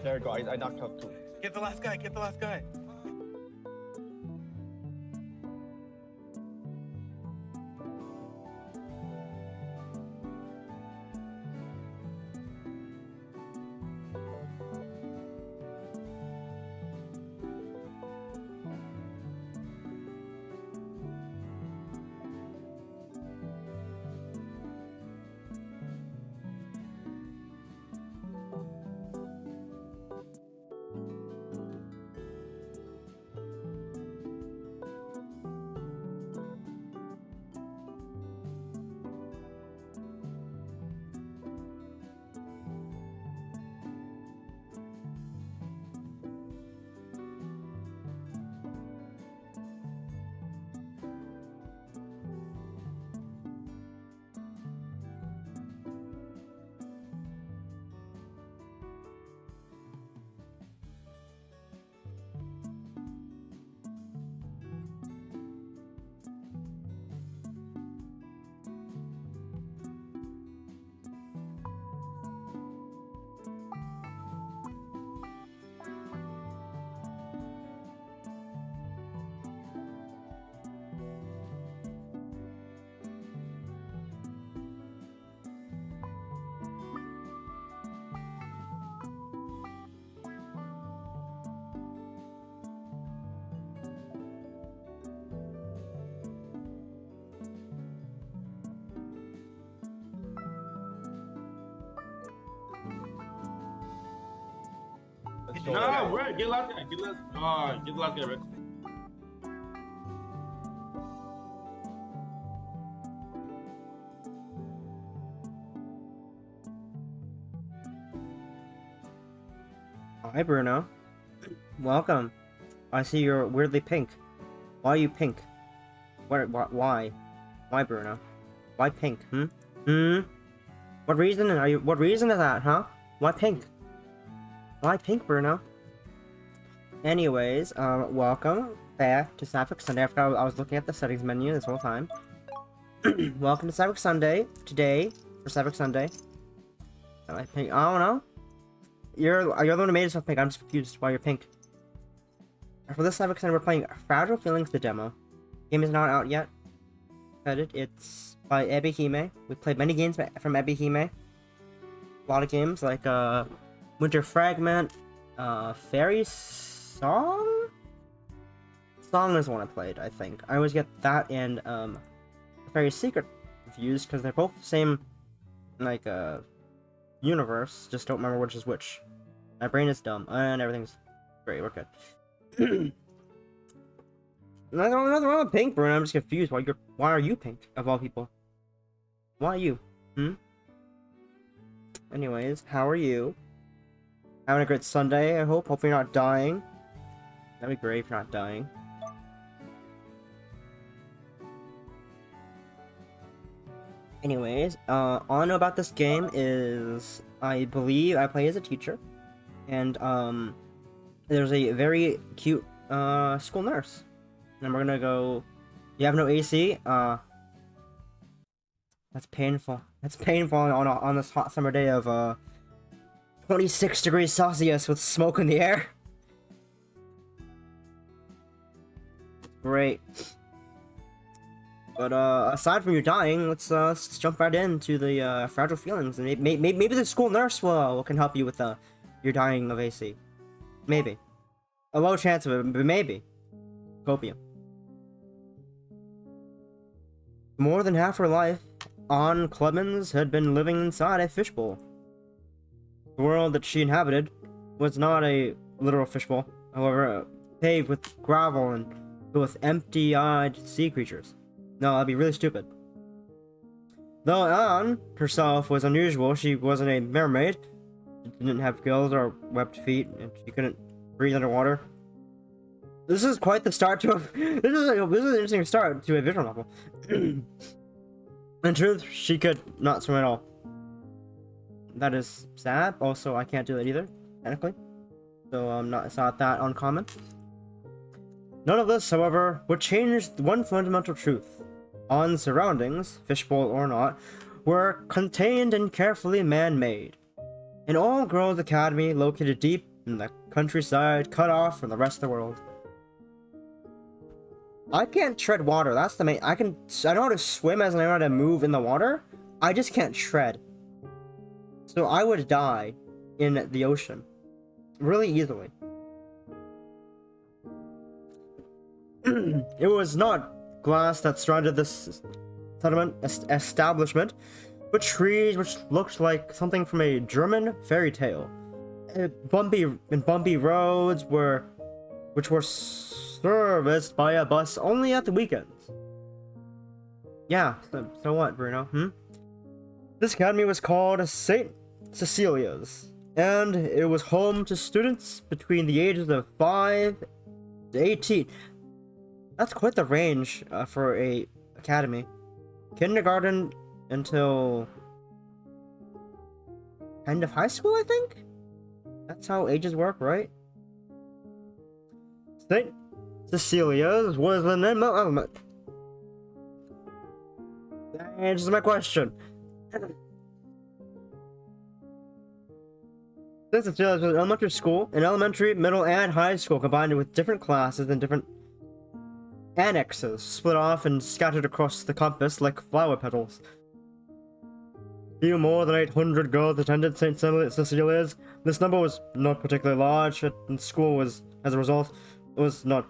There you go. I knocked out 2. Get the last guy. Get the last guy. Let's go. No, right. Get last guy. Get the last guy, Rick. Hi, Bruno. Welcome. I see you're weirdly pink. Why are you pink? Why? Why, Bruno? Why pink? What reason are you? What reason is that, huh? Why pink? Why pink, Bruno? Anyways, welcome back to Sapphic Sunday. After I was looking at the settings menu this whole time. Welcome to Sapphic Sunday. Today, for Sapphic Sunday. Am I pink? I don't know. You're the one who made yourself pink. I'm just confused why you're pink. For this Sapphic Sunday, we're playing Fragile Feelings, the demo. Game is not out yet. It's by Ebihime. We played many games from Ebihime. A lot of games like Winter Fragment, Fairy Song? Song is one I played, I think. I always get that and Fairy Secret confused because they're both the same, like, universe. Just don't remember which is which. My brain is dumb, and everything's great. We're good. Nothing wrong with pink, Bruno. I'm just confused. Why are you pink, of all people? Why you? Anyways, how are you? Having a great Sunday, I hope. Hope you're not dying. That'd be great if you're not dying. Anyways, all I know about this game is I believe I play as a teacher, and there's a very cute school nurse, and we're gonna go. You have no AC? That's painful. That's painful on this hot summer day of 26 degrees Celsius with smoke in the air. Great. But aside from you dying, let's jump right into the fragile feelings, and maybe the school nurse can help you with your dying of AC. Maybe. A low chance of it, but maybe. Copium. More than half her life, Anne Clemens had been living inside a fishbowl. The world that she inhabited was not a literal fishbowl, however, paved with gravel and filled with empty-eyed sea creatures. No, that'd be really stupid. Though Anne herself was unusual, she wasn't a mermaid. She didn't have gills or webbed feet, and she couldn't breathe underwater. This is quite the start to this is an interesting start to a visual novel. In truth, she could not swim at all. That is sad. Also, I can't do that either, technically. So it's not that uncommon. None of this, however, would change one fundamental truth. Anne's surroundings, fishbowl or not, were contained and carefully man-made. An all-girls academy located deep in the countryside, cut off from the rest of the world. I can't tread water. That's the main. I know how to swim as I know how to move in the water. I just can't tread. So I would die in the ocean really easily. It was not glass that surrounded this settlement establishment, but trees which looked like something from a German fairy tale. Bumpy roads which were serviced by a bus only at the weekends. Yeah, so what, Bruno? This academy was called St. Cecilia's, and it was home to students between the ages of 5 to 18. That's quite the range for a academy. Kindergarten until end of high school, I think? That's how ages work, right? St. Cecilia's was the name of element. That answers my question. St. Cecilia's was an elementary school, an elementary, middle, and high school combined with different classes and different annexes, split off and scattered across the campus like flower petals. Few more than 800 girls attended St. Cecilia's. This number was not particularly large, and school was, as a result, was not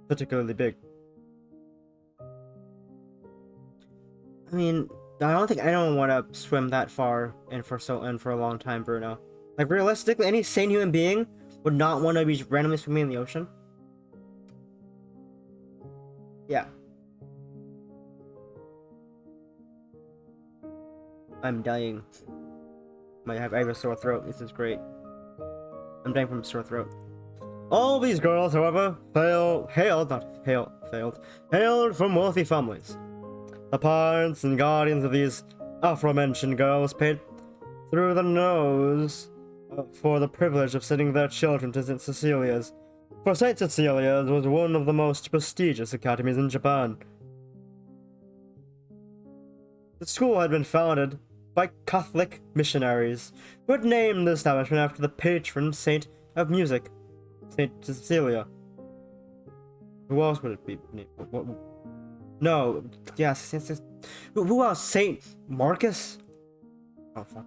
particularly big. I mean, I don't think anyone would want to swim that far and for a long time, Bruno. Like, realistically, any sane human being would not want to be randomly swimming in the ocean. Yeah. I'm dying. I have a sore throat. This is great. I'm dying from a sore throat. All these girls, however, hailed from wealthy families. The parents and guardians of these aforementioned girls paid through the nose for the privilege of sending their children to St. Cecilia's. For St. Cecilia's was one of the most prestigious academies in Japan. The school had been founded by Catholic missionaries, who had named the establishment after the patron saint of music, St. Cecilia. Who else would it be? No, yes, who else? Saint Marcus? Oh, fuck.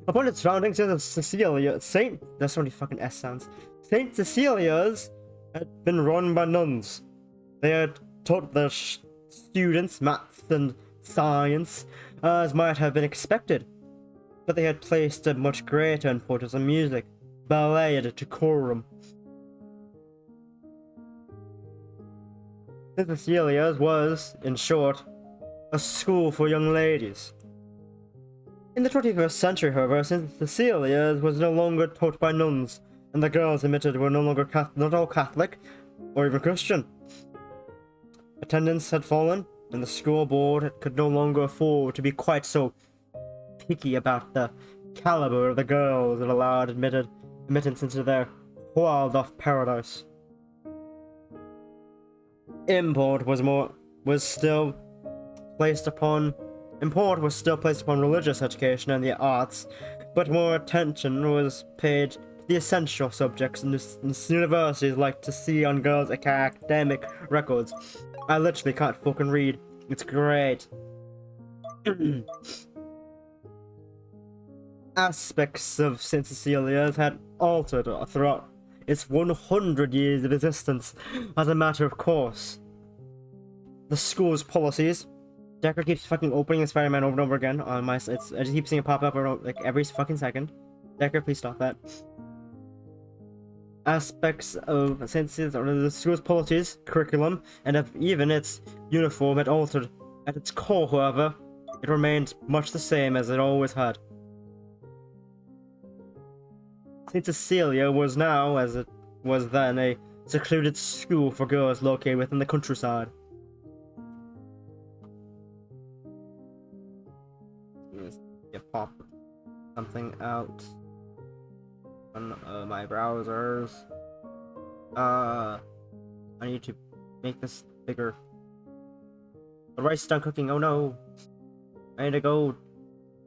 Upon its founding, St. Cecilia, there's so many fucking S sounds. St. Cecilia's had been run by nuns. They had taught their students math and science, as might have been expected, but they had placed a much greater importance on music, ballet, and decorum. St. Cecilia's was, in short, a school for young ladies. In the 21st century, however, St. Cecilia's was no longer taught by nuns, and the girls admitted were no longer not all Catholic, or even Christian. Attendance had fallen, and the school board could no longer afford to be quite so picky about the caliber of the girls that allowed admittance into their wild-off paradise. Import was still placed upon religious education and the arts, but more attention was paid to the essential subjects and universities like to see on girls' academic records. I literally can't fucking read. It's great. Aspects of St. Cecilia's had altered throughout its 100 years of existence as a matter of course. The school's policies. Decker keeps fucking opening Spider-Man over and over again on my. I just keep seeing it pop up like every fucking second. Decker, please stop that. Aspects of St. the school's policies, curriculum, and even its uniform had altered. At its core, however, it remained much the same as it always had. St. Cecilia was now, as it was then, a secluded school for girls located within the countryside. Pop something out on my browsers. I need to make this bigger. The rice is done cooking. Oh no! I need to go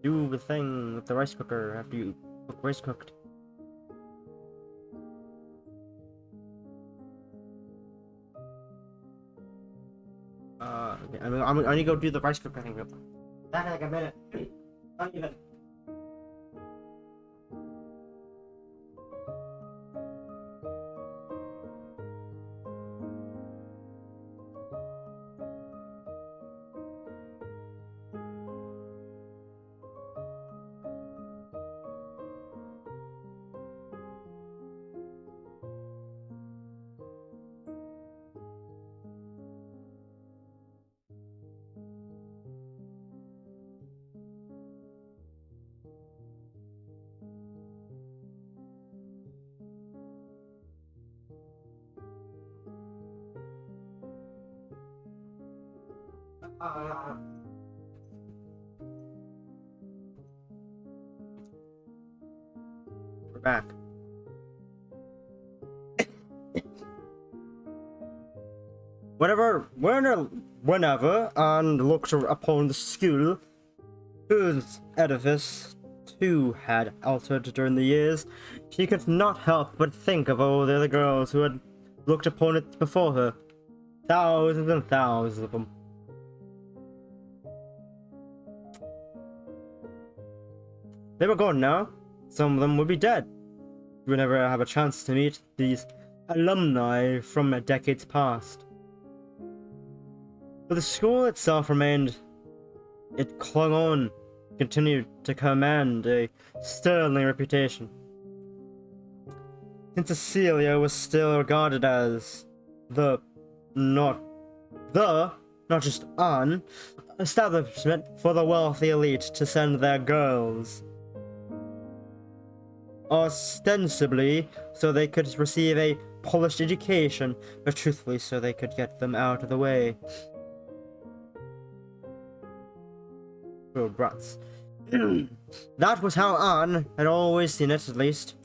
do the thing with the rice cooker after you cook rice cooked. Okay, I need to go do the rice cooker thing real quick. Back in like a minute. Not even. We're back. Whenever Anne looked upon the school, whose edifice too had altered during the years, she could not help but think of all the other girls who had looked upon it before her. Thousands and thousands of them. They were gone now. Some of them would be dead. We would never have a chance to meet these alumni from decades past. But the school itself remained. It clung on, continued to command a sterling reputation. Since Cecilia was still regarded as not just an establishment for the wealthy elite to send their girls. Ostensibly, so they could receive a polished education, but truthfully, so they could get them out of the way. Oh, brats. That was how Anne had always seen it, at least.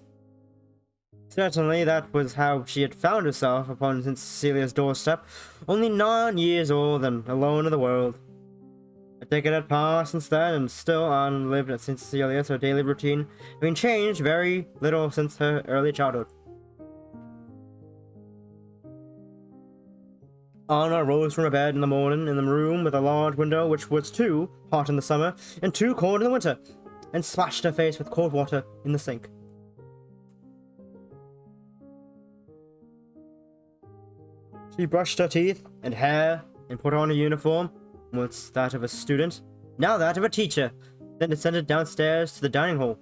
Certainly, that was how she had found herself upon Cecilia's doorstep, only 9 years old and alone in the world. A decade had passed since then, and still Anne lived at St. Cecilia's, her daily routine having changed very little since her early childhood. Anna rose from her bed in the morning in the room with a large window which was too hot in the summer and too cold in the winter, and splashed her face with cold water in the sink. She brushed her teeth and hair and put on a uniform, once that of a student, now that of a teacher, then descended downstairs to the dining hall.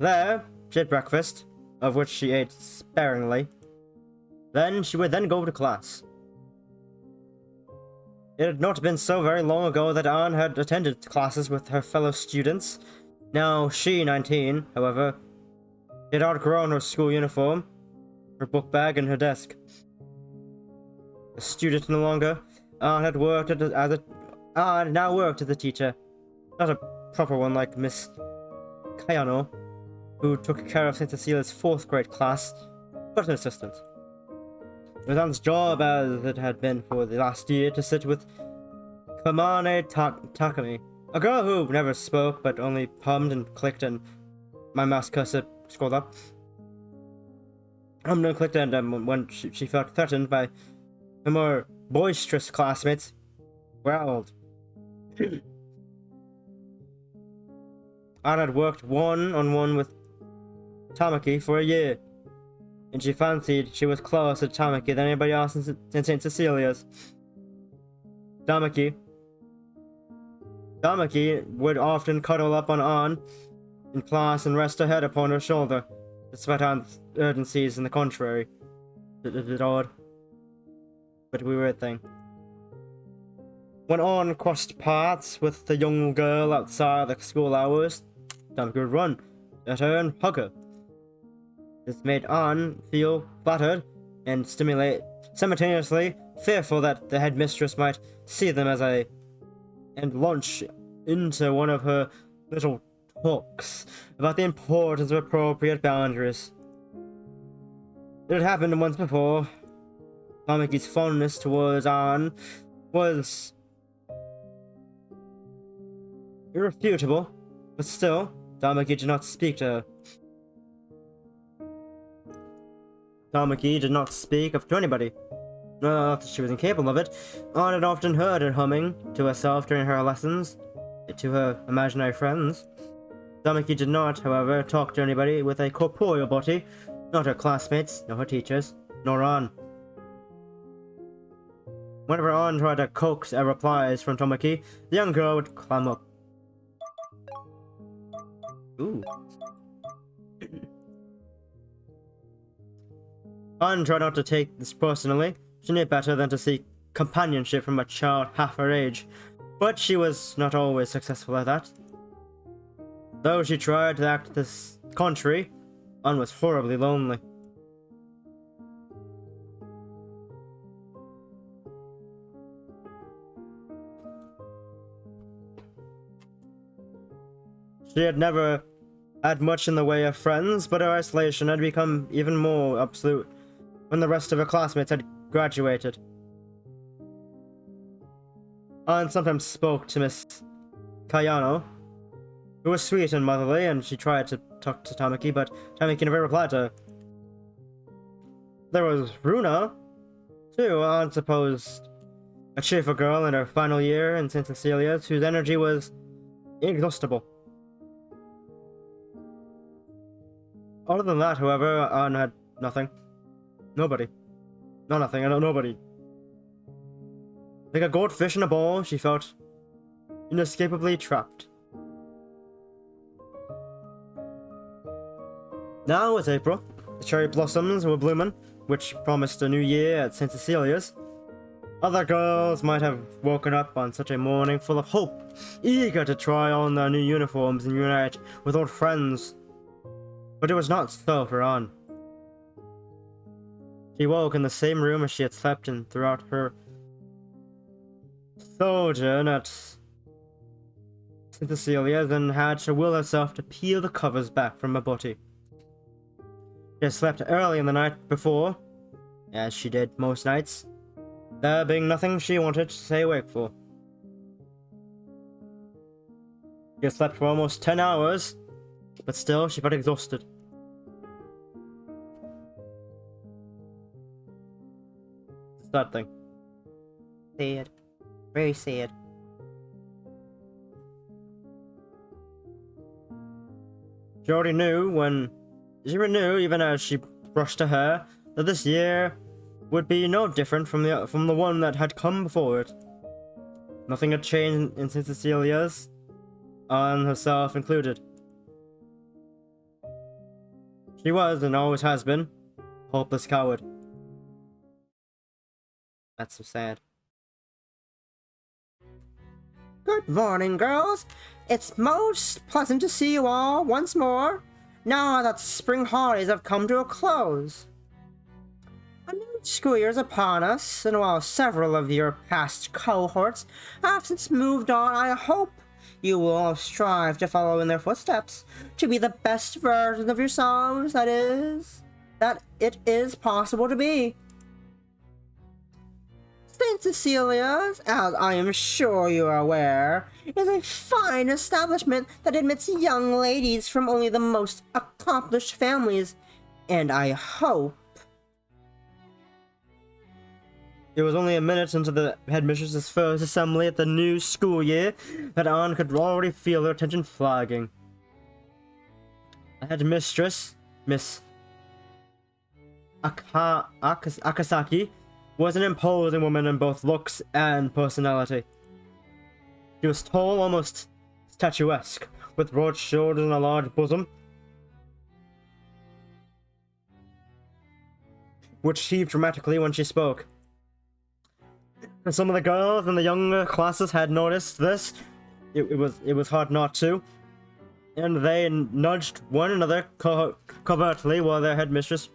There, she had breakfast, of which she ate sparingly. Then she would go to class. It had not been so very long ago that Anne had attended classes with her fellow students. Now she, 19, however, had outgrown her school uniform, her book bag, and her desk. A student no longer, Anne had now worked as a teacher, not a proper one like Miss Kayano, who took care of St. Cecilia's 4th grade class, but an assistant. It was Anne's job, as it had been for the last year, to sit with Kamane Takami, a girl who never spoke but only hummed and clicked, and my mouse cursor scrolled up. Hummed and clicked, and when she felt threatened by her more boisterous classmates, growled. Anne had worked one-on-one with Tamaki for a year, and she fancied she was closer to Tamaki than anybody else in St. Cecilia's. Tamaki would often cuddle up on Anne in class and rest her head upon her shoulder, despite Anne's urgencies in the contrary. It odd, but a weird thing. When Anne crossed paths with the young girl outside the school hours, Tamaki would run at her and hug her. This made Anne feel flattered and simultaneously fearful that the headmistress might see them and launch into one of her little talks about the importance of appropriate boundaries. It had happened once before. Tamaki's fondness towards Anne was irrefutable, but still, Tamaki did not speak to her. Tamaki did not speak of to anybody. Not that she was incapable of it. Ann had often heard her humming to herself during her lessons, to her imaginary friends. Tamaki did not, however, talk to anybody with a corporeal body, not her classmates, nor her teachers, nor Ann. Whenever Ann tried to coax a replies from Tamaki, the young girl would climb up. Ooh. Ann tried not to take this personally. She knew better than to seek companionship from a child half her age, but she was not always successful at that. Though she tried to act this contrary, Ann was horribly lonely. She had never had much in the way of friends, but her isolation had become even more absolute when the rest of her classmates had graduated. Ann sometimes spoke to Miss Kayano, who was sweet and motherly, and she tried to talk to Tamaki, but Tamaki never replied to her. There was Runa, too, Ann supposed a cheerful girl in her final year in St. Cecilia's, whose energy was inexhaustible. Other than that, however, Ann had nothing. Nobody. No, nothing, nobody. Like a goldfish in a bowl, she felt inescapably trapped. Now it was April. The cherry blossoms were blooming, which promised a new year at St. Cecilia's. Other girls might have woken up on such a morning full of hope, eager to try on their new uniforms and unite with old friends. But it was not so for Ann. She woke in the same room as she had slept in throughout her sojourn at St. Cecilia's and had to will herself to peel the covers back from her body. She had slept early in the night before, as she did most nights, there being nothing she wanted to stay awake for. She had slept for almost 10 hours, but still she felt exhausted. It's a sad thing. Sad. Very sad. She already knew even as she brushed her hair, that this year would be no different from the one that had come before it. Nothing had changed in St. Cecilia's, Ann herself included. She was, and always has been, a hopeless coward. That's so sad. Good morning, girls. It's most pleasant to see you all once more, now that spring holidays have come to a close. A new school year is upon us, and while several of your past cohorts have since moved on, I hope you will all strive to follow in their footsteps, to be the best version of yourselves that it is possible to be. St. Cecilia's, as I am sure you are aware, is a fine establishment that admits young ladies from only the most accomplished families, and I hope... It was only a minute into the headmistress's first assembly at the new school year that Ann could already feel her attention flagging. The headmistress, Miss Akasaki, was an imposing woman in both looks and personality. She was tall, almost statuesque, with broad shoulders and a large bosom, which heaved dramatically when she spoke. And some of the girls in the younger classes had noticed this. It was hard not to, and they nudged one another covertly while their headmistress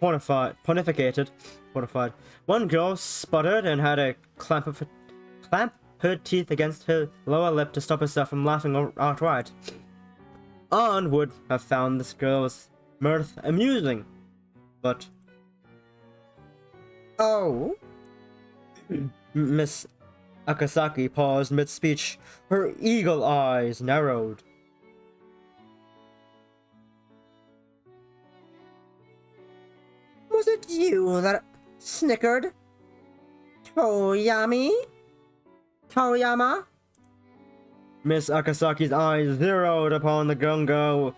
pontificated. One girl sputtered and had to clamp her teeth against her lower lip to stop herself from laughing outright. Ann would have found this girl's mirth amusing, but... Oh? Miss Akasaki paused mid-speech. Her eagle eyes narrowed. you that snickered? Toyami? Toyama? Miss Akasaki's eyes zeroed upon the young girl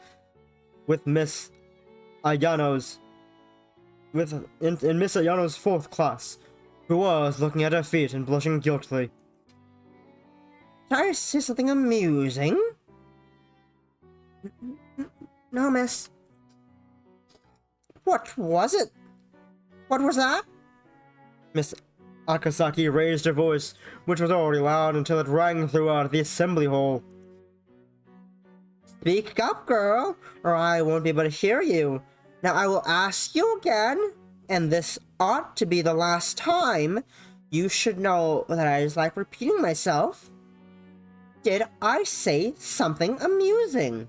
with Miss Ayano's in Miss Ayano's 4th class, who was looking at her feet and blushing guiltily. Did I say something amusing? No, miss. What was it? What was that? Miss Akasaki raised her voice, which was already loud until it rang throughout the assembly hall. Speak up, girl, or I won't be able to hear you. Now I will ask you again, and this ought to be the last time. You should know that I dislike repeating myself. Did I say something amusing?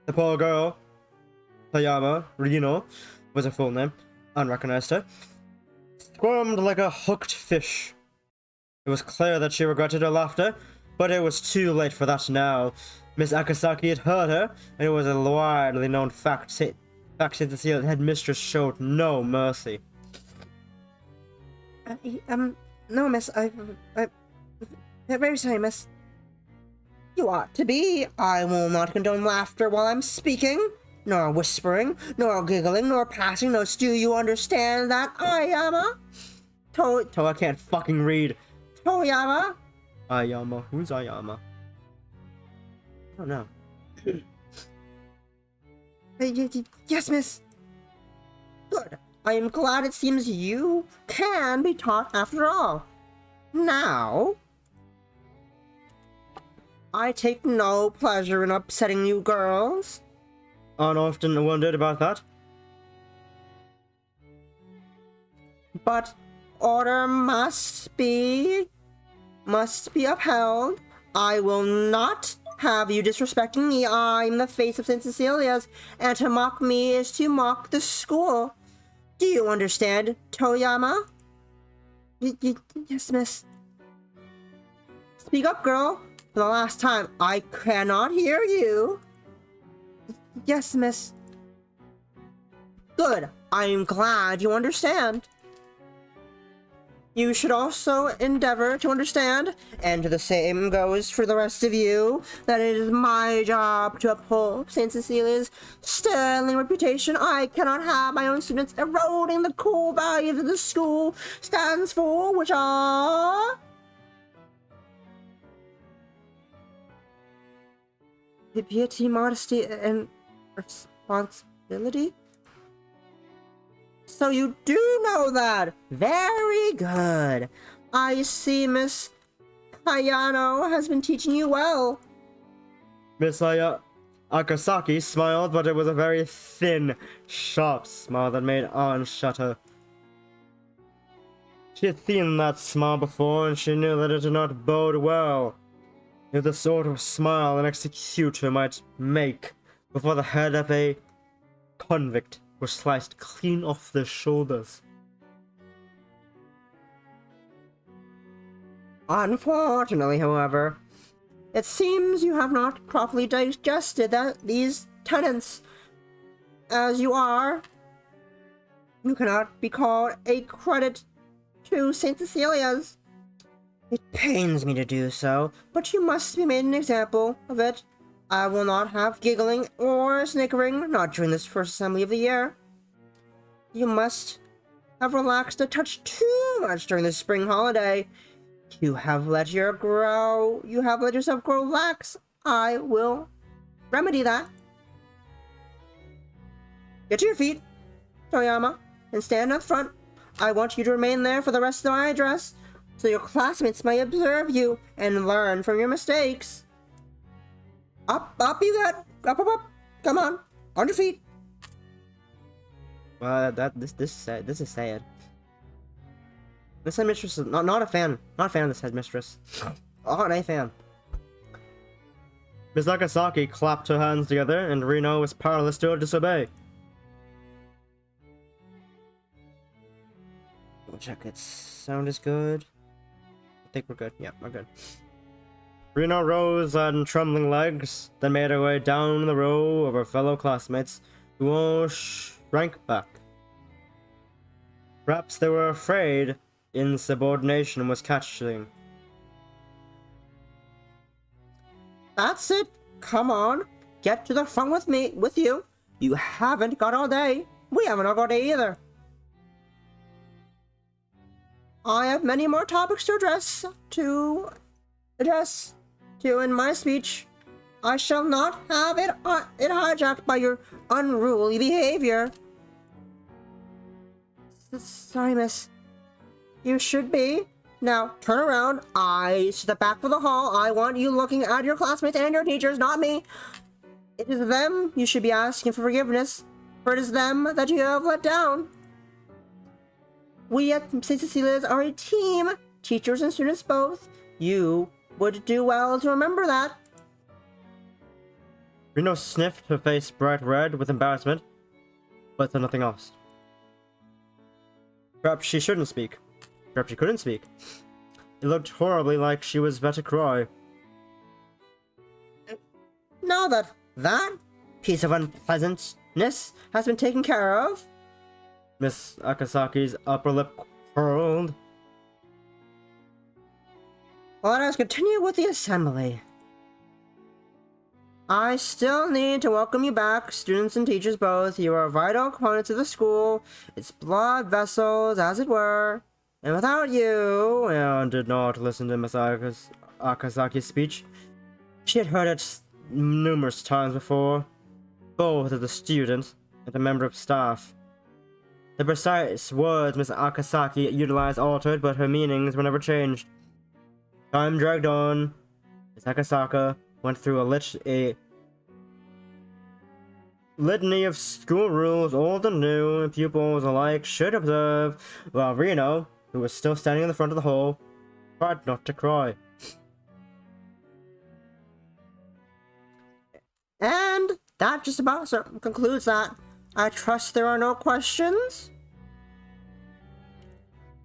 The poor girl, Toyama Rino, was her full name, unrecognized her, squirmed like a hooked fish. It was clear that she regretted her laughter, but it was too late for that now. Miss Akasaki had heard her, and it was a widely known fact since the headmistress showed no mercy. No, miss, I'm very sorry, miss. You ought to be. I will not condone laughter while I'm speaking, nor whispering, nor giggling, nor passing notes. Do you understand that, Ayama? I can't fucking read. Toyama? Ayama. Who's Ayama? I don't know. Yes, miss. Good. I am glad it seems you can be taught after all. Now, I take no pleasure in upsetting you girls. I've often wondered about that. But order must be upheld. I will not have you disrespecting me. I'm the face of St. Cecilia's, and to mock me is to mock the school. Do you understand, Toyama? Yes, miss. Speak up, girl. For the last time, I cannot hear you. Yes, miss. Good. I'm glad you understand. You should also endeavor to understand, and the same goes for the rest of you, that it is my job to uphold St. Cecilia's sterling reputation. I cannot have my own students eroding the core values that the school stands for, which are piety, modesty, and responsibility. So you do know that. Very good. I see Miss Kayano has been teaching you well. Miss Akasaki smiled, but it was a very thin, sharp smile that made Ann shudder. She had seen that smile before, and she knew that it did not bode well. It was the sort of smile an executioner might make before the head of a convict was sliced clean off their shoulders. Unfortunately, however, it seems you have not properly digested these tenets. As you are, you cannot be called a credit to St. Cecilia's. It pains me to do so, but you must be made an example of it. I will not have giggling or snickering, not during this first assembly of the year. You must have relaxed a touch too much during the spring holiday. You have let yourself grow lax. I will remedy that. Get to your feet, Toyama, and stand up front. I want you to remain there for the rest of my address, so your classmates may observe you and learn from your mistakes. Up, you got up. Come on your feet. Well, this is sad. This headmistress is not a fan. Not a fan of this headmistress. Not a fan. Miss Akasaki clapped her hands together, and Reno was powerless to disobey. We'll check its sound is good. I think we're good. Yeah, we're good. Reno rose on trembling legs, then made her way down the row of her fellow classmates, who all shrank back. Perhaps they were afraid insubordination was catching. That's it. Come on. Get to the front with you. You haven't got all day. We haven't all day either. I have many more topics to address in my speech. I shall not have it hijacked by your unruly behavior. Sorry, miss. You should be. Now, turn around. Eyes to the back of the hall. I want you looking at your classmates and your teachers, not me. It is them you should be asking for forgiveness, for it is them that you have let down. We at St. Cecilia's are a team, teachers and students both. You would do well to remember that. Reno sniffed, her face bright red with embarrassment, but said nothing else. Perhaps she shouldn't speak. Perhaps she couldn't speak. It looked horribly like she was about to cry. Now that piece of unpleasantness has been taken care of, Miss Akasaki's upper lip curled. Let us continue with the assembly. I still need to welcome you back, students and teachers both. You are vital components of the school, its blood vessels, as it were. And without you, Anne did not listen to Miss Akasaki's speech. She had heard it numerous times before, both as a student and a member of staff. The precise words Miss Akasaki utilized altered, but her meanings were never changed. Time dragged on. Miss Akasaka went through a litany of school rules, old and new, and pupils alike should observe, while Reno, who was still standing in the front of the hall, tried not to cry. And that just about concludes that. I trust there are no questions?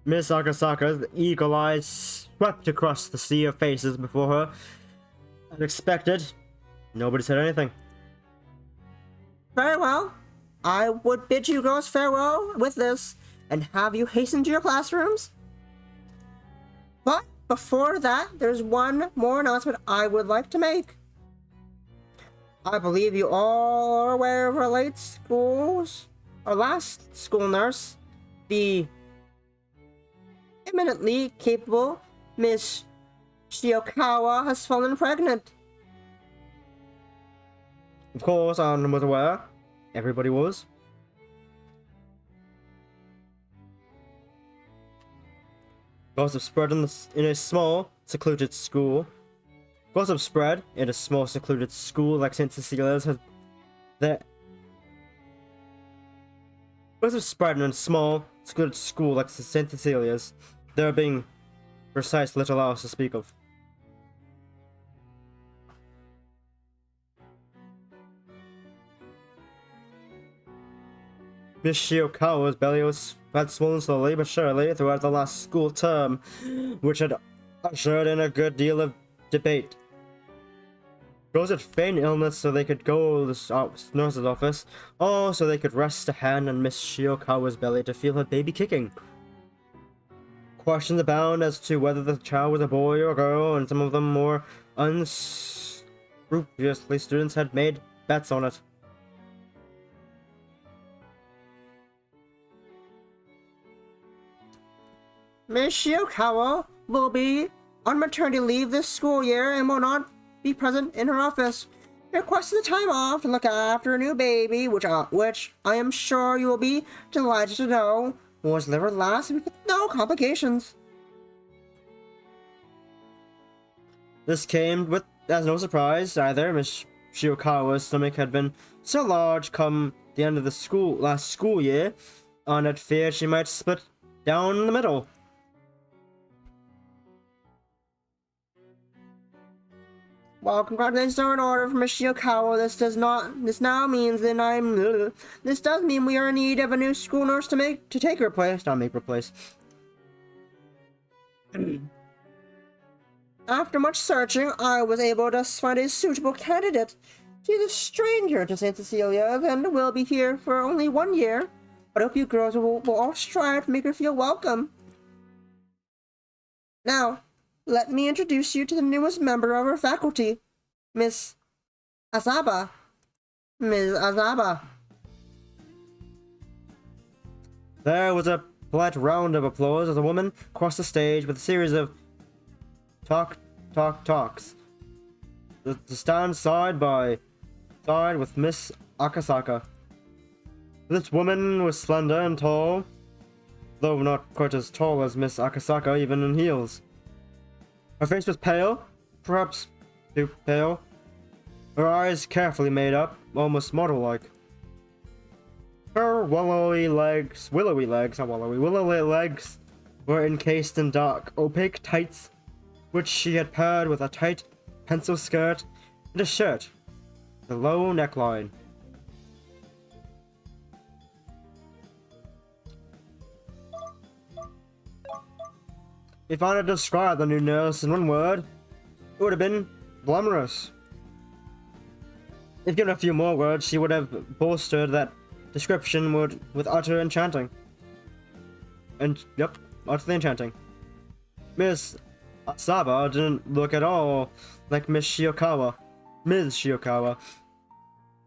Miss Akasaka's eagle eyes swept across the sea of faces before her. Unexpected. Nobody said anything. Very well. I would bid you girls farewell with this, and have you hasten to your classrooms. But before that, there's one more announcement I would like to make. I believe you all are aware of our last school nurse, the eminently capable Miss Shiokawa has fallen pregnant. Of course, Anne was aware. Everybody was. Gossip spread in a small, secluded school. Gossip spread in a small, secluded school like St. Cecilia's has Gossip spread in a small, secluded school like St. Cecilia's, there being precise little else to speak of. Miss Shiokawa's belly had swollen slowly but surely throughout the last school term, which had ushered in a good deal of debate. Girls had feigned illness so they could go to the nurse's office, or so they could rest a hand on Miss Shiokawa's belly to feel her baby kicking. Questions abound as to whether the child was a boy or a girl, and some of them more unscrupulously students had made bets on it. Miss Shiokawa will be on maternity leave this school year and will not be present in her office. Requested the time off to look after a new baby, which I am sure you will be delighted to know was delivered last week with no complications. This came as no surprise either. Miss Shiokawa's stomach had been so large come the end of the last school year, Anne had feared she might split down the middle. Well, congratulations are in order for Miss Shiokawa. This now means that this does mean we are in need of a new school nurse to take her place, not make her place. After much searching, I was able to find a suitable candidate. She's a stranger to St. Cecilia and will be here for only 1 year. But I hope you girls will all strive to make her feel welcome. Now, let me introduce you to the newest member of our faculty, Miss Asaba. Ms. Asaba. There was a polite round of applause as a woman crossed the stage with a series of talks. To stand side by side with Miss Akasaka. This woman was slender and tall, though not quite as tall as Miss Akasaka, even in heels. Her face was pale, perhaps too pale. Her eyes carefully made up, almost model-like. Her willowy legs were encased in dark, opaque tights, which she had paired with a tight pencil skirt and a shirt with a low neckline. If I had to describe the new nurse in one word, it would have been glamorous. If given a few more words, she would have bolstered that description with utter enchanting. And, yep, utterly enchanting. Miss Asaba didn't look at all like Ms. Shiokawa,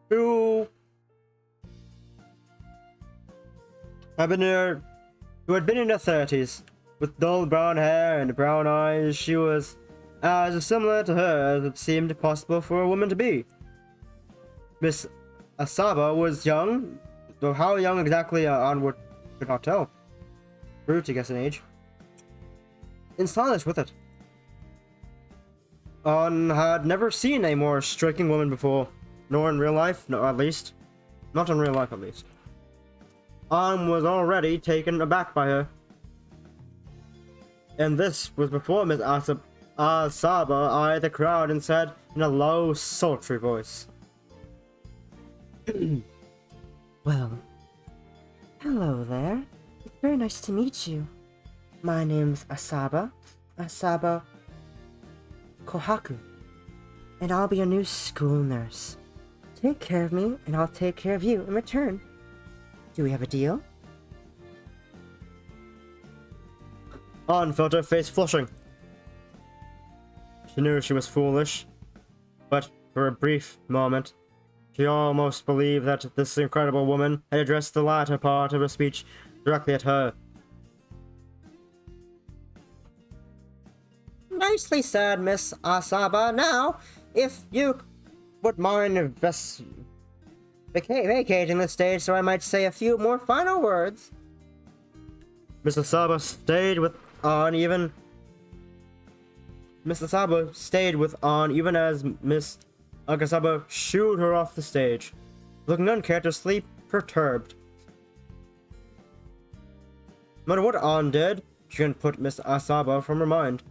who had been in her 30s. With dull brown hair and brown eyes, she was as similar to her as it seemed possible for a woman to be. Miss Asaba was young, though how young exactly onward could not tell. Rude to guess an age. And stylish with it. Had never seen a more striking woman before, nor in real life, no, at least. Not in real life, at least. Was already taken aback by her. And this was before Miss Asaba eyed the crowd and said in a low, sultry voice, "Well, hello there. It's very nice to meet you. My name's Asaba Kohaku, and I'll be your new school nurse. Take care of me, and I'll take care of you in return. Do we have a deal?" Ann felt her face flushing. She knew she was foolish, but for a brief moment, she almost believed that this incredible woman had addressed the latter part of her speech directly at her. Nicely said, Miss Asaba. Now, if you would mind vacating the stage so I might say a few more final words. Miss Asaba stayed with on even as Miss Akasaba shooed her off the stage, looking uncharacteristically perturbed. No matter what Ann did, she couldn't put Miss Asaba from her mind.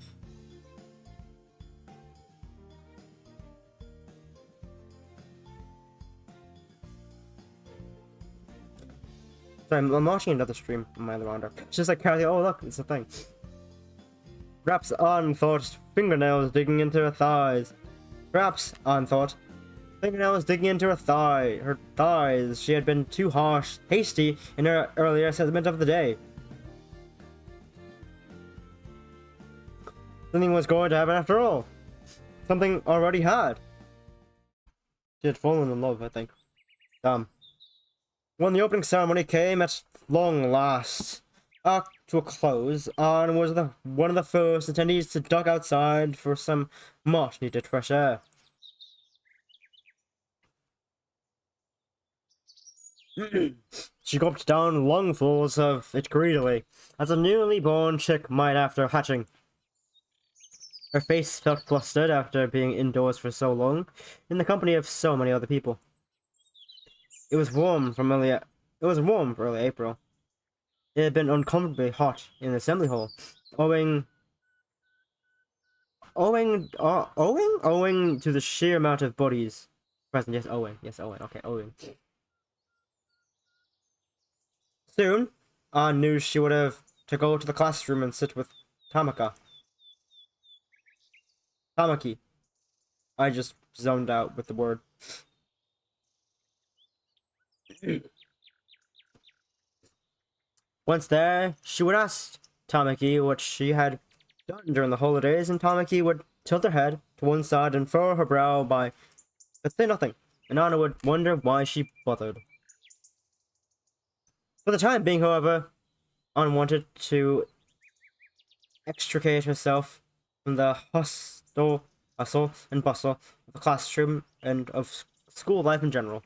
Sorry, I'm watching another stream on my other monitor. It's just like casually, oh look, it's a thing. Perhaps Ann thought fingernails digging into her thighs. Perhaps Ann thought fingernails digging into her thighs. She had been too hasty in her earlier assessment of the day. Something was going to happen after all. Something already had. She had fallen in love, I think. When the opening ceremony came at long last to a close, Ann was one of the first attendees to duck outside for some much-needed fresh air. She gulped down lungfuls of it greedily, as a newly born chick might after hatching. Her face felt flustered after being indoors for so long, in the company of so many other people. It was warm for early April. It had been uncomfortably hot in the assembly hall, owing to the sheer amount of bodies present. Yes, owing. Okay, owing. Soon, Ann knew she would have to go to the classroom and sit with Tamaki. I just zoned out with the word. Once there, she would ask Tamaki what she had done during the holidays, and Tamaki would tilt her head to one side and furrow her brow but say nothing, and Anna would wonder why she bothered. For the time being, however, Anna wanted to extricate herself from the hustle and bustle of the classroom and of school life in general.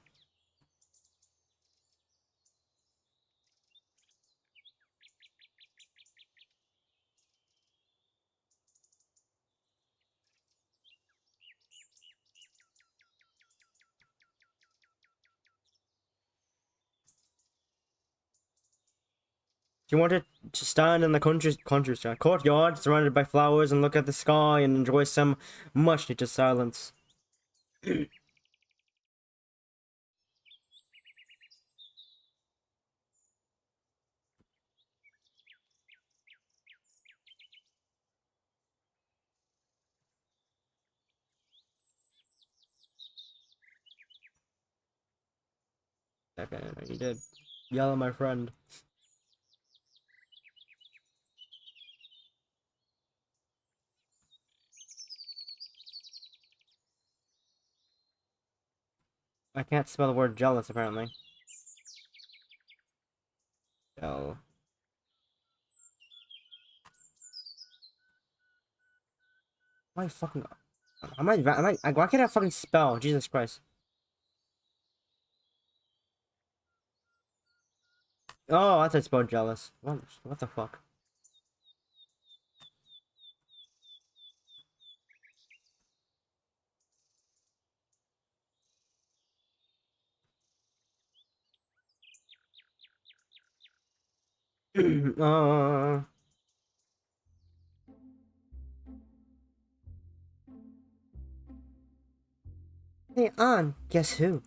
She wanted to stand in the courtyard, surrounded by flowers, and look at the sky and enjoy some much-needed silence. Okay, you did yell at my friend. I can't spell the word jealous, apparently. Jell. Why fucking... why can't I fucking spell? Jesus Christ. Oh, I thought I spelled jealous. What the fuck? uh... Hey, An, guess who?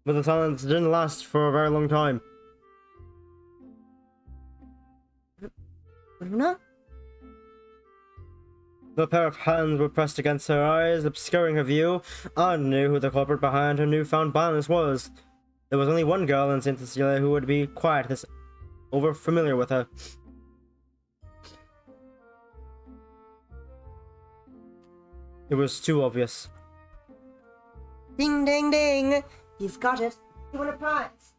But the silence didn't last for a very long time. Luna? The pair of hands were pressed against her eyes, obscuring her view. Anne knew who the culprit behind her newfound balance was. There was only one girl in St. Cecilia who would be quite this over-familiar with her. It was too obvious. Ding, ding, ding! You've got it. You won a prize!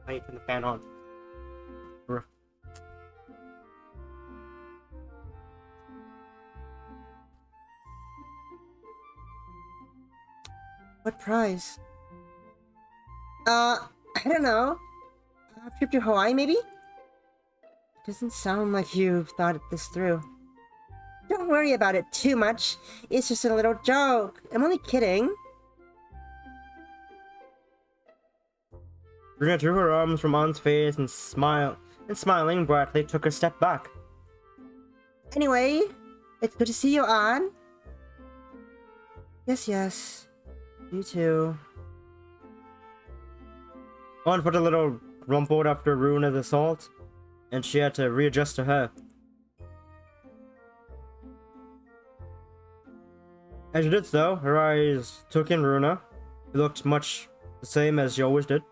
I need to turn the fan on. What prize? I don't know. A trip to Hawaii, maybe? Doesn't sound like you've thought this through. Don't worry about it too much. It's just a little joke. I'm only kidding. Runa drew her arms from An's face and smiling brightly, took a step back. Anyway, it's good to see you, An. Yes. You too. An put a little rumpled after Runa's assault, and she had to readjust her hair. As she did so, her eyes took in Runa, who looked much the same as she always did.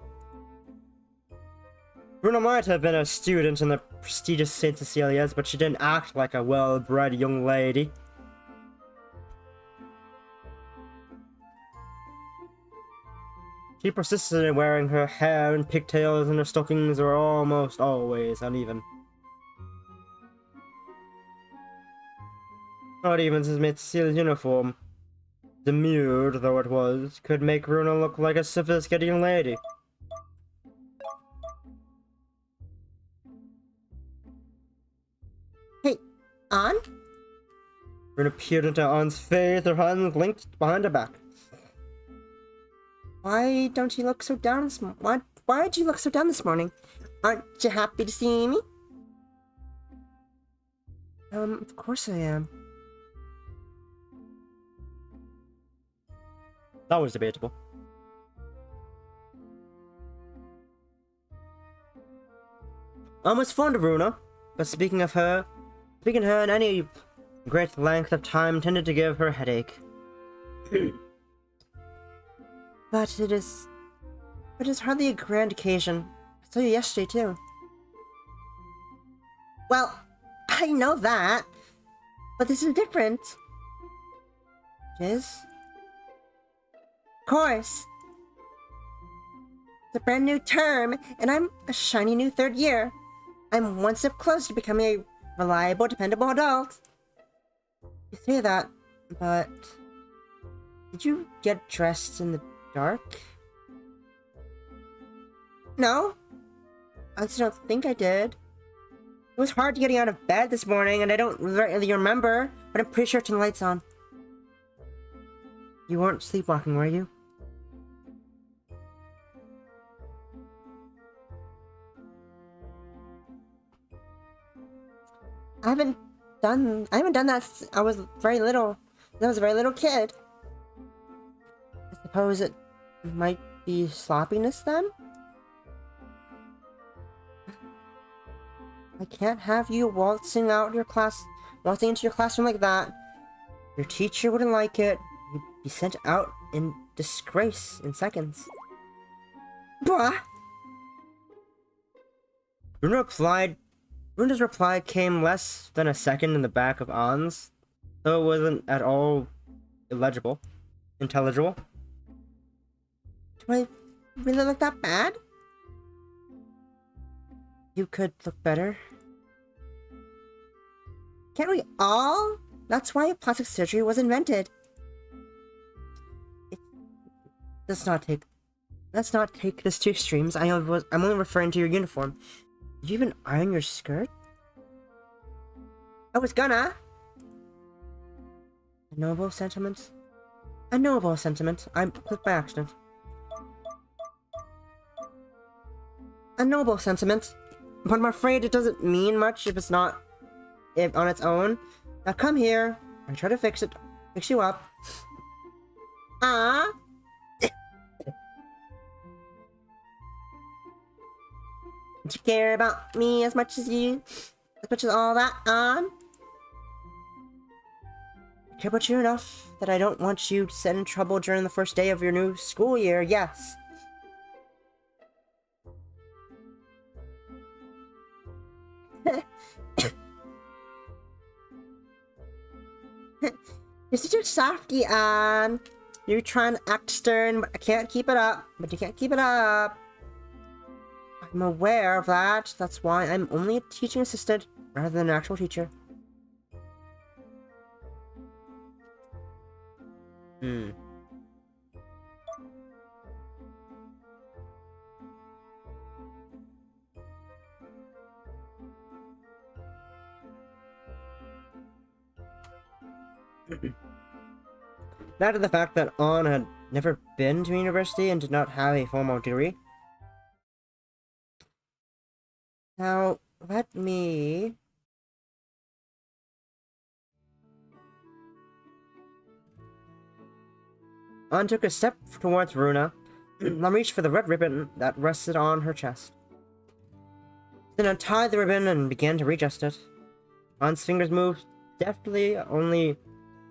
Runa might have been a student in the prestigious St. Cecilia's, but she didn't act like a well-bred young lady. She persisted in wearing her hair in pigtails, and her stockings were almost always uneven. Not even St. Cecilia's uniform, demurred though it was, could make Runa look like a sophisticated young lady. Hey, An? Runa peered into An's face, her hands linked behind her back. Why don't you look so down this morning? Why'd you look so down this morning? Aren't you happy to see me? Of course I am. That was debatable. I was fond of Runa, but speaking of her in any great length of time tended to give her a headache. But it is hardly a grand occasion. I saw you yesterday, too. Well, I know that. But this is different. It is? Of course. It's a brand new term, and I'm a shiny new third year. I'm one step closer to becoming a reliable, dependable adult. You say that, but... Did you get dressed in the dark? No. I just don't think I did. It was hard getting out of bed this morning, and I don't really remember, but I'm pretty sure it's the lights on. You weren't sleepwalking, were you? I haven't done that since I was very little. I was a very little kid. I suppose it might be sloppiness then? I can't have you waltzing into your classroom like that. Your teacher wouldn't like it. You'd be sent out in disgrace in seconds. Bah! Runa's reply came less than a second in the back of An's, though it wasn't at all intelligible. Do I really look that bad? You could look better. Can't we all? That's why plastic surgery was invented. Let's not take this to extremes. I'm only referring to your uniform. Did you even iron your skirt? I was gonna. A noble sentiment. A noble sentiment. I clicked by accident. A noble sentiment. But I'm afraid it doesn't mean much if it's not on its own. Now come here and try to fix you up. Ah. Do you care about me as much as all that, I care about you enough that I don't want you to get in trouble during the first day of your new school year, yes. You're such a softie, You're trying to act stern, but I can't keep it up. I'm aware of that. That's why I'm only a teaching assistant rather than an actual teacher. Not to the fact that An had never been to university and did not have a formal degree. Now, let me... An took a step towards Runa, and reached for the red ribbon that rested on her chest. Then untied the ribbon and began to readjust it. An's fingers moved deftly, only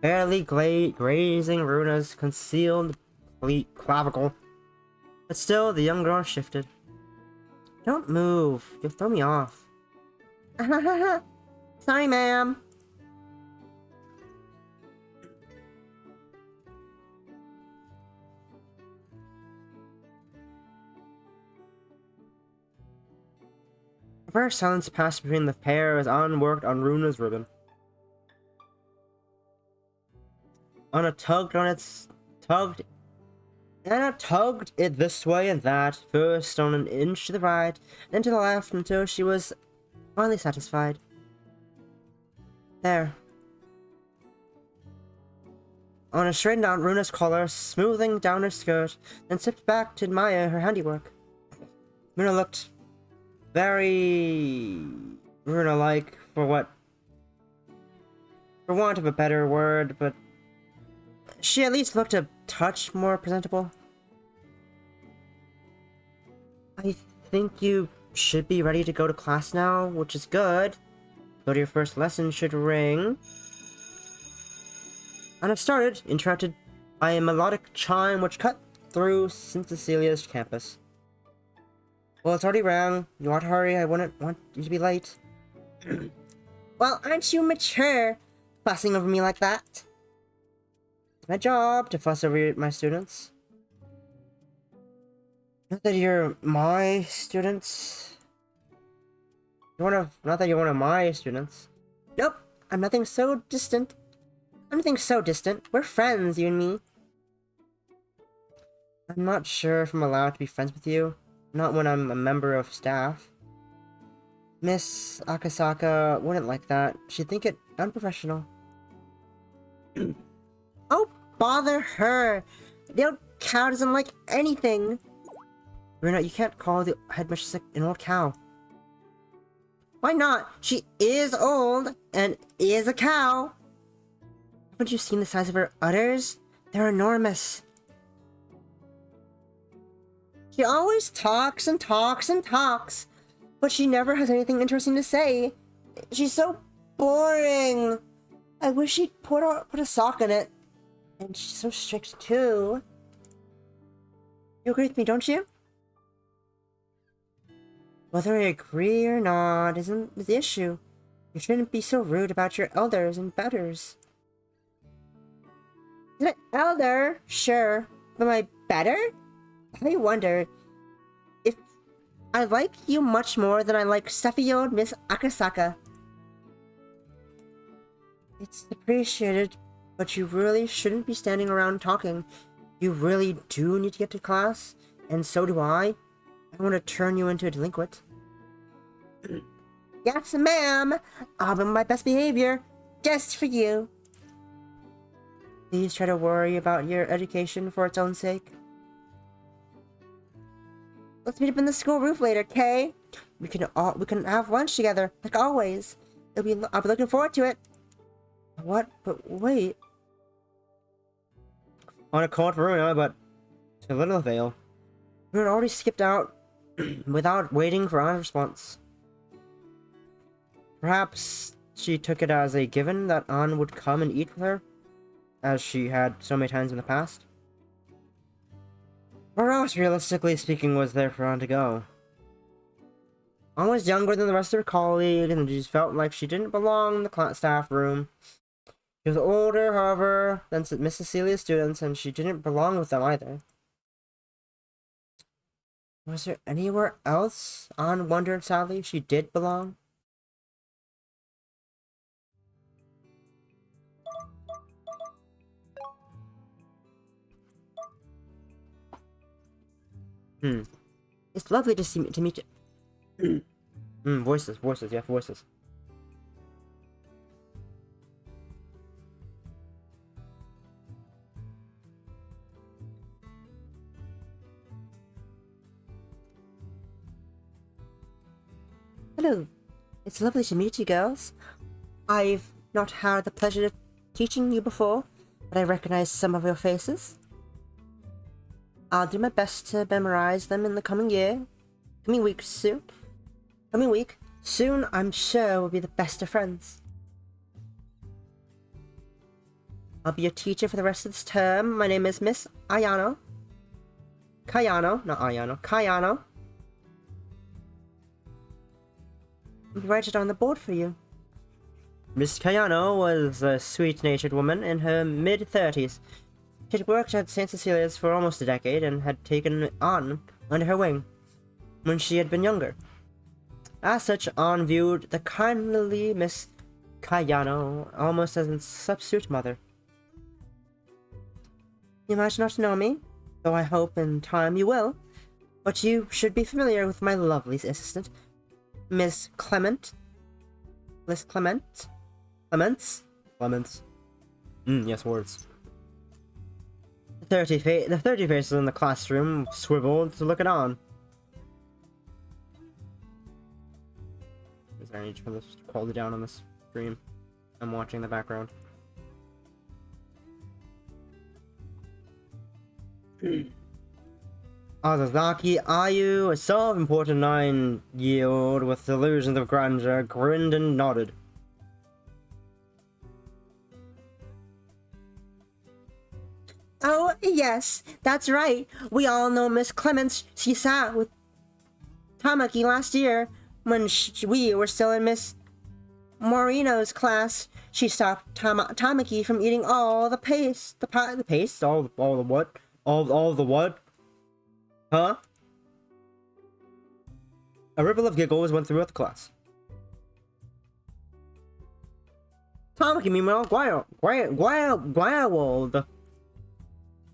barely grazing Runa's concealed clavicle. But still, the young girl shifted. Don't move. You'll throw me off. Sorry, ma'am. A rare silence passed between the pair as An worked on Runa's ribbon. Anna tugged it this way and that, first on an inch to the right, then to the left, until she was finally satisfied. There. Anna straightened out Runa's collar, smoothing down her skirt, then stepped back to admire her handiwork. Runa looked very Runa-like, for want of a better word, but she at least looked a touch more presentable. I think you should be ready to go to class now, which is good. Go to your first lesson should ring. And it started, interrupted by a melodic chime which cut through St. Cecilia's campus. Well, it's already rang. You ought to hurry. I wouldn't want you to be late. Well, aren't you mature, fussing over me like that? It's my job to fuss over my students. Not that you're my students. Not that you're one of my students. Nope, I'm nothing so distant. I'm nothing so distant. We're friends, you and me. I'm not sure if I'm allowed to be friends with you. Not when I'm a member of staff. Miss Akasaka wouldn't like that. She'd think it unprofessional. Oh, bother her! The old cow doesn't like anything! Runa, you can't call the headmistress an old cow. Why not? She is old, and is a cow! Haven't you seen the size of her udders? They're enormous. She always talks and talks and talks, but she never has anything interesting to say. She's so boring. I wish she'd put a sock in it. And she's so strict too. You agree with me, don't you? Whether I agree or not isn't the issue. You shouldn't be so rude about your elders and betters. An elder? Sure. But my better? I wonder if I like you much more than I like stuffy old Miss Akasaka. It's appreciated, but you really shouldn't be standing around talking. You really do need to get to class, and so do I. I want to turn you into a delinquent. Yes, ma'am. I'll be on my best behavior, just for you. Please try to worry about your education for its own sake. Let's meet up in the school roof later, Kay. We can have lunch together, like always. I'll be looking forward to it. What? But wait. On a call for Runa, but to little avail. Runa already skipped out without waiting for Anna's response. Perhaps she took it as a given that Anne would come and eat with her, as she had so many times in the past. Where else, realistically speaking, was there for Anne to go? Anne was younger than the rest of her colleagues, and she felt like she didn't belong in the class staff room. She was older, however, than Miss Cecilia's students, and she didn't belong with them either. Was there anywhere else, Anne wondered sadly, she did belong? It's lovely to meet you. Voices, yeah, voices. Hello. It's lovely to meet you, girls. I've not had the pleasure of teaching you before, but I recognize some of your faces. I'll do my best to memorize them in the coming week. Soon, I'm sure we'll be the best of friends. I'll be your teacher for the rest of this term. My name is Miss Ayano. Kayano, not Ayano. Kayano. I'll write it on the board for you. Miss Kayano was a sweet-natured woman in her mid-30s. She had worked at St. Cecilia's for almost a decade and had taken Anne under her wing when she had been younger. As such, Anne viewed the kindly Miss Kayano almost as a substitute mother. You might not know me, though I hope in time you will, but you should be familiar with my lovely assistant, Miss Clement. Miss Clement? Clements? Clements. Yes, words. The 30 faces in the classroom swiveled to look at on. Is there any turn this quality down on this stream? I'm watching the background. Azazaki Ayu, a self-important 9-year-old with delusions of grandeur, grinned and nodded. Oh, yes, that's right. We all know Miss Clements. She sat with Tamaki last year when we were still in Miss Morino's class. She stopped Tamaki from eating all the paste. The paste? All the what? All the what? Huh? A ripple of giggles went throughout the class. Tamaki, meanwhile, growled.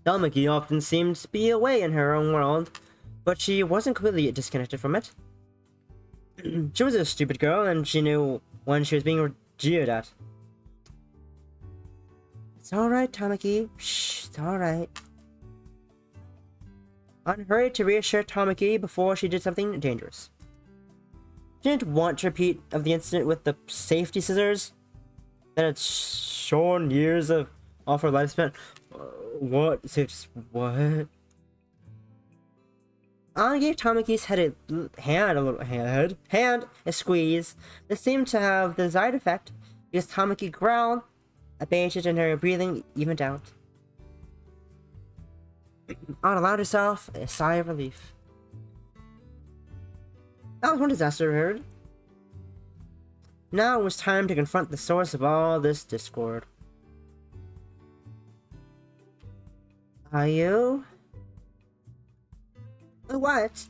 Tamaki often seemed to be away in her own world, but she wasn't completely disconnected from it. She was a stupid girl, and she knew when she was being jeered at. It's alright, Tamaki. Shh, it's alright. Ann hurried to reassure Tamaki before she did something dangerous. She didn't want to repeat of the incident with the safety scissors that had shorn years off her lifespan. What? What? Ann gave Tamaki's hand a squeeze. This seemed to have the desired effect because Tamaki growled, abated, and her breathing evened out. Ann allowed herself a sigh of relief. That was one disaster heard. Now it was time to confront the source of all this discord. Are you? What?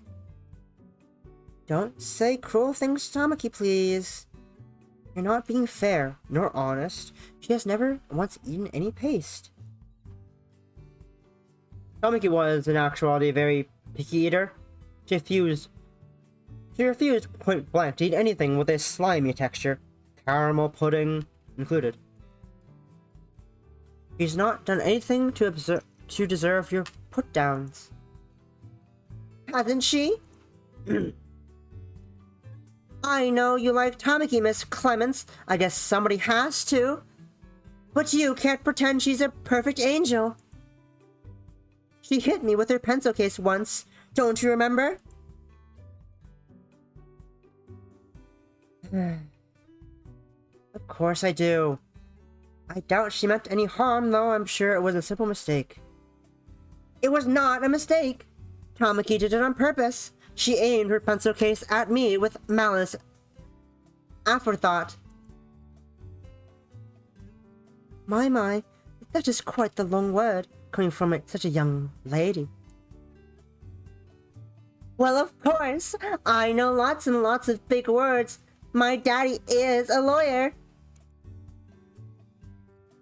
Don't say cruel things to Tamaki, please. You're not being fair, nor honest. She has never once eaten any paste. Tamaki was, in actuality, a very picky eater. She refused point blank to eat anything with a slimy texture, caramel pudding included. She's not done anything to deserve your put-downs. Hasn't she? I know you like Tamaki, Miss Clements. I guess somebody has to. But you can't pretend she's a perfect angel. She hit me with her pencil case once. Don't you remember? Of course I do. I doubt she meant any harm, though. I'm sure it was a simple mistake. It was not a mistake. Tamaki did it on purpose. She aimed her pencil case at me with malice aforethought. My, that is quite the long word, coming from such a young lady. Well, of course. I know lots and lots of big words. My daddy is a lawyer.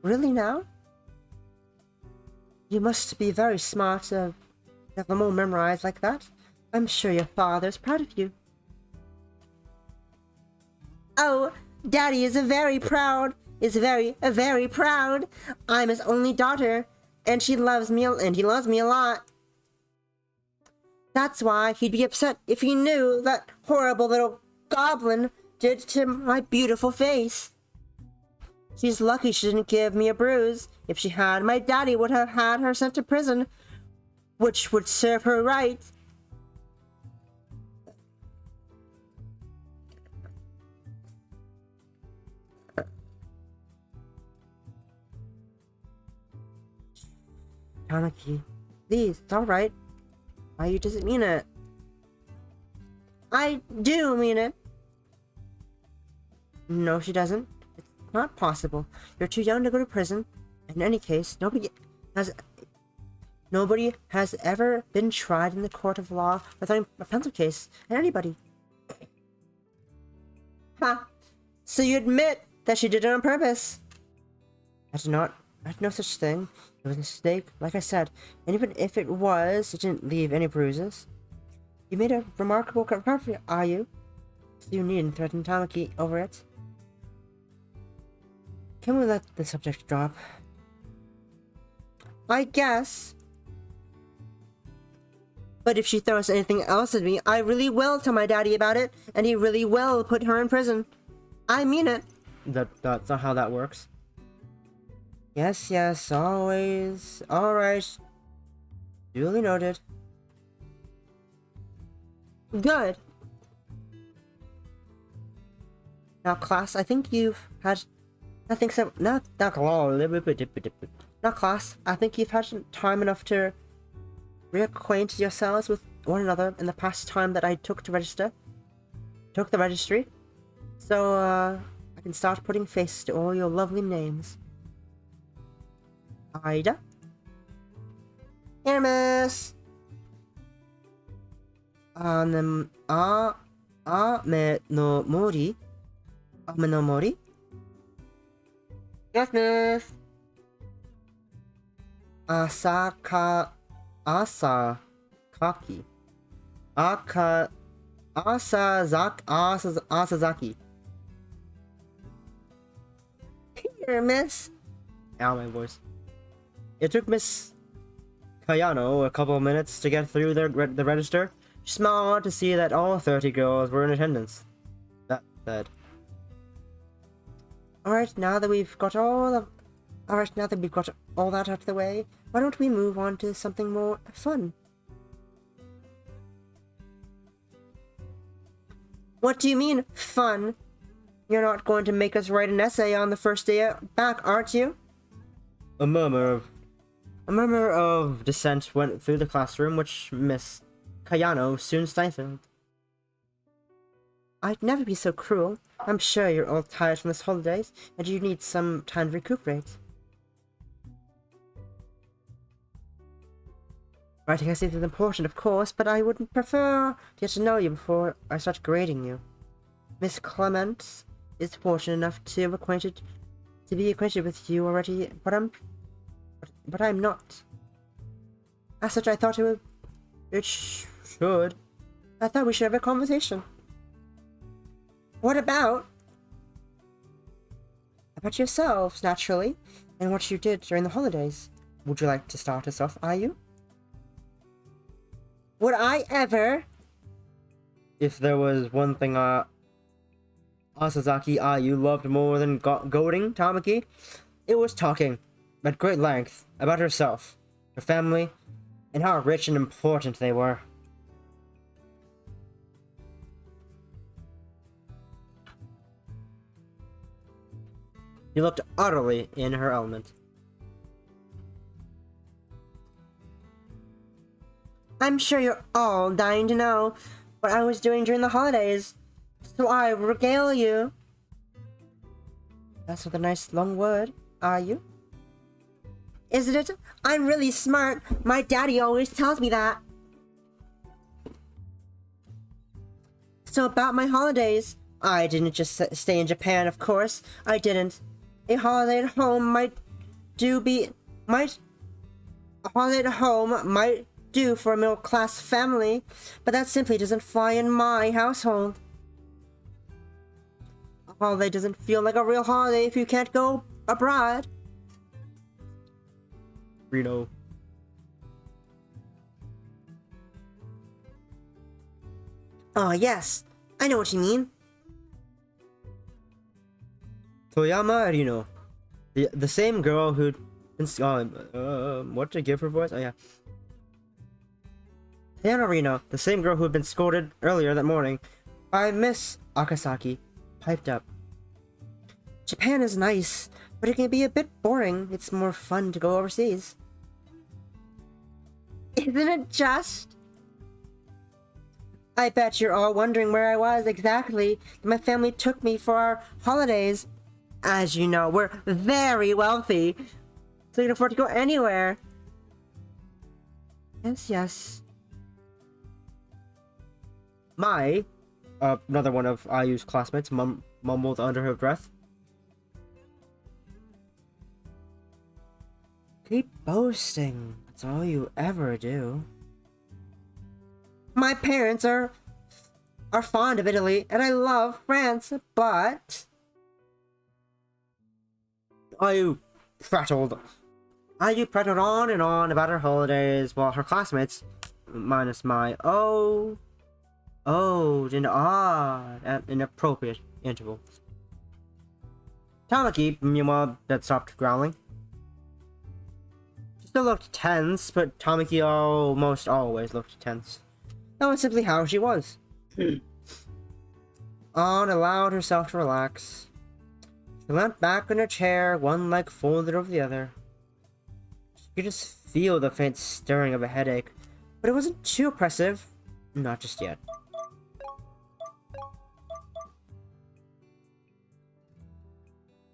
Really now? You must be very smart to have them all memorized like that. I'm sure your father's proud of you. Oh, Daddy is very proud. Very proud. I'm his only daughter, and he loves me a lot. That's why he'd be upset if he knew that horrible little goblin did to my beautiful face. She's lucky she didn't give me a bruise. If she had, my daddy would have had her sent to prison, which would serve her right. Tamaki, please, it's alright. Why doesn't mean it? I do mean it. No, she doesn't. It's not possible. You're too young to go to prison. In any case, nobody has ever been tried in the court of law without a pencil case. And anybody. Ha! So you admit that she did it on purpose? I did no such thing. It was a mistake, like I said. And even if it was, it didn't leave any bruises. You made a remarkable recovery, are you? So you needn't threaten Tamaki over it. Can we let the subject drop? I guess. But if she throws anything else at me, I really will tell my daddy about it, and he really will put her in prison. I mean it. That's not how that works. Yes, always. Alright. Duly noted. Good. Now, class, I think you've had nothing so... Now, class, I think you've had time enough to reacquaint yourselves with one another in the past time that I took the registry. So, I can start putting faces to all your lovely names. Ida. Here, miss. Ame no mori? Yes, miss. Asakaki. Asazaki. Here, miss. Ow, my voice. It took Miss Kayano a couple of minutes to get through the register. She smiled to see that all 30 girls were in attendance. That said. Alright, now that we've got all that out of the way, why don't we move on to something more fun? What do you mean, fun? You're not going to make us write an essay on the first day back, aren't you? A murmur of dissent went through the classroom, which Miss Kayano soon stifled. I'd never be so cruel. I'm sure you're all tired from this holidays, and you need some time to recuperate. Writing essays is important, of course, but I would prefer to get to know you before I start grading you. Miss Clements is fortunate enough to be acquainted with you already, but I'm not. As such, I thought I thought we should have a conversation. What about? About yourselves, naturally, and what you did during the holidays. Would you like to start us off, are you? Would I ever? If there was one thing Asazaki Ayu loved more than goading Tamaki, it was talking at great length about herself, her family, and how rich and important they were. She looked utterly in her element. I'm sure you're all dying to know what I was doing during the holidays, so I regale you. That's not a nice long word, are you? Isn't it? I'm really smart. My daddy always tells me that. So about my holidays, I didn't just stay in Japan, of course. I didn't. A holiday at home might do for a middle-class family, but that simply doesn't fly in my household. A holiday doesn't feel like a real holiday if you can't go abroad. Reno. Oh, yes. I know what you mean. Toyama Rino. The same girl who'd been... what did I give her voice? Oh, yeah. Toyama Rino, the same girl who had been scolded earlier that morning by Miss Akasaki, piped up. Japan is nice, but it can be a bit boring. It's more fun to go overseas. Isn't it just? I bet you're all wondering where I was exactly. My family took me for our holidays. As you know, we're very wealthy, so you can afford to go anywhere. Yes. My, another one of Ayu's classmates mumbled under her breath. Keep boasting. That's all you ever do. My parents are fond of Italy, and I love France, but... Ayu prattled on and on about her holidays, while her classmates, minus my oh'd and ah'd at inappropriate intervals. Tamaki, meanwhile, had stopped growling. She still looked tense, but Tamaki almost always looked tense. That was simply how she was. Ann allowed herself to relax. She leant back in her chair, one leg folded over the other. You could just feel the faint stirring of a headache, but it wasn't too oppressive. Not just yet.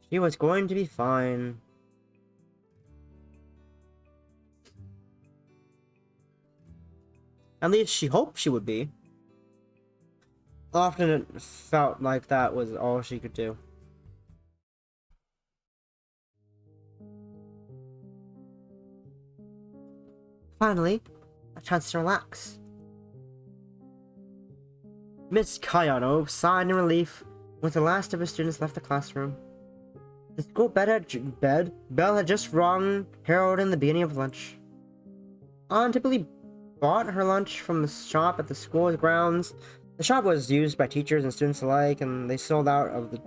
She was going to be fine. At least she hoped she would be. Often it felt like that was all she could do. Finally, a chance to relax. Miss Kayano sighed in relief when the last of her students left the classroom. The school bell had just rung, heralding the beginning of lunch. Ann typically bought her lunch from the shop at the school grounds. The shop was used by teachers and students alike, and they sold out of the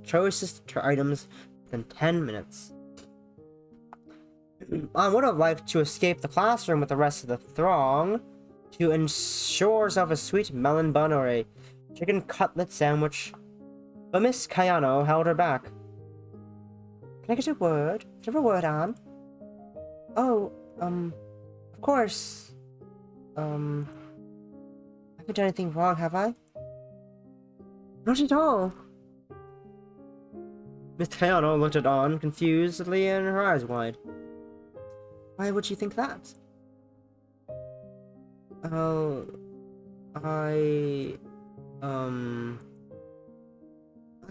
choicest items within 10 minutes. Ann would have liked to escape the classroom with the rest of the throng to ensure herself a sweet melon bun or a chicken cutlet sandwich, but Miss Kayano held her back. Can I get a word? Do you have a word, Ann? Oh, of course. I haven't done anything wrong, have I? Not at all. Miss Kayano looked at Ann confusedly and her eyes wide. Why would you think that?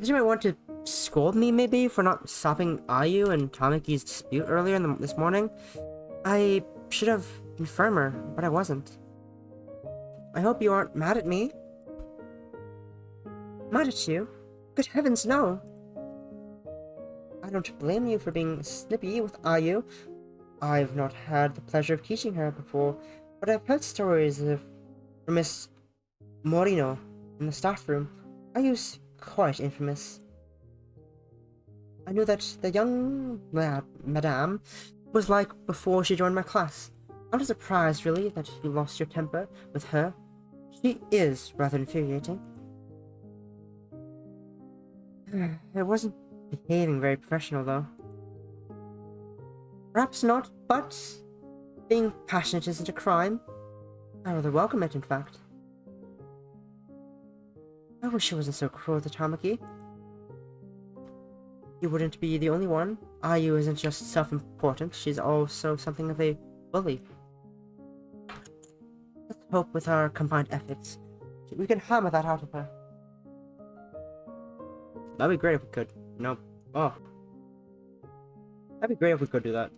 You might want to scold me, maybe, for not stopping Ayu and Tamaki's dispute earlier this morning. I should have been firmer, but I wasn't. I hope you aren't mad at me. Mad at you? Good heavens, no! I don't blame you for being snippy with Ayu. I've not had the pleasure of teaching her before, but I've heard stories from Miss Morino in the staff room. Ayu's quite infamous. I knew that the young madame was like before she joined my class. I'm not surprised, really, that you lost your temper with her. She is rather infuriating. It wasn't behaving very professional, though. Perhaps not, but being passionate isn't a crime. I rather welcome it, in fact. I wish I wasn't so cruel to Tamaki. You wouldn't be the only one. Ayu isn't just self-important, she's also something of a bully. Let's hope with our combined efforts, we can hammer that out of her. That'd be great if we could. No. Oh. That'd be great if we could do that.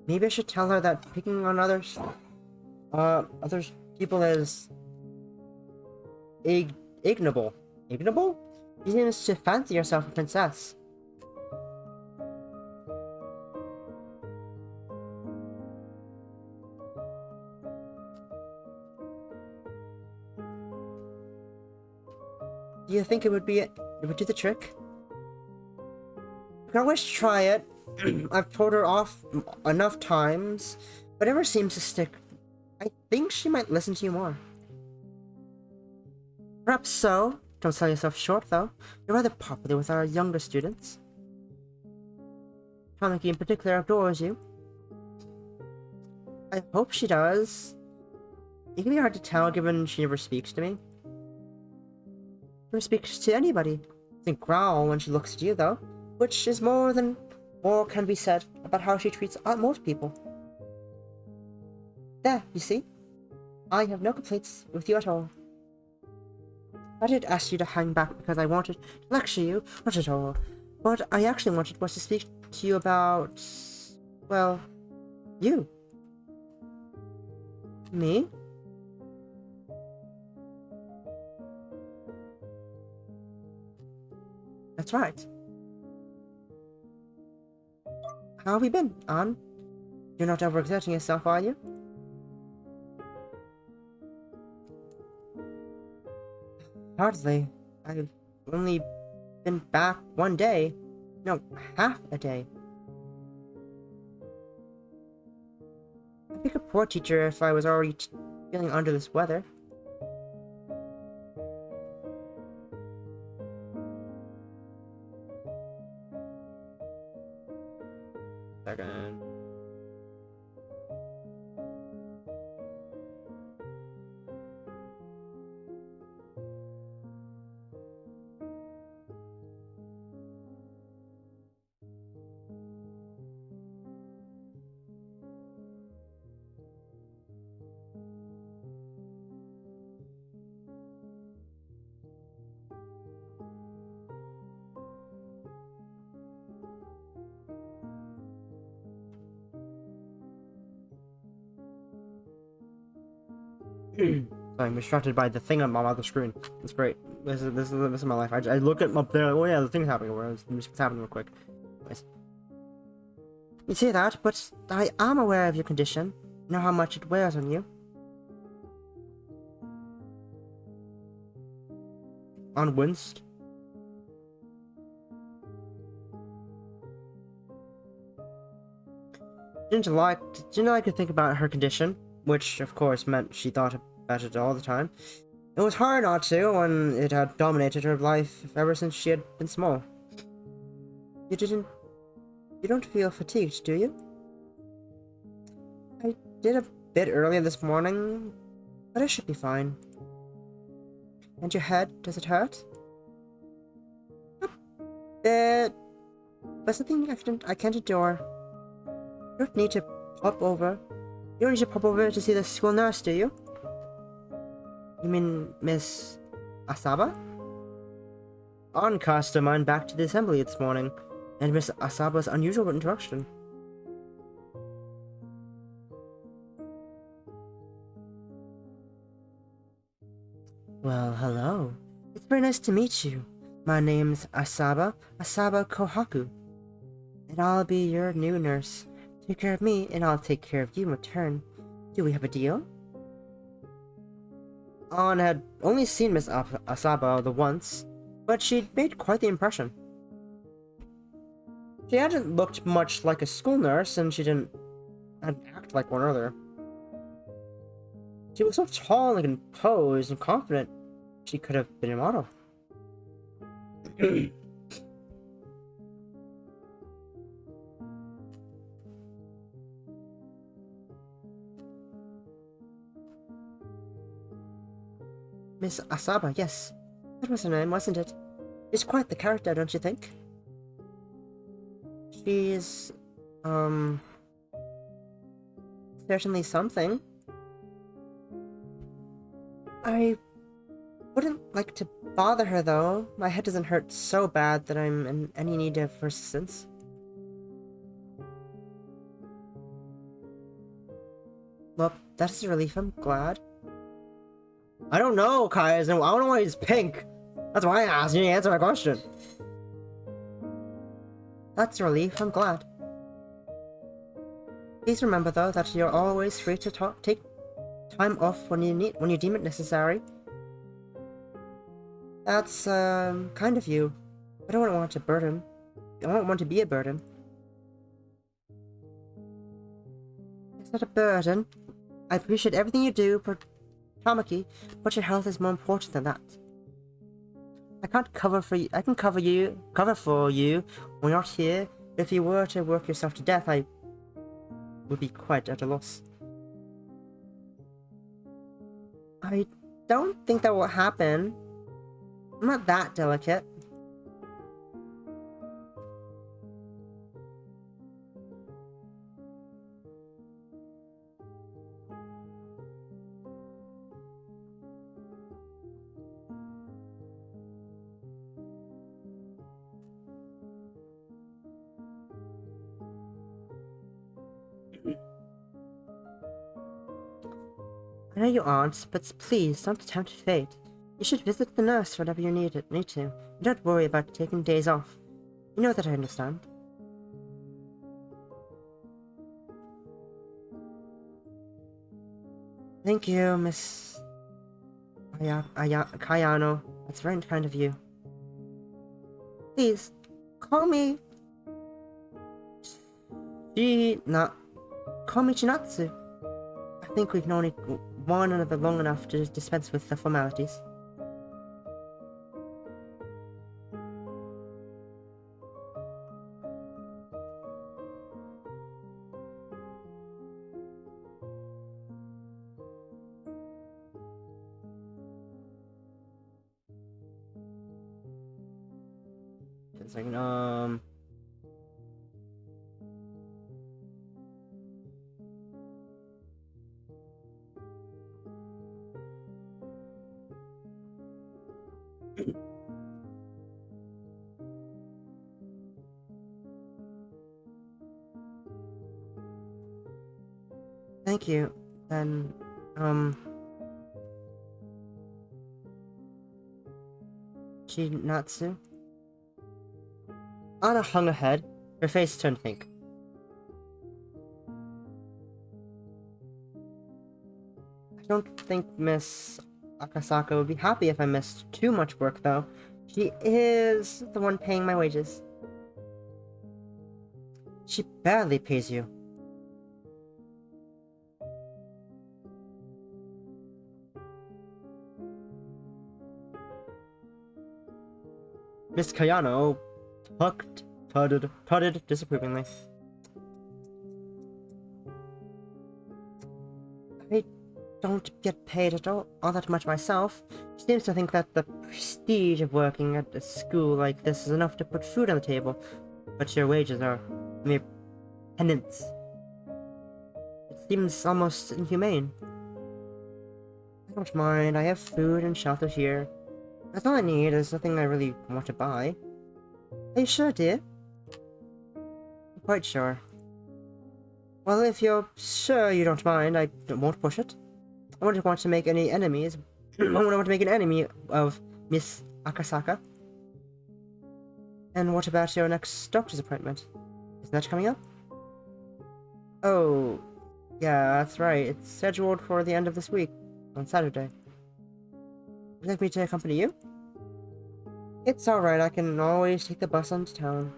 Maybe I should tell her that picking on others people is ignoble. Ignoble? You seems to fancy yourself a princess. Do you think it would do the trick? You can always try it. I've told her off enough times, but it never seems to stick. I think she might listen to you more. Perhaps so. Don't sell yourself short, though. You're rather popular with our younger students. Tamaki in particular adores you. I hope she does. It can be hard to tell given she never speaks to me. Never speaks to anybody. Doesn't growl when she looks at you, though, which is more can be said about how she treats most people. There, you see? I have no complaints with you at all. I did ask you to hang back because I wanted to lecture you, not at all. What I actually wanted was to speak to you about, well, you. Me? That's right. How have you been, Ann? You're not overexerting yourself, are you? Hardly. I've only been back one day. No, half a day. I'd be a poor teacher if I was already feeling under this weather. Second. Sorry, I'm distracted by the thing on my other screen. It's great. This is my life. I look at up there. Oh yeah, the thing's happening. Where it's happening real quick. Anyways. You say that, but I am aware of your condition. Know how much it wears on you. On Winston. Didn't like to think about her condition, which of course meant she thought about it all the time. It was hard not to when it had dominated her life ever since she had been small. You don't feel fatigued, do you? I did a bit earlier this morning, but I should be fine. And your head, does it hurt? A bit, but something I can't endure. You don't need to pop over. You don't need to pop over to see the school nurse, do you? You mean Miss Asaba? On cast her mind back to the assembly this morning, and Miss Asaba's unusual introduction. Well, hello. It's very nice to meet you. My name's Asaba Kohaku, and I'll be your new nurse. Take care of me, and I'll take care of you in return. Do we have a deal? Ann had only seen Miss Asaba the once, but she'd made quite the impression. She hadn't looked much like a school nurse, and she didn't act like one either. She was so tall and composed and confident, she could have been a model. Miss Asaba, yes. That was her name, wasn't it? She's quite the character, don't you think? She's, certainly something. I wouldn't like to bother her, though. My head doesn't hurt so bad that I'm in any need of assistance. Well, that's a relief. I'm glad. I don't know, Kai's. I don't know why he's pink. That's why I asked you to answer my question. That's a relief. I'm glad. Please remember, though, that you're always free to take time off when you deem it necessary. That's kind of you. I don't want to burden. I don't want to be a burden. It's not a burden. I appreciate everything you do for Tamaki, but your health is more important than that. I can't cover for you. I can cover for you when you're not here. But if you were to work yourself to death, I would be quite at a loss. I don't think that will happen. I'm not that delicate. I know you aren't, but please don't tempt fate. You should visit the nurse whenever you need to. And don't worry about taking days off. You know that I understand. Thank you, Miss Kayano. That's very kind of you. Please, call me Chinatsu. I think we've known one another long enough to dispense with the formalities. Just like, thank you. Then, Natsu? Anna hung her head, her face turned pink. I don't think Miss Akasaka would be happy if I missed too much work, though. She is the one paying my wages. She barely pays you. Miss Kayano putted disapprovingly. I don't get paid at all that much myself. She seems to think that the prestige of working at a school like this is enough to put food on the table, but your wages are mere penance. It seems almost inhumane. I don't mind, I have food and shelter here. That's all I need, there's nothing I really want to buy. Are you sure, dear? I'm quite sure. Well, if you're sure you don't mind, I won't push it. I wouldn't want to make any enemies. I wouldn't want to make an enemy of Miss Akasaka. And what about your next doctor's appointment? Isn't that coming up? Oh, yeah, that's right. It's scheduled for the end of this week, on Saturday. Would you like me to accompany you? It's alright, I can always take the bus on to town.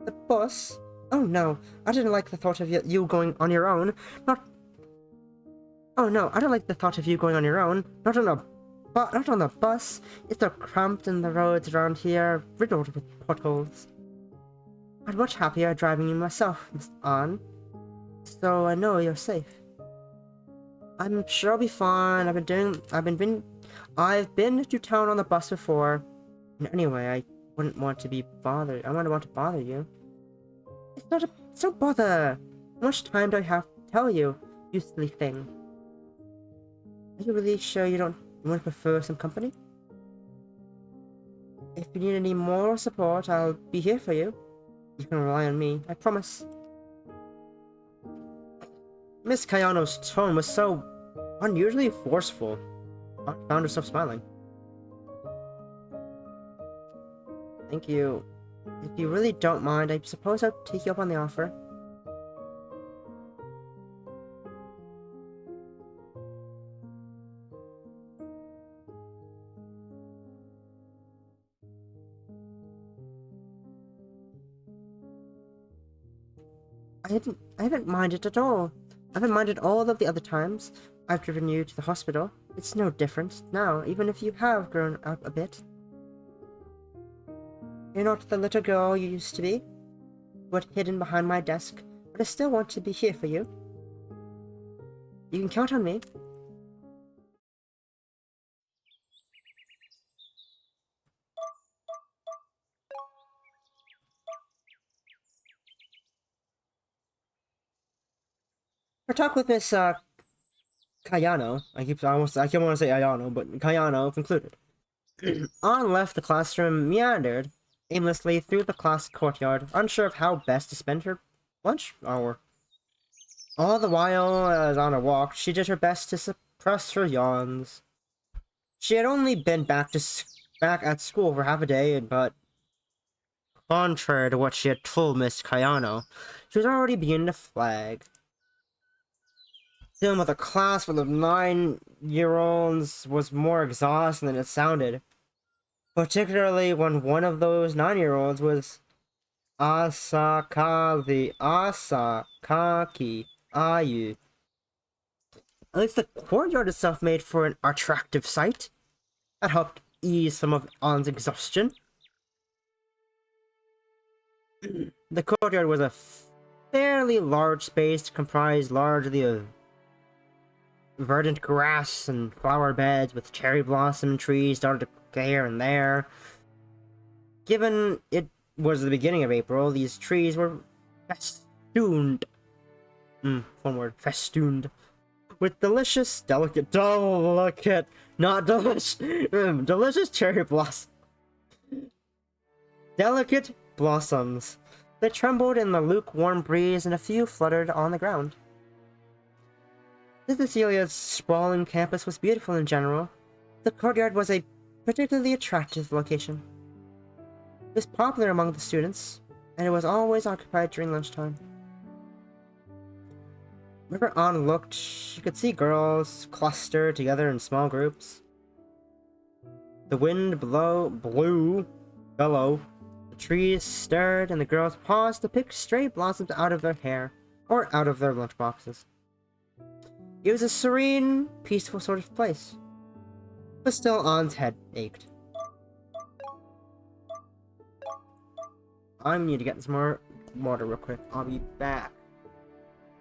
The bus? Oh no, I didn't like the thought of you going on your own. Oh no, I don't like the thought of you going on your own. Not on the bus. It's so cramped and the roads around here are riddled with potholes. I'm much happier driving you myself, Miss Ann. So I know you're safe. I'm sure I'll be fine. I've been to town on the bus before. And anyway, I wouldn't want to be bothered. I wouldn't want to bother you. It's no bother. How much time do I have to tell you, you silly thing? Are you really sure you want to prefer some company? If you need any moral support, I'll be here for you. You can rely on me, I promise. Miss Kayano's tone was so unusually forceful. I found herself smiling. Thank you. If you really don't mind, I suppose I'll take you up on the offer. I haven't minded at all. I haven't minded all of the other times I've driven you to the hospital. It's no different now, even if you have grown up a bit. You're not the little girl you used to be, but hidden behind my desk, but I still want to be here for you. You can count on me. Our talk with Miss Kayano, I keep want to say Ayano, but Kayano concluded. Ann left the classroom, meandered aimlessly through the class courtyard, unsure of how best to spend her lunch hour. All the while, as Anna walked, she did her best to suppress her yawns. She had only been back at school for half a day, but contrary to what she had told Miss Kayano, she was already beginning to flag. Dealing with a class full of 9-year-olds was more exhausting than it sounded. Particularly when one of those 9-year-olds was Asakaki Ayu. At least the courtyard itself made for an attractive sight. That helped ease some of Anne's exhaustion. The courtyard was a fairly large space, comprised largely of verdant grass and flower beds with cherry blossom trees dotted here and there. Given it was the beginning of April, these trees were festooned. One word, festooned. With delicious, not delicious, delicious cherry blossom. Delicate blossoms. They trembled in the lukewarm breeze and a few fluttered on the ground. Cecilia's sprawling campus was beautiful in general. The courtyard was a particularly attractive location. It was popular among the students, and it was always occupied during lunchtime. Wherever Anne looked, she could see girls clustered together in small groups. The wind blew, the trees stirred, and the girls paused to pick stray blossoms out of their hair, or out of their lunchboxes. It was a serene, peaceful sort of place. But still, Anne's head ached. I need to get some more water real quick. I'll be back.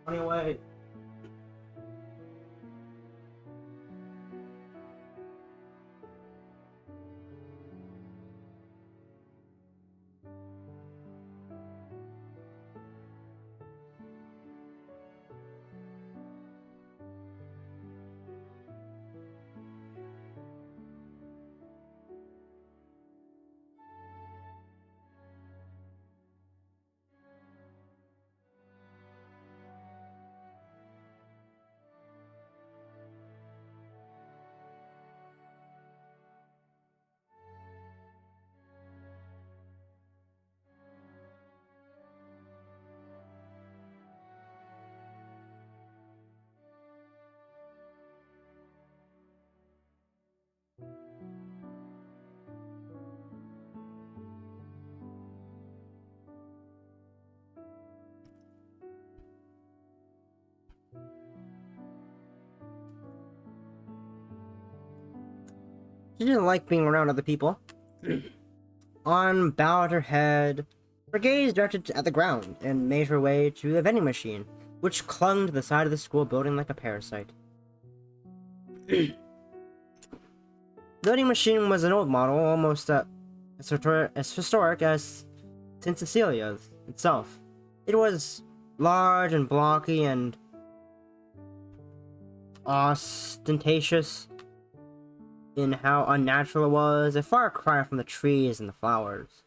Anyway. She didn't like being around other people. Anne bowed her head, her gaze directed at the ground, and made her way to the vending machine, which clung to the side of the school building like a parasite. The vending machine was an old model, almost as historic as St. Cecilia's itself. It was large and blocky and ostentatious in how unnatural it was, a far cry from the trees and the flowers.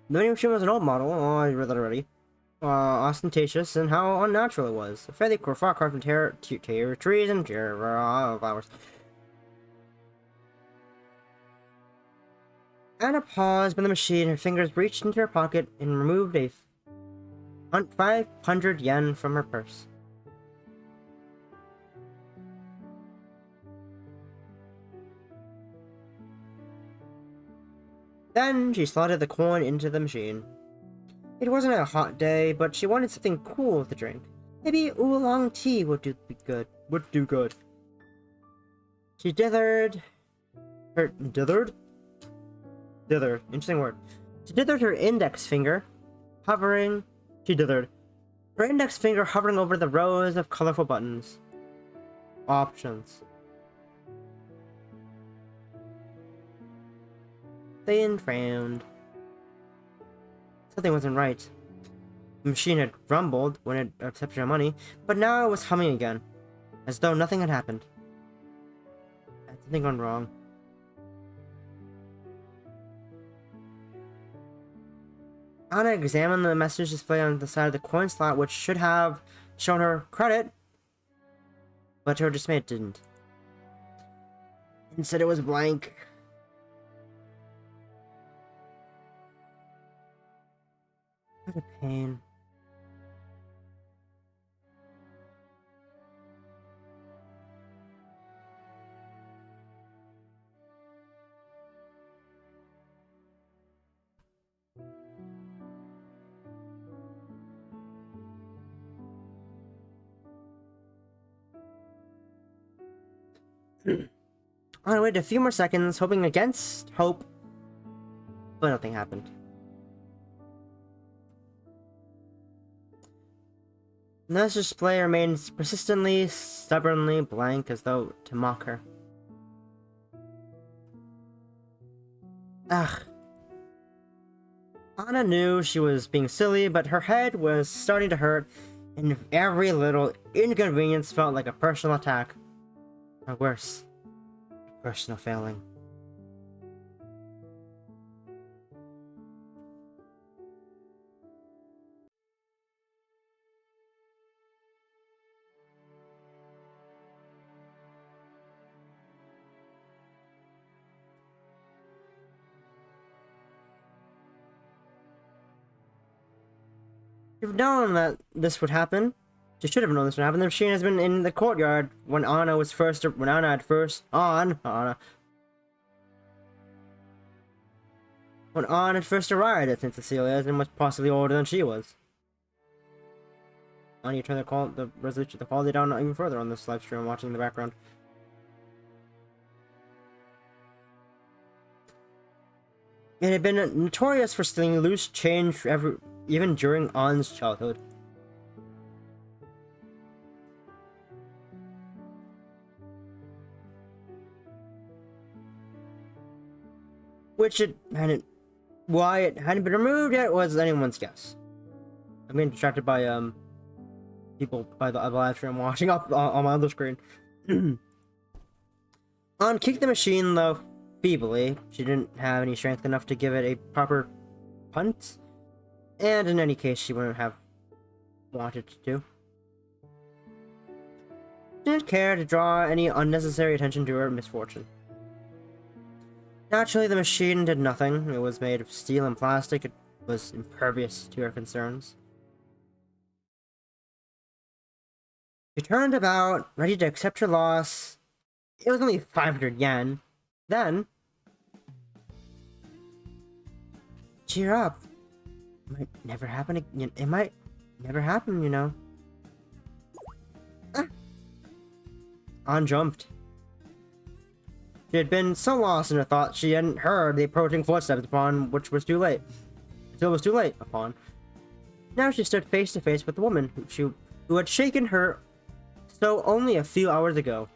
The vending machine was an old model, oh, I read that already. Ostentatious and how unnatural it was. A fairly far cry from trees and flowers. Anna paused by the machine, her fingers reached into her pocket and removed a 500 yen from her purse. Then she slotted the coin into the machine. It wasn't a hot day, but she wanted something cool to drink. Maybe oolong tea would do good. She dithered. Interesting word. She dithered her index finger, hovering over the rows of colorful buttons. Options. Then frowned. Something wasn't right. The machine had rumbled when it accepted her money, but now it was humming again, as though nothing had happened. Had something gone wrong. Anna examined the message display on the side of the coin slot, which should have shown her credit, but to her dismay it didn't. Instead, it was blank. What a pain. I waited a few more seconds, hoping against hope, but nothing happened. This display remains persistently, stubbornly blank as though to mock her. Ugh. Anna knew she was being silly, but her head was starting to hurt, and every little inconvenience felt like a personal attack. Or worse, a personal failing. You've known that this would happen. She should have known this would happen. The machine has been in the courtyard when Anna had first arrived at St. Cecilia's and was possibly older than she was. I need to turn the quality down even further on this live stream I'm watching in the background. It had been notorious for stealing loose change even during Ann's childhood. Why it hadn't been removed yet was anyone's guess. I'm getting distracted by people by the live stream watching up on my other screen. Ann kicked the machine though feebly. She didn't have any strength enough to give it a proper punt, and in any case, she wouldn't have wanted to. She didn't care to draw any unnecessary attention to her misfortune. Naturally, the machine did nothing. It was made of steel and plastic. It was impervious to her concerns. She turned about, ready to accept her loss. It was only 500 yen. Then... cheer up. It might never happen again. It might never happen, you know. Ah. Ann jumped. She had been so lost in her thoughts she hadn't heard the approaching footsteps upon which was too late. Until it was too late upon. Now she stood face to face with the woman who had shaken her so only a few hours ago.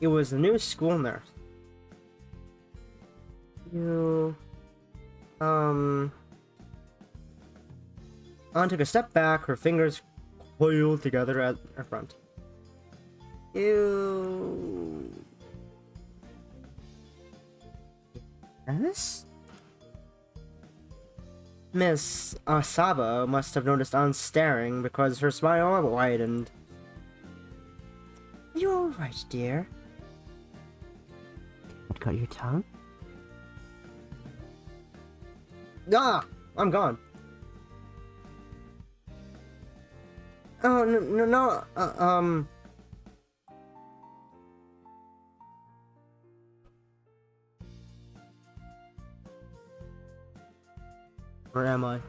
It was the new school nurse. Ann took a step back, her fingers coiled together at her front. Yes? Miss Asaba must have noticed Ann staring because her smile widened. You alright, dear? Cut your tongue? Ah! I'm gone. Oh, no, Where am I?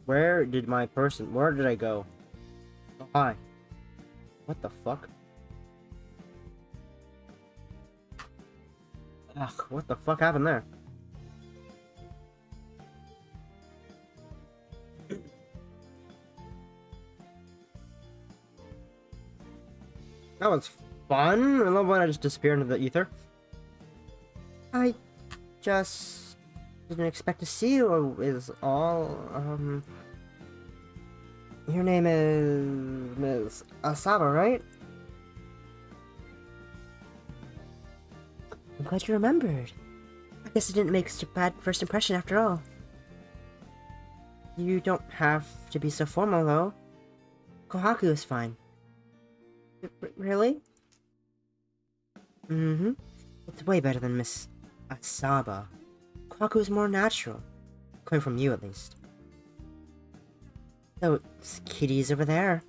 Where did I go? Oh, hi. What the fuck? Ugh, what the fuck happened there? That was fun. I love when I just disappear into the ether. I just didn't expect to see you is all. Your name is Ms. Asaba, right? I'm glad you remembered. guess it didn't make such a bad first impression after all. You don't have to be so formal, though. Kohaku is fine. Really? Mm-hmm. It's way better than Miss Asaba. Kohaku is more natural. Coming from you, at least. Those kitties over there.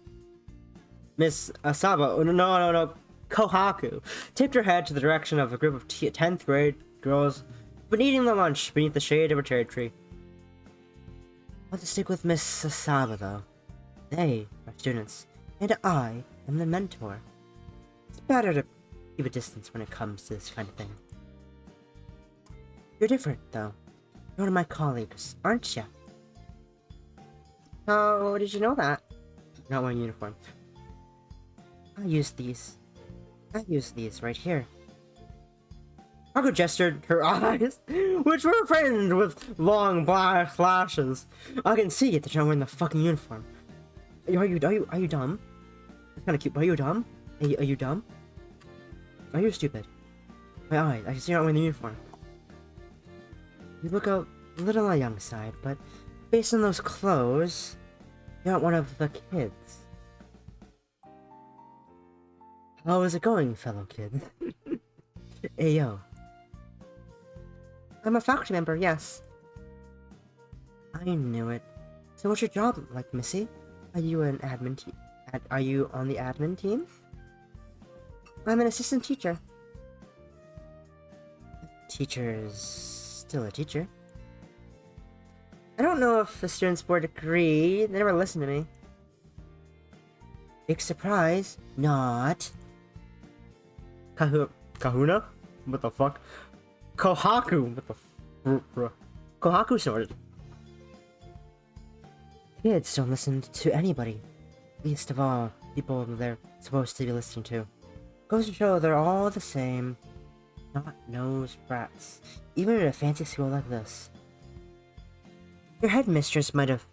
Miss Asaba, no. Kohaku tipped her head to the direction of a group of 10th grade girls who've been eating their lunch beneath the shade of a cherry tree. I'll just stick with Miss Asaba, though. They are students, and I am the mentor. It's better to keep a distance when it comes to this kind of thing. You're different, though. You're one of my colleagues, aren't you? How did you know that? Not wearing uniform. I use these right here. Margo gestured her eyes, which were fringed with long black flashes. I can see that you're not wearing the fucking uniform. Are you dumb? It's kind of cute, but are you dumb? Are you dumb? Are you stupid? My eyes, I can see you're not wearing the uniform. You look a little on the young side, but based on those clothes, you're not one of the kids. How is it going, fellow kid? Hey, yo. I'm a faculty member, yes. I knew it. So what's your job like, Missy? Are you an admin are you on the admin team? I'm an assistant teacher. Teacher's still a teacher. I don't know if the students board agree. They never listen to me. Big surprise. Not. Kahuna? What the fuck? Kohaku! What the Kohaku snorted. Kids don't listen to anybody. Least of all, people they're supposed to be listening to. Goes to show they're all the same. Not-nosed brats. Even at a fancy school like this. Your headmistress might have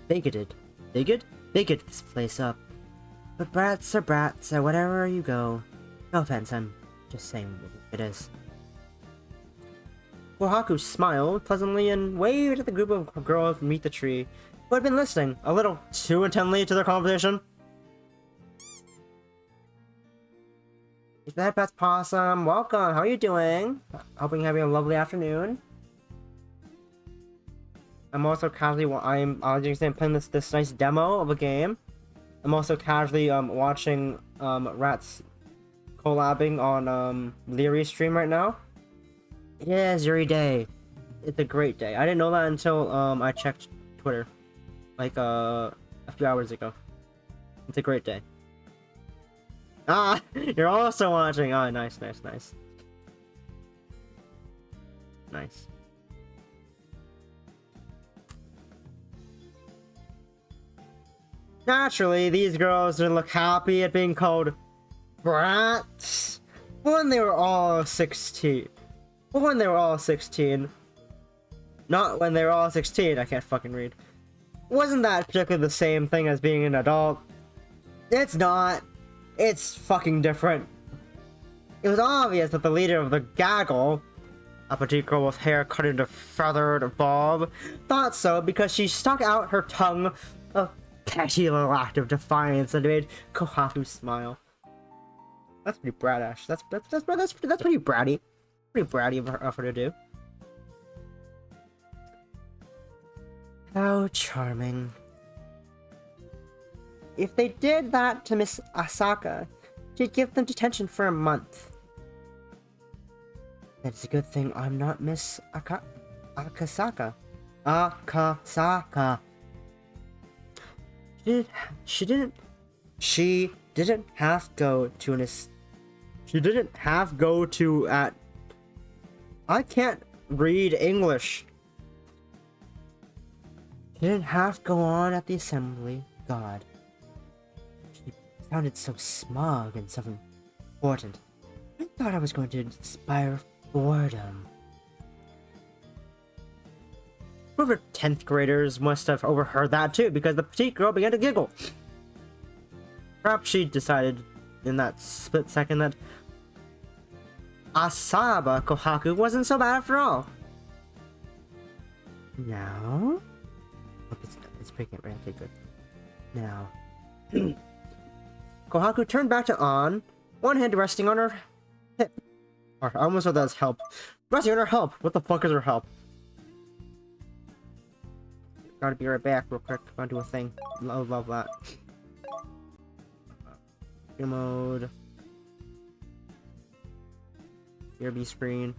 bigoted this place up. But brats are brats at wherever you go. No offense, I'm just saying it is. Kohaku smiled pleasantly and waved at the group of girls beneath the tree who had been listening a little too intently to their conversation. If that Pat's Possum, welcome. How are you doing? Hoping you're having a lovely afternoon. I'm also casually, as you can see, I'm playing this nice demo of a game. I'm also casually watching Rats collabing on Leary's stream right now. It is Yuri Day. It's a great day. I didn't know that until I checked Twitter like a few hours ago. It's a great day. Ah, you're also watching. Oh, nice. Nice. Naturally, these girls didn't look happy at being called brats when they were all 16. But when they were all 16. Not when they were all 16, I can't fucking read. Wasn't that particularly the same thing as being an adult? It's not. It's fucking different. It was obvious that the leader of the gaggle, a petite girl with hair cut into feathered bob, thought so because she stuck out her tongue, a petty little act of defiance that made Kohaku smile. That's pretty bratish. That's pretty bratty. Pretty bratty of her to do. How charming. If they did that to Miss Asaka, she'd give them detention for a month. That's a good thing I'm not Miss Akasaka. Akasaka. She didn't have go to at. I can't read English. She didn't have to go on at the assembly. God. She sounded so smug and self-important. I thought I was going to inspire boredom. Some of her 10th graders must have overheard that too, because the petite girl began to giggle. Perhaps she decided in that split second that Asaba Kohaku wasn't so bad after all. Now? Oh, it's picking it right. Okay, good. Now. Kohaku turned back to An, one hand resting on her hip. Or, I almost thought that was help. Resting on her help! What the fuck is her help? Gotta be right back real quick. Gotta do a thing. Love that. View mode. B screen.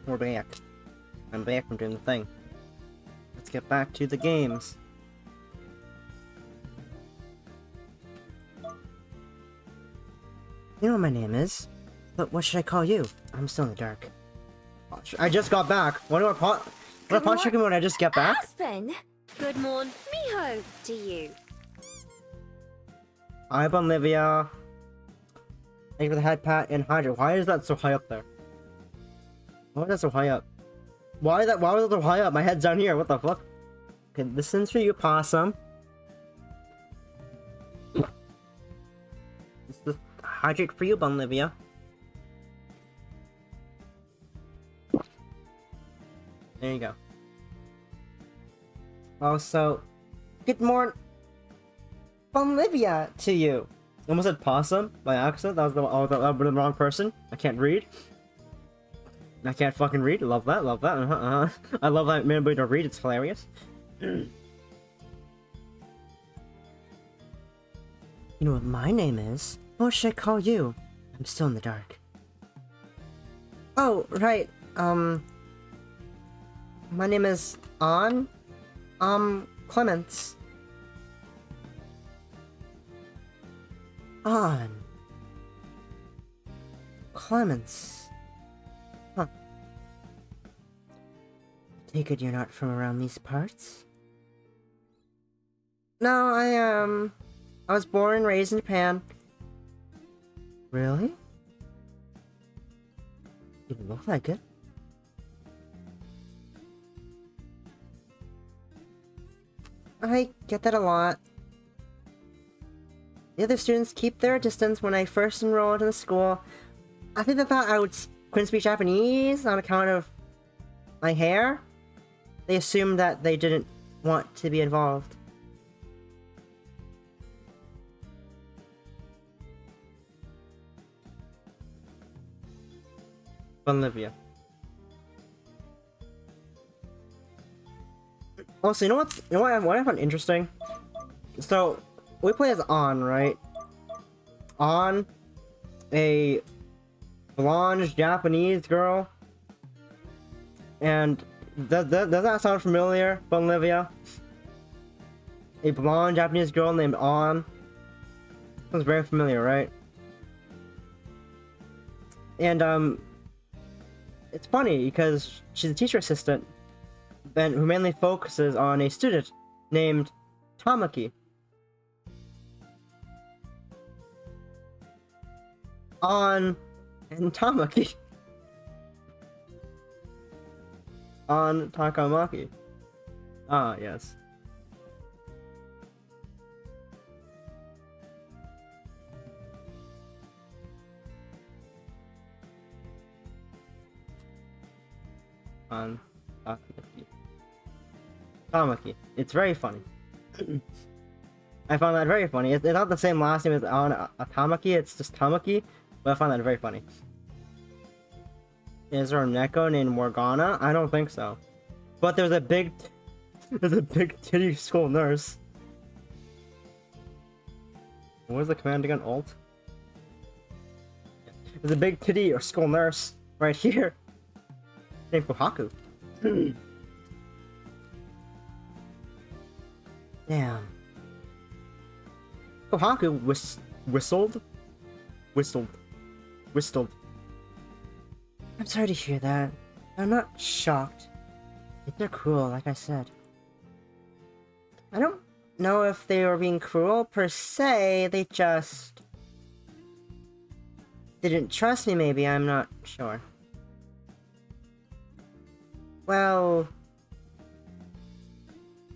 We're back. I'm back from doing the thing. Let's get back to the games. You know what my name is, but what should I call you? I'm still in the dark. I just got back. What do I punch you when I just get back? Aspen, good morning, miho to you. I'm Olivia. Thank you for the head pat and Hydra. Why is that so high up there? Why is that so high up? Why was that so high up? My head's down here. What the fuck? Okay, this one's for you, Possum. This is hydrate for you, Olivia. There you go. Also, good morning, Olivia, to you. I almost said possum by accident. That was the wrong person. I can't read. I can't fucking read. Love that. Love that. I love that I'm able to read. It's hilarious. You know what my name is? What should I call you? I'm still in the dark. Oh, right. My name is Clements. Clements. Huh. Take it you're not from around these parts? No, I was born and raised in Japan. Really? You look like it. I get that a lot. The other students keep their distance when I first enrolled in the school. I think they thought I couldn't speak Japanese on account of my hair. They assumed that they didn't want to be involved. Olivia. Also, you know what I found interesting? So, we play as An, right? An, a blonde Japanese girl. And does that sound familiar, Olivia? A blonde Japanese girl named An. Sounds very familiar, right? And it's funny because she's a teacher assistant who mainly focuses on a student named Tamaki. An and Tamaki. An Takamaki. Ah, yes. An Takamaki. Tamaki. It's very funny. I found that very funny. It's not the same last name as An Tamaki, it's just Tamaki, but I found that very funny. Is there a Neko named Morgana? I don't think so. But there's a big titty school nurse. What was the command again? Alt? There's a big titty or school nurse right here. Named Kohaku. Damn. Kohaku whistled. I'm sorry to hear that. I'm not shocked. They're cruel, like I said. I don't know if they were being cruel per se, they just didn't trust me maybe, I'm not sure. Well,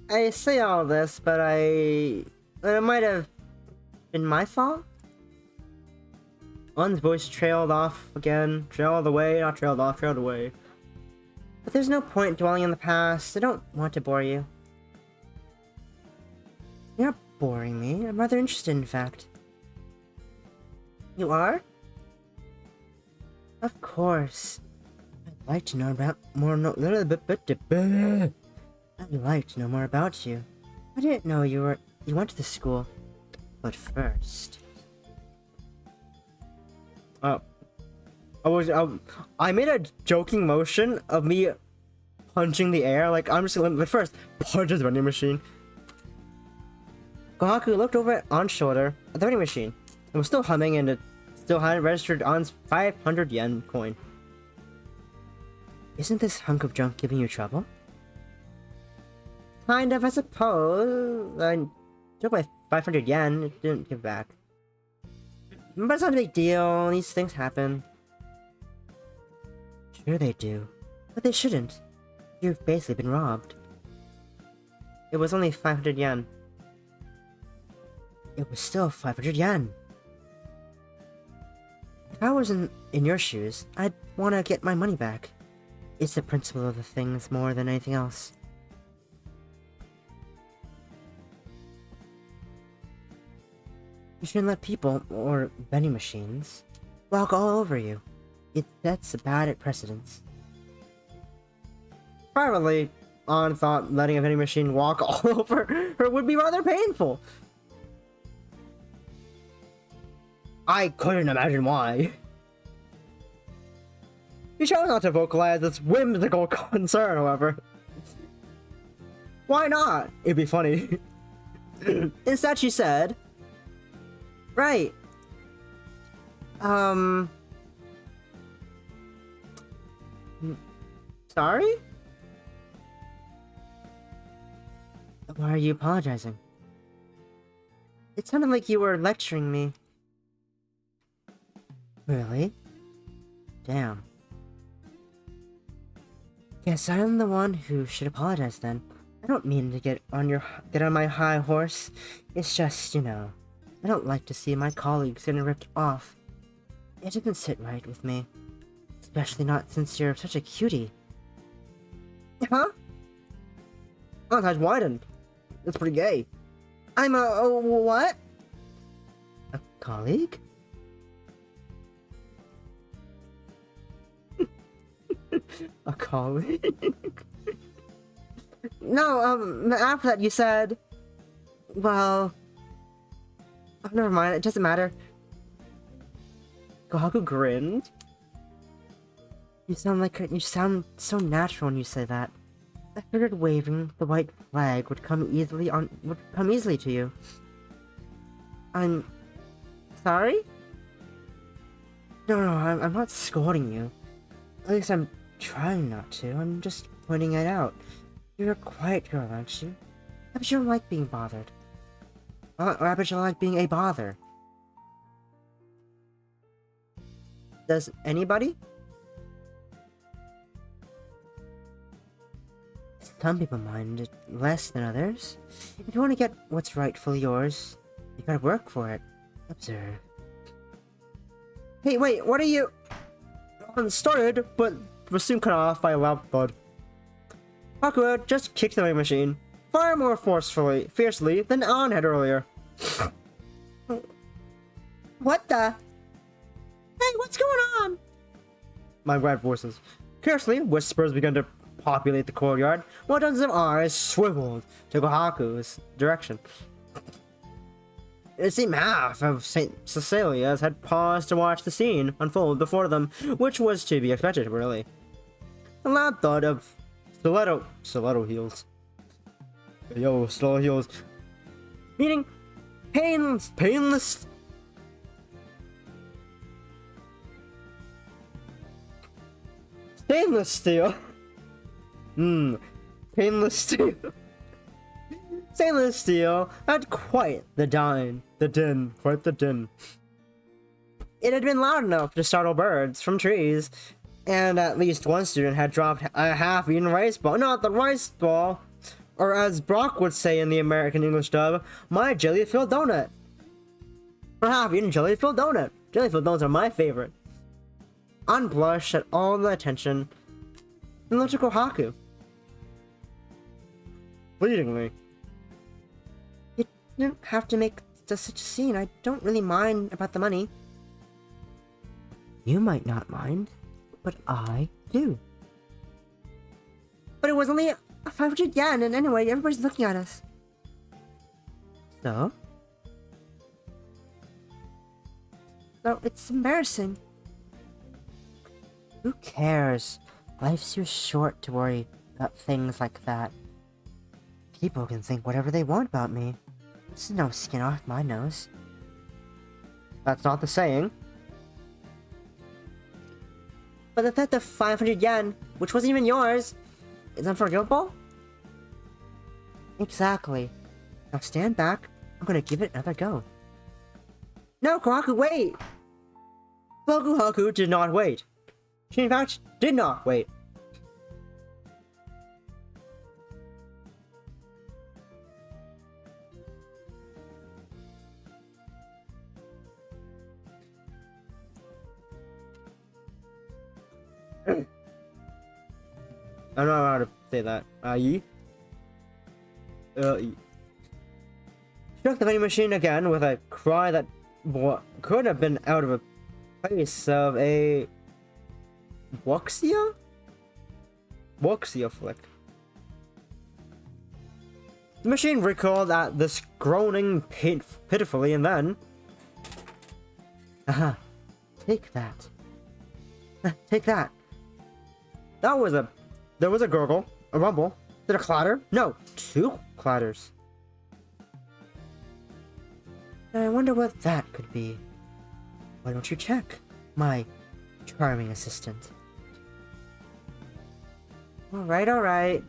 I say all this, but it might have been my fault? One's voice trailed off again. Trailed away, not trailed off, trailed away. But there's no point dwelling in the past. I don't want to bore you. You're not boring me. I'm rather interested, in fact. You are? Of course. I'd like to know about more. I'd like to know more about you. I didn't know you went to the school. But first. I made a joking motion of me punching the air, like I'm just gonna, but first, punch the vending machine. Kohaku looked over at An's shoulder at the vending machine. It was still humming and it still hadn't registered An's 500 yen coin. Isn't this hunk of junk giving you trouble? Kind of, I suppose. I took my 500 yen, it didn't give back. But it's not a big deal, these things happen. Sure they do, but they shouldn't. You've basically been robbed. It was only 500 yen. It was still 500 yen. If I was in your shoes, I'd want to get my money back. It's the principle of the things more than anything else. You shouldn't let people, or vending machines, walk all over you. It sets a bad precedence. Probably, An thought letting a vending machine walk all over her would be rather painful. I couldn't imagine why. He chose not to vocalize its whimsical concern, however. Why not? It'd be funny. Instead, she said, right. Sorry? Why are you apologizing? It sounded like you were lecturing me. Really? Damn. Guess I'm the one who should apologize then. I don't mean to get on my high horse. It's just, you know, I don't like to see my colleagues getting ripped off. It doesn't sit right with me. Especially not since you're such a cutie. Huh? Oh, that's widened. That's pretty gay. I'm a what? A colleague? A colleague? No, after that you said... Well... Oh, never mind, it doesn't matter. Kohaku grinned. You sound so natural when you say that. I figured waving the white flag would come easily to you. I'm sorry? No, I'm not scolding you. At least I'm trying not to. I'm just pointing it out. You're a quiet girl, aren't you? I bet you don't like being bothered. I bet you like being a bother. Does anybody? Some people mind it less than others. If you want to get what's rightfully yours, you gotta work for it. Observe. Hey, wait, what are you... Started, but was soon cut off by a loud thud. Haku just kicked the weighing machine, far more fiercely than An had earlier. What the? Hey, what's going on? My red voices. Curiously, whispers began to populate the courtyard, while dozens of eyes swiveled to Kohaku's direction. It seemed half of St. Cecilia's had paused to watch the scene unfold before them, which was to be expected, really. A loud thud of stiletto heels. Yo, stiletto heels. Meaning, painless. Stainless steel. Painless steel. Stainless steel had quite the din. It had been loud enough to startle birds from trees, and at least one student had dropped a half-eaten rice ball. Not the rice ball, or as Brock would say in the American English dub, my jelly-filled donut. Or half-eaten jelly-filled donut. Jelly-filled donuts are my favorite. Unblushed at all the attention, and looked at Kohaku. Pleadingly. You didn't have to make such a scene. I don't really mind about the money. You might not mind, but I do. But it was only 500 yen, and anyway, everybody's looking at us. So? No, it's embarrassing. Who cares? Life's too short to worry about things like that. People can think whatever they want about me. There's no skin off my nose. That's not the saying. But the theft of 500 yen, which wasn't even yours, is unforgivable? Exactly. Now stand back. I'm gonna give it another go. No, Kohaku, wait! Well, Kohaku did not wait. She in fact did not wait. I'm not allowed to say that. She struck the vending machine again with a cry that could have been out of a place of a Wuxia flick. The machine recoiled at this groaning pitifully, and then... Aha! Take that. Take that. There was a gurgle, a rumble. Did a clatter? No, 2 clatters. And I wonder what that could be. Why don't you check, my charming assistant? Alright, alright.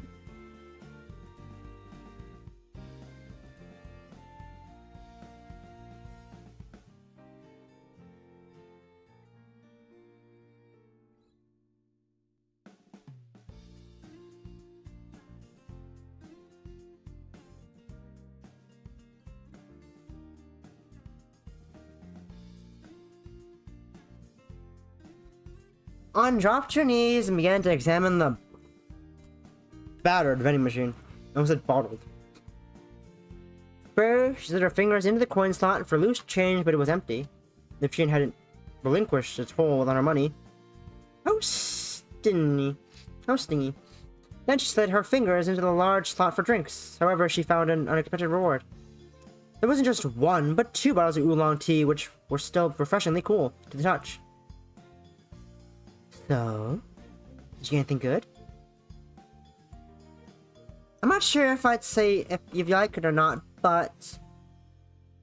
Dropped your knees and began to examine the battered vending machine. I almost said bottled. First, she slid her fingers into the coin slot for loose change, but it was empty. The machine hadn't relinquished its hold on her money. How stingy. How stingy. Then she slid her fingers into the large slot for drinks. However, she found an unexpected reward. There wasn't just 1, but 2 bottles of oolong tea, which were still refreshingly cool to the touch. So, did you get anything good? I'm not sure if I'd say if you like it or not, but...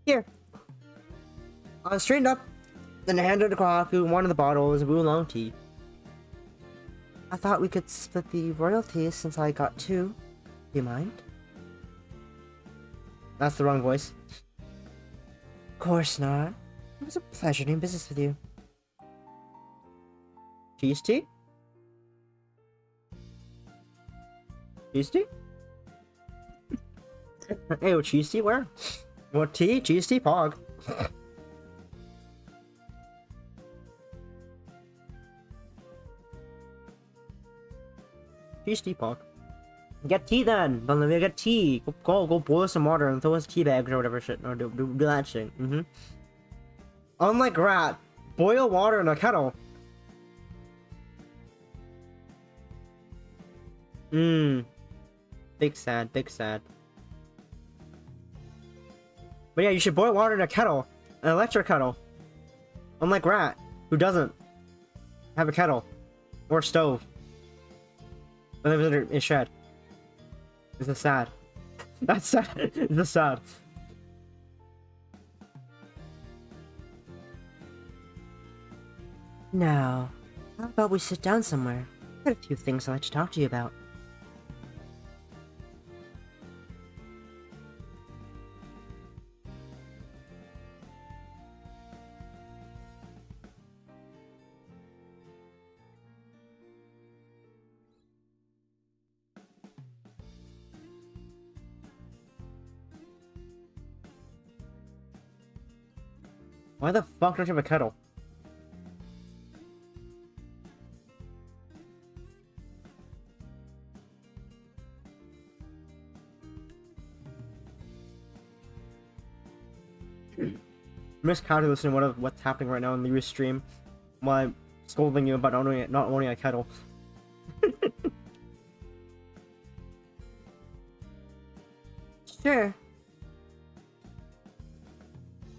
Here. I straightened up, then handed Kohaku one of the bottles of oolong tea. I thought we could split the royalties since I got 2. Do you mind? That's the wrong voice. Of course not. It was a pleasure doing business with you. Cheese tea? Cheese tea? Hey, cheese tea where? What tea? Cheese tea? Pog. Cheese tea, Pog. Get tea then! Then we get tea. Go boil some water and throw us tea bags or whatever shit. Or do that shit. Unlike rat, boil water in a kettle. Big sad, big sad. But yeah, you should boil water in a kettle. An electric kettle. Unlike rat, who doesn't have a kettle. Or a stove. But lives in his shed. This is sad. That's sad. This is sad. Now, how about we sit down somewhere? I've got a few things I'd like to talk to you about. Why the fuck don't you have a kettle? I'm just casually listening to what's happening right now in the US stream while I'm scolding you about not owning a kettle. Sure.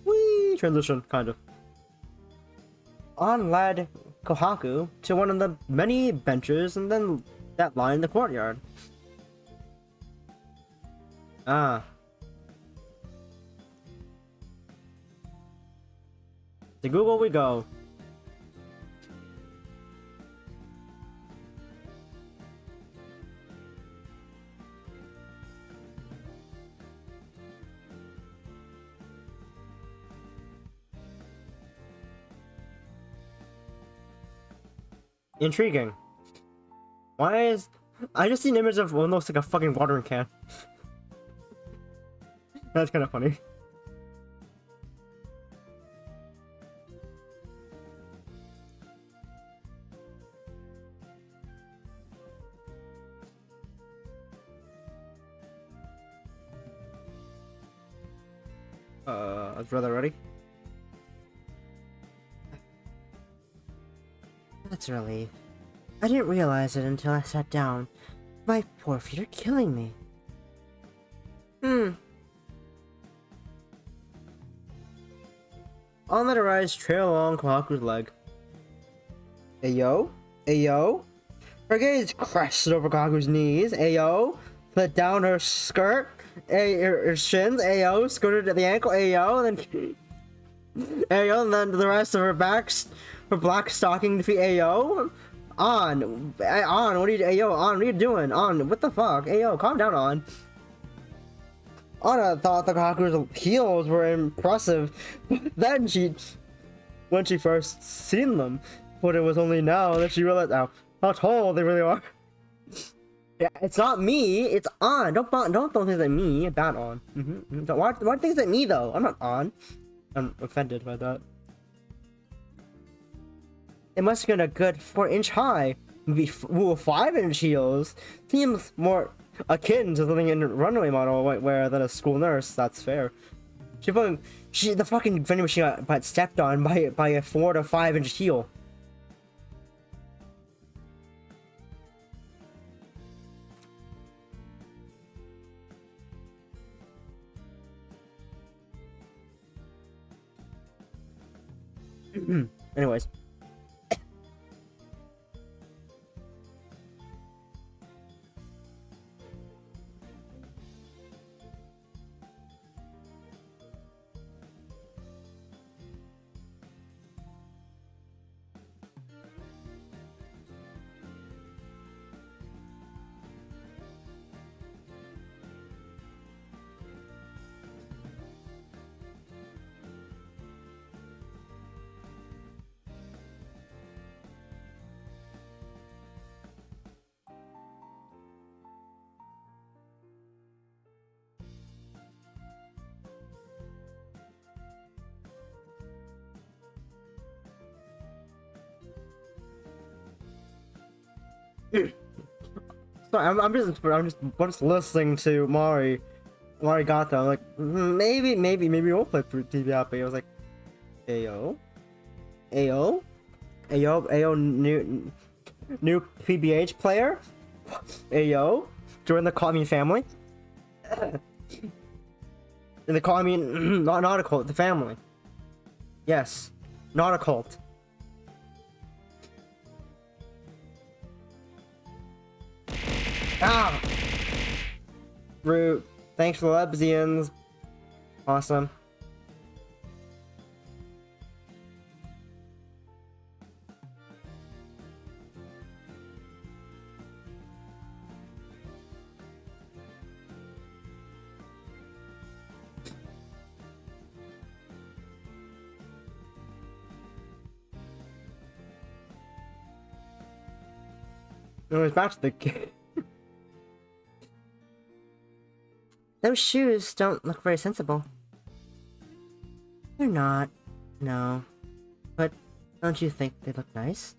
Whee! Transition, kind of. On led Kohaku to one of the many benches and then that line the courtyard. Ah. To Google we go. Intriguing. Why is... I just see an image of what looks like a fucking watering can. That's kind of funny. Is brother ready? That's a relief. I didn't realize it until I sat down. My poor feet are killing me. On that trail along Kohaku's leg. Ayo? Ayo? Her gaze crashed over Kaku's knees. Ayo, let down her skirt. Her shins. Ayo, skirted at the ankle. Ayo, and then Ayo, and then the rest of her her black stocking feet. Ayo, on, what are you? Ayo, on, what are you doing? On, what the fuck? Ayo, calm down, on. Anna thought the Kaku's heels were impressive. Then when she first seen them, but it was only now that she realized how tall they really are. Yeah, it's not me. It's on. Don't things at me. Bad on. Why things at me though? I'm not on. I'm offended by that. It must have been a good 4-inch high. Maybe 5-inch heels. Seems more akin to something in a runway model where than a school nurse. That's fair. The fucking vending machine got stepped on by a 4 to 5-inch heel. Anyways. Sorry, I'm just listening to Mari got that. I'm like, maybe we'll play through TV Happy. I was like, Ayo, new PBH player. Ayo, join the Kami family. And the Kami, not a cult, the family. Yes, not a cult. Ah! Root. Thanks for the Lebsians. Awesome. Anyways, back to the game. Those shoes don't look very sensible. They're not. No. But don't you think they look nice?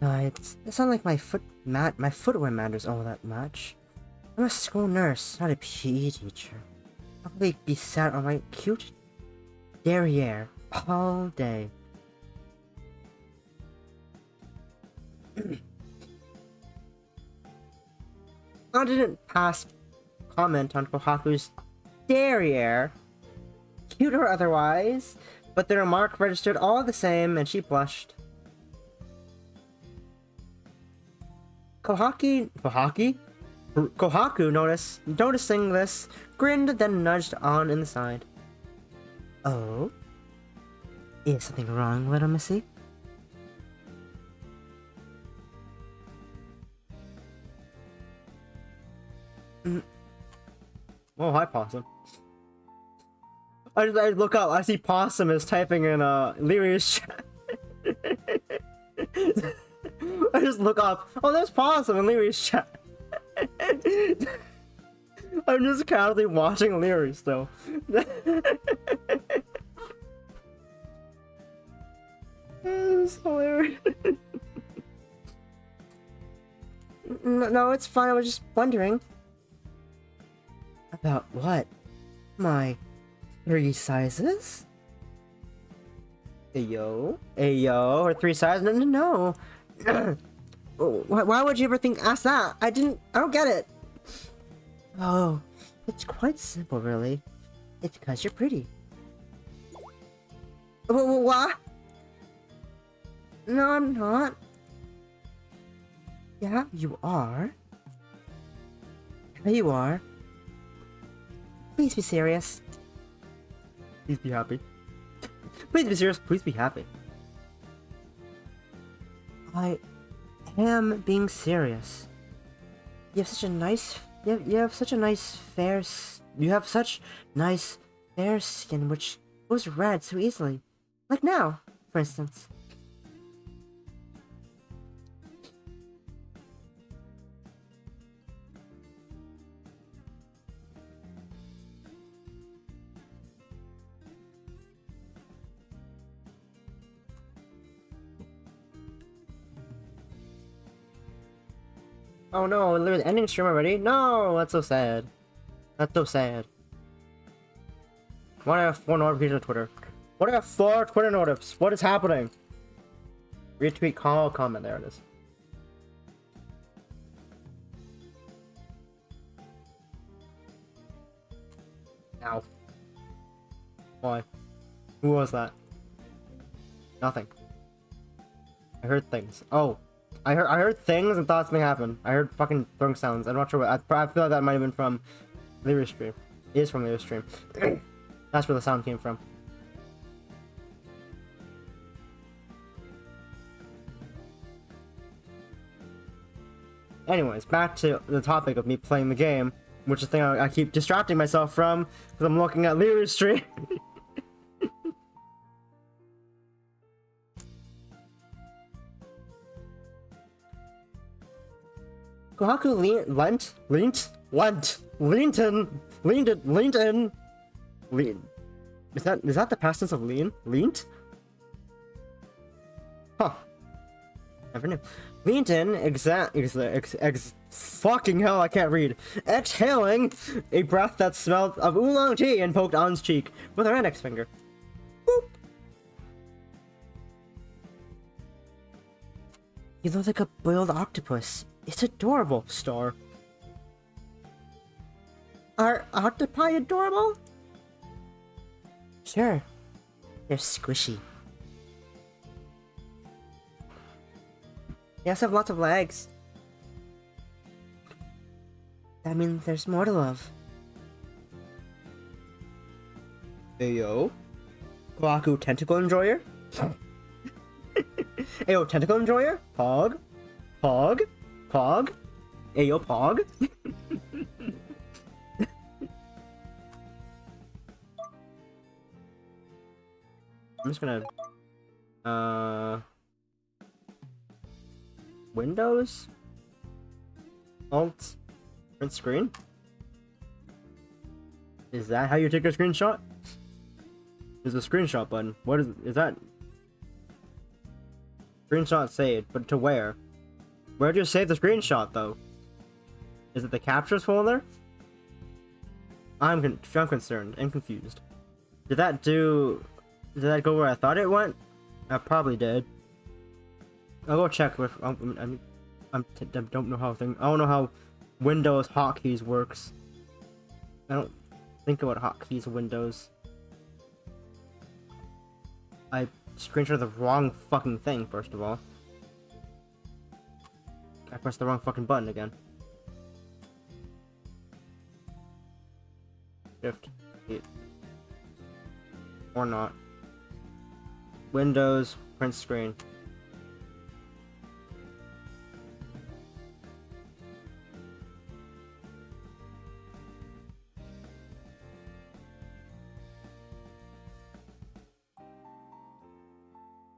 Besides, it's not like my footwear matters all that much. I'm a school nurse, not a PE teacher. I'll probably be sat on my cute derriere all day. I didn't pass comment on Kohaku's derriere, cute or otherwise, but the remark registered all the same and she blushed. Kohaku noticing this, grinned, then nudged on in the side. Oh? Is something wrong, little missy? Oh, hi, Possum. I look up, I see Possum is typing in Lyria's chat. I just look up, oh, there's Possum in Lyria's chat. I'm just casually watching Leary still. It's hilarious. No, it's fine. I was just wondering. About what? My 3 sizes? Ayo? Ayo? Or 3 sizes? No. Why would you ever ask that? I don't get it. Oh, it's quite simple, really. It's because you're pretty. What? No, I'm not. Yeah, you are. Yeah, you are. Please be serious. Please be happy. Please be serious. Please be happy. I am being serious. You have such a nice. You have such a nice fair. You have such nice fair skin, which goes red so easily. Like now, for instance. Oh no, we're ending stream already? No, that's so sad. That's so sad. Why do I have 4 notifications on Twitter? What do I have 4 Twitter notifs? What is happening? Retweet, comment, there it is. Ow. Why? Who was that? Nothing. I heard things. Oh. I heard things and thought something happened. I heard fucking throwing sounds. I'm not sure what. I feel like that might have been from Lyric stream. It is from Lyric stream. That's where the sound came from. Anyways, back to the topic of me playing the game, which is the thing I keep distracting myself from because I'm looking at Lyric stream. Kohaku leaned in. Is that the past tense of lean? Leaned? Huh. Never knew. Leaned in, fucking hell, I can't read. Exhaling a breath that smelled of oolong tea and poked An's cheek with her index finger. Boop. You look like a boiled octopus. It's adorable, Star. Are octopi adorable? Sure. They're squishy. They also have lots of legs. That means there's more to love. Ayo. Kohaku tentacle enjoyer? Ayo, tentacle enjoyer? Pog? Pog? Pog? Ayo, Pog? I'm just gonna... Windows? Alt? Print screen? Is that how you take a screenshot? There's a screenshot button. What is that? Screenshot saved, but to where? Where'd you save the screenshot, though? Is it the captures folder? I'm concerned and confused. Did that go where I thought it went? I probably did. I'll go check with. I don't know how I don't know how Windows hotkeys works. I don't think about hotkeys of Windows. I screenshot the wrong fucking thing, first of all. I pressed the wrong fucking button again. Shift. Or not. Windows, print screen.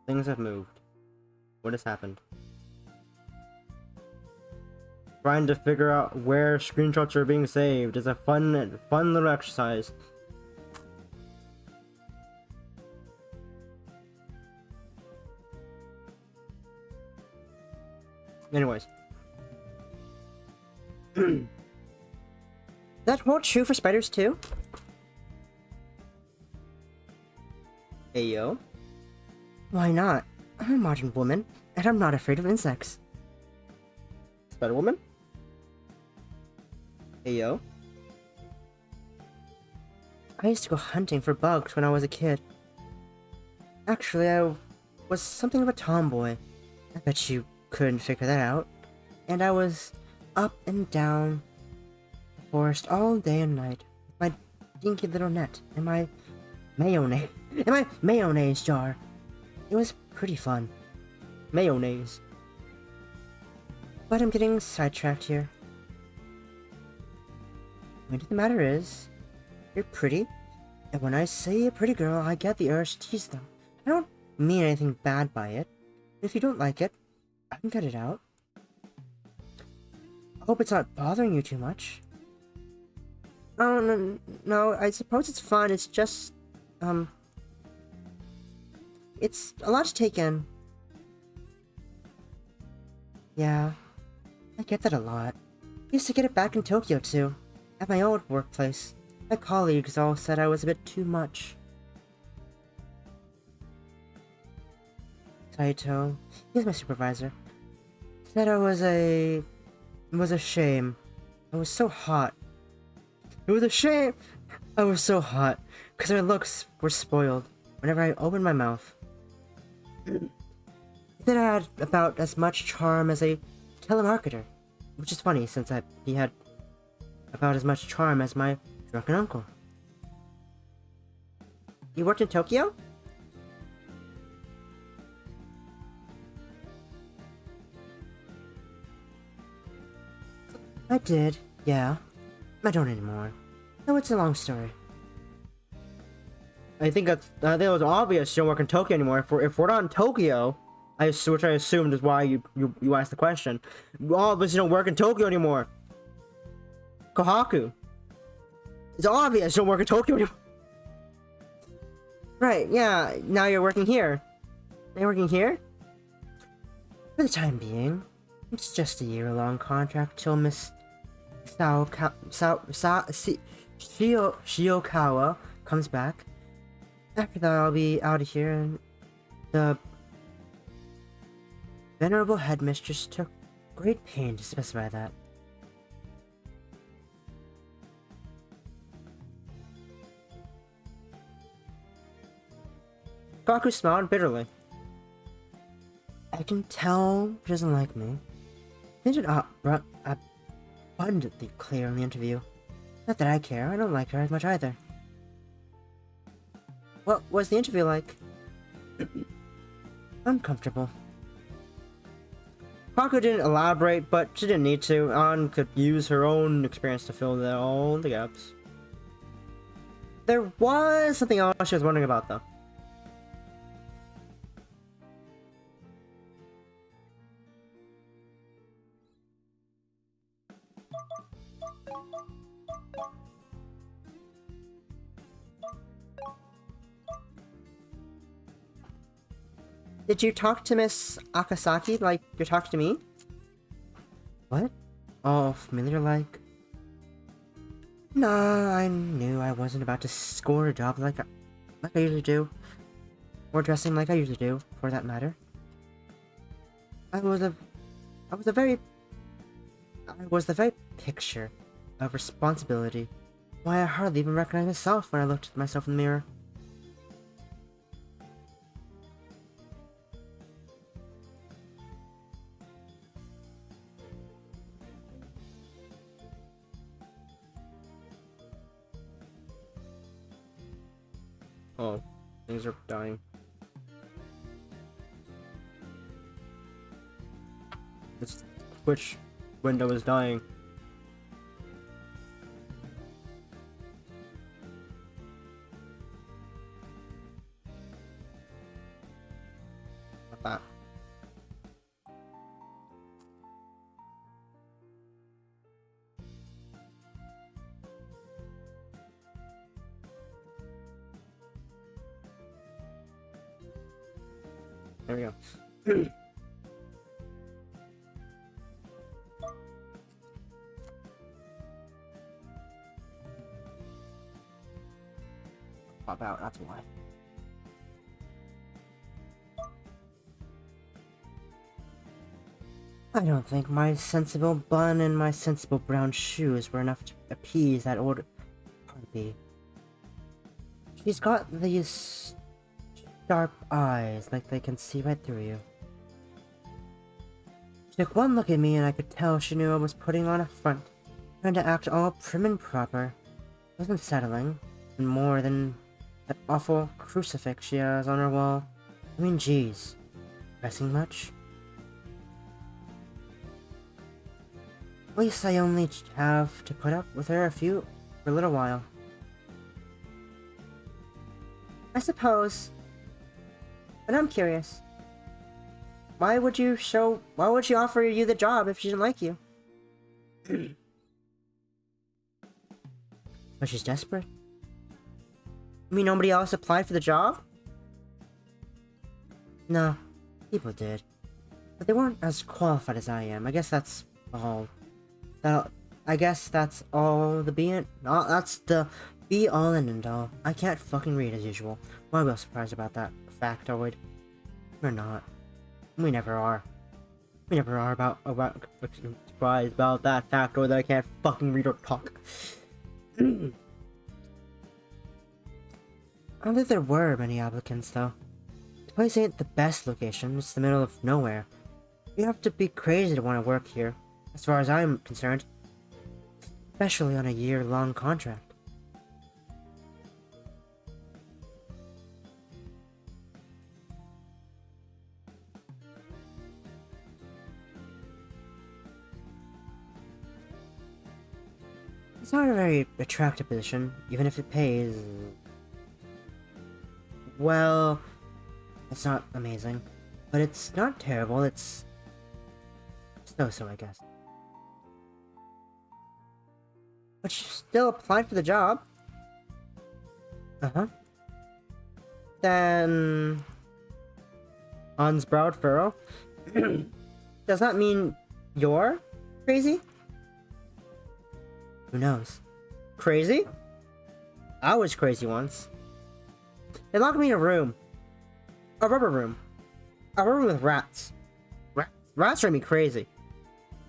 Things have moved. What has happened? Trying to figure out where screenshots are being saved is a fun little exercise. Anyways. That hold true for spiders too? Ayo. Why not? I'm a modern woman, and I'm not afraid of insects. Spider-Woman? Hey, yo. I used to go hunting for bugs when I was a kid. Actually, I was something of a tomboy. I bet you couldn't figure that out. And I was up and down the forest all day and night with my dinky little net and my mayonnaise jar. It was pretty fun. Mayonnaise. But I'm getting sidetracked here. The point of the matter is, you're pretty, and when I see a pretty girl, I get the urge to tease them. I don't mean anything bad by it. If you don't like it, I can cut it out. I hope it's not bothering you too much. Oh, no, I suppose it's fun. It's just, it's a lot to take in. Yeah, I get that a lot. I used to get it back in Tokyo, too. At my old workplace. My colleagues all said I was a bit too much. Saito, he's my supervisor, said I was it was a shame. I was so hot. It was a shame! I was so hot, because my looks were spoiled whenever I opened my mouth. He said I had about as much charm as a telemarketer, which is funny since he had about as much charm as my drunken uncle. You worked in Tokyo? I did, yeah. I don't anymore. No, it's a long story. I think it was obvious you don't work in Tokyo anymore. If we're not in Tokyo, which I assumed is why you asked the question. All of us don't work in Tokyo anymore. Kohaku. It's obvious you don't work in Tokyo anymore. Right, yeah, now you're working here. Are you working here? For the time being. It's just a year-long contract till Miss Shiokawa comes back. After that, I'll be out of here, and the venerable headmistress took great pain to specify that. Kaku smiled bitterly. I can tell she doesn't like me. Made it abundantly clear in the interview. Not that I care, I don't like her as much either. What was the interview like? Uncomfortable. Kaku didn't elaborate, but she didn't need to. An could use her own experience to fill all the gaps. There was something else she was wondering about, though. Did you talk to Miss Akasaki like you're talking to me? What? All familiar like? Nah, I knew I wasn't about to score a job like I usually do. Or dressing like I usually do, for that matter. I was the very picture of responsibility. Why, I hardly even recognized myself when I looked at myself in the mirror. Oh, things are dying. This Twitch window is dying. Not that. There we go. Pop out, that's why. I don't think my sensible bun and my sensible brown shoes were enough to appease that old harpy. She's got these sharp eyes, like they can see right through you. She took one look at me and I could tell she knew I was putting on a front, trying to act all prim and proper. It wasn't settling, and more than that awful crucifix she has on her wall. I mean, geez. Pressing much? At least I only have to put up with her for a little while. I suppose. But I'm curious. Why would she offer you the job if she didn't like you? But she's desperate. I mean, nobody else applied for the job? No, people did. But they weren't as qualified as I am. I guess that's all. That's the be all and end all. I can't fucking read as usual. Why am I surprised about that factoid? We're not. We never are. We never are about surprised about that factoid that I can't fucking read or talk. I don't think there were many applicants though. The place ain't the best location, it's the middle of nowhere. You have to be crazy to want to work here, as far as I'm concerned. Especially on a year-long contract. It's not a very attractive position, even if it pays... Well... It's not amazing. But it's not terrible, it's... so-so, I guess. But you still applied for the job. Uh-huh. Then... Hans browed furrow. Does that mean you're crazy? Who knows? Crazy? I was crazy once. They locked me in a room. A rubber room. A room with rats. Rats drive me crazy.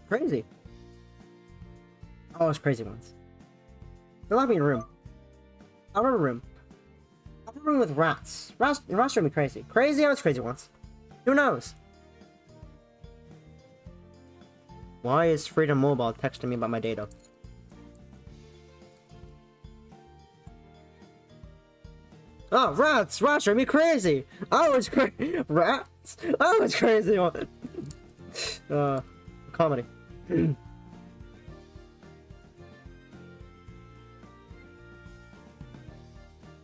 Crazy. I was crazy once. They locked me in a room. A rubber room. A rubber room with rats. Rats drive me crazy. Crazy? I was crazy once. Who knows? Why is Freedom Mobile texting me about my data? Oh, rats! Rats drive me crazy! I was crazy! Rats! I was crazy! Comedy. I'm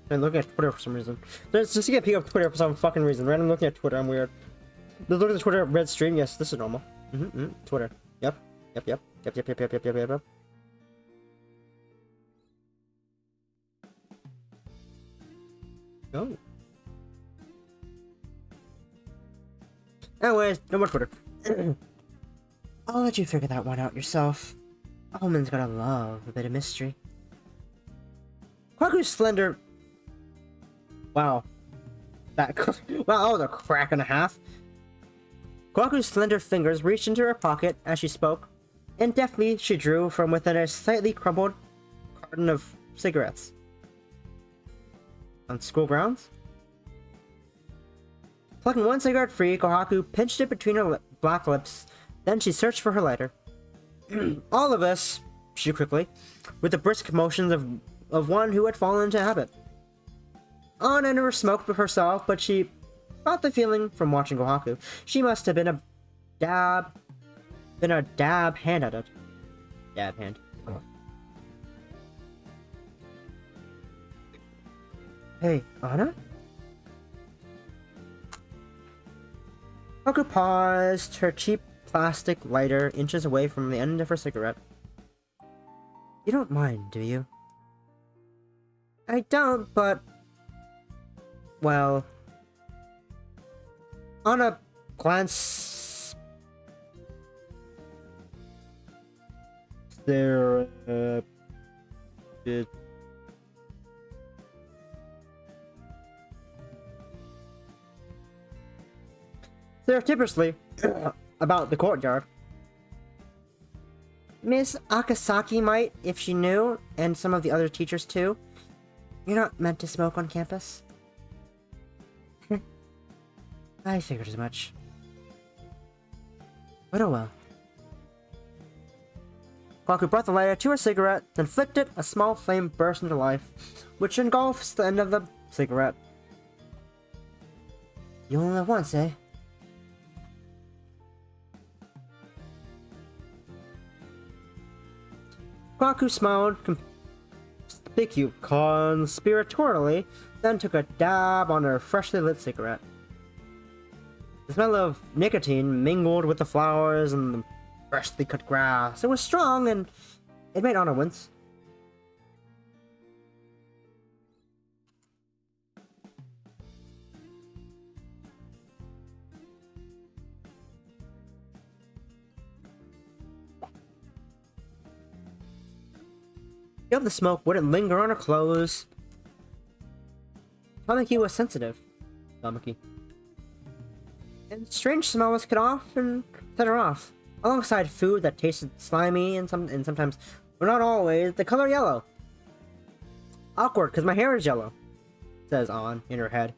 looking at Twitter for some reason. Just to get peek up Twitter for some fucking reason. Random looking at Twitter, I'm weird. Just look at the Twitter red stream. Yes, this is normal. Twitter. Yep. Yep. Oh. Anyways, no more Twitter. I'll let you figure that one out yourself. A woman's gotta love a bit of mystery. Kwaku's slender... Wow. That was a crack and a half. Kwaku's slender fingers reached into her pocket as she spoke, and deftly she drew from within a slightly crumpled carton of cigarettes. On school grounds? Plucking one cigarette free, Kohaku pinched it between her black lips. Then she searched for her lighter. All of us, she quickly, with the brisk motions of one who had fallen into habit. Anna never smoked herself, but she got the feeling from watching Kohaku. She must have been a dab hand at it. Dab hand. Hey, Anna? Kohaku paused, her cheap plastic lighter inches away from the end of her cigarette. You don't mind, do you? I don't, but... Well... Anna glanced... There... Surreptitiously about the courtyard. Miss Akasaki might, if she knew, and some of the other teachers too. You're not meant to smoke on campus. I figured as much. But oh well. Kwaku brought the lighter to her cigarette, then flicked it. A small flame burst into life, which engulfs the end of the cigarette. You only live once, eh? Kwaku smiled conspiratorially, then took a dab on her freshly lit cigarette. The smell of nicotine mingled with the flowers and the freshly cut grass. It was strong, and it made Anna wince. The smoke wouldn't linger on her clothes. Tamaki was sensitive. Tamaki. And strange smells could often set her off. Alongside food that tasted slimy and sometimes, but not always, the color yellow. Awkward, because my hair is yellow, says An in her head.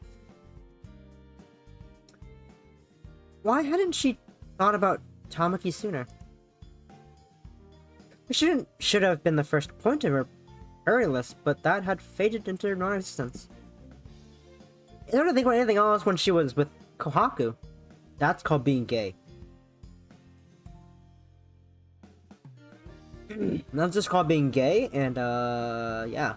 Why hadn't she thought about Tamaki sooner? It should have been the first point of her priority list, but that had faded into non-existence. I don't think about anything else when she was with Kohaku. That's called being gay. That's just called being gay, and yeah.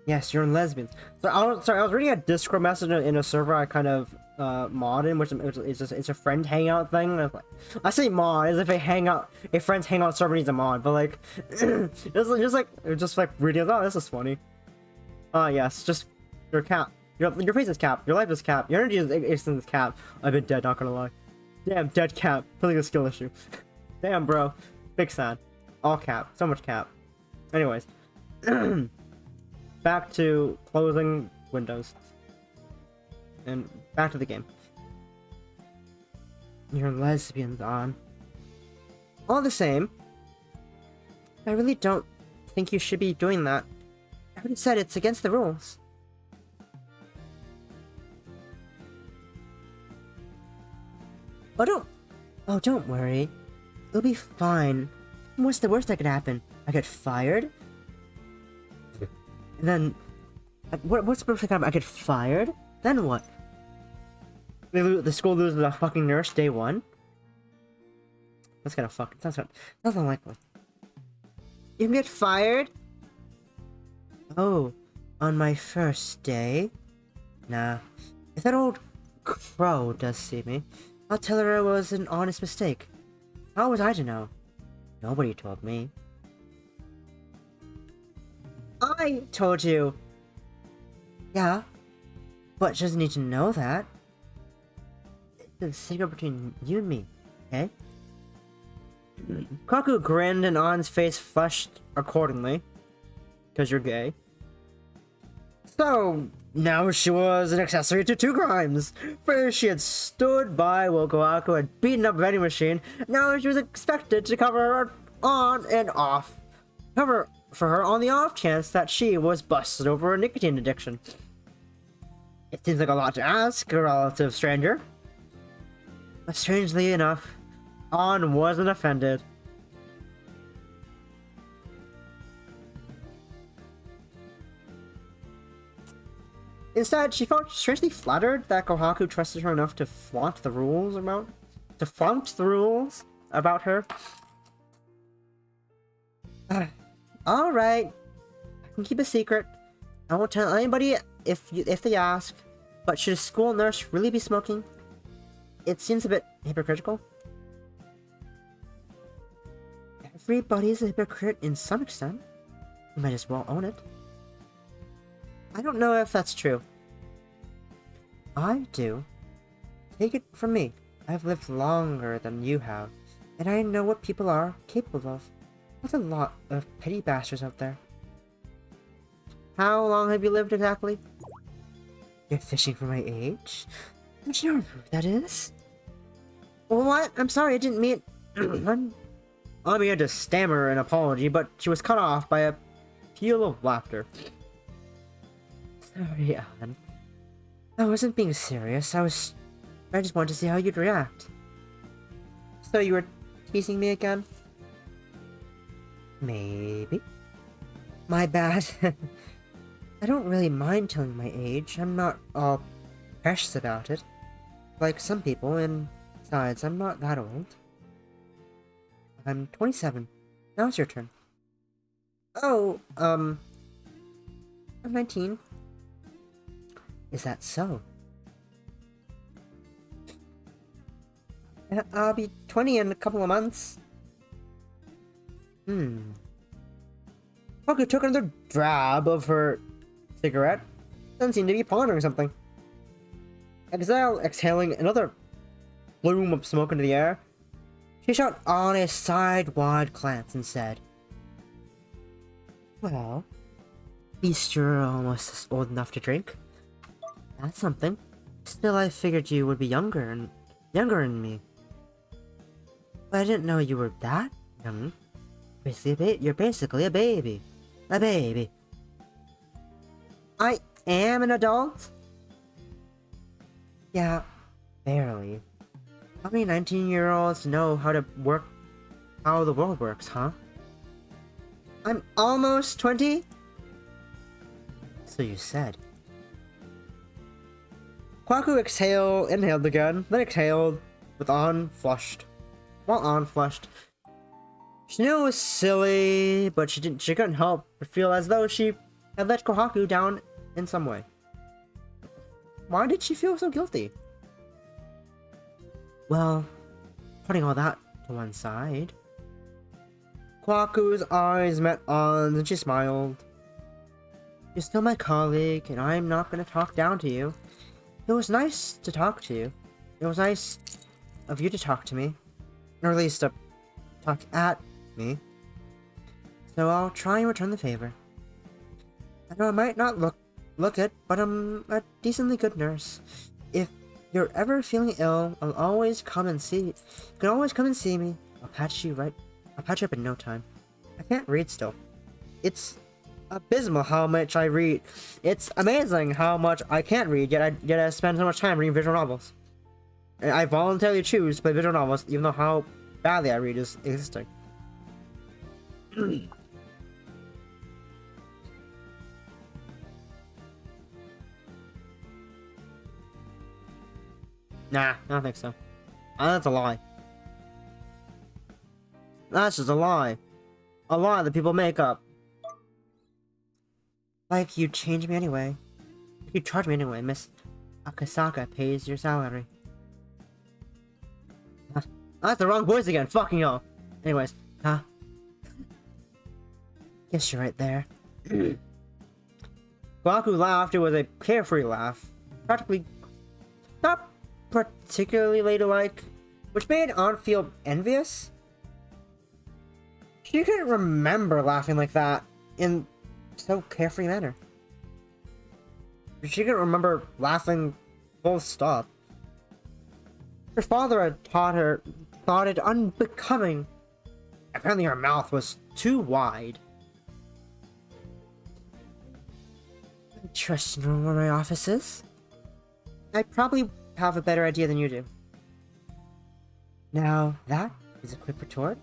Yes, you're lesbians. So I was reading a Discord message in a server I kind of mod in, which is just it's a friend hangout thing. I say mod as if a friend's hangout server needs a mod, but like just like reading. Oh, this is funny. Yes, just your cap. Your face is cap. Your life is cap. Your energy is cap. I've been dead. Not gonna lie. Damn, dead cap. Feeling a skill issue. Damn, bro. Big sad. All cap. So much cap. Anyways. Back to closing windows. And back to the game. You're lesbians, on. All the same, I really don't think you should be doing that. I already said it's against the rules. Don't worry. It'll be fine. What's the worst that could happen? I get fired? And then, what's the worst that could happen? I get fired? Then what? The school loses a fucking nurse day one? That's gonna fuck. That's unlikely. You can get fired? Oh, on my first day? Nah. If that old crow does see me, I'll tell her it was an honest mistake. How was I to know? Nobody told me. I told you! Yeah, but she doesn't need to know that. It's a secret between you and me, okay? Kaku grinned and An's face flushed accordingly. Because you're gay. So, now she was an accessory to two crimes. First, she had stood by while Kohaku had beaten up a vending machine. Now she was expected to cover her on and off. Cover for her on the off chance that she was busted over a nicotine addiction. It seems like a lot to ask a relative stranger. But strangely enough, An wasn't offended. Instead, she felt strangely flattered that Kohaku trusted her enough to flaunt the rules about her. Alright. I can keep a secret. I won't tell anybody if they ask. But should a school nurse really be smoking? It seems a bit hypocritical. Everybody's a hypocrite in some extent. You might as well own it. I don't know if that's true. I do. Take it from me. I've lived longer than you have, and I know what people are capable of. There's a lot of petty bastards out there. How long have you lived exactly? You're fishing for my age? Don't you know who that is? What? I'm sorry, I didn't mean... Ami had to stammer an apology, but she was cut off by a peal of laughter. Sorry, Alan. I wasn't being serious. I just wanted to see how you'd react. So you were teasing me again? Maybe. My bad. I don't really mind telling my age. I'm not all precious about it. Like some people, and besides, I'm not that old. I'm 27. Now it's your turn. Oh, I'm 19. Is that so? I'll be 20 in a couple of months. Poku took another drab of her cigarette, then seemed to be pondering something. Exhaling another plume of smoke into the air, she shot on a side-wide glance and said, "Well, at least you're almost old enough to drink. That's something. Still, I figured you would be younger than me. But I didn't know you were that young. You're basically a baby. A baby." I am an adult? Yeah, barely. How many 19-year-olds know how the world works, huh? I'm almost 20? So you said. Kwaku inhaled again, then exhaled while unflushed. She knew it was silly, but she couldn't help but feel as though she had let Kohaku down in some way. Why did she feel so guilty? Well, putting all that to one side, Kwaku's eyes met An's and she smiled. You're still my colleague, and I'm not going to talk down to you. It was nice to talk to you. It was nice of you to talk to me. Or at least to talk at me. So I'll try and return the favor. I know I might not look it, but I'm a decently good nurse. If you're ever feeling ill, I'll always come and see. You can always come and see me. I'll patch you up in no time. I can't read still. It's abysmal how much I read. It's amazing how much I can't read, yet I spend so much time reading visual novels. And I voluntarily choose to play visual novels, even though how badly I read is existing. Nah, I don't think so. That's a lie. That's just a lie. A lie that people make up. Like, you'd change me anyway. You'd charge me anyway. Miss Akasaka pays your salary. That's the wrong voice again. Fucking hell. Anyways, huh? Guess you're right there. Kwaku laughed. It was a carefree laugh. Practically not particularly ladylike, which made Aunt feel envious. She couldn't remember laughing like that in so carefree manner. She couldn't remember laughing full stop. Her father had thought it unbecoming. Apparently her mouth was too wide. I trust you know where my office is? I probably have a better idea than you do. Now, that is a quick retort,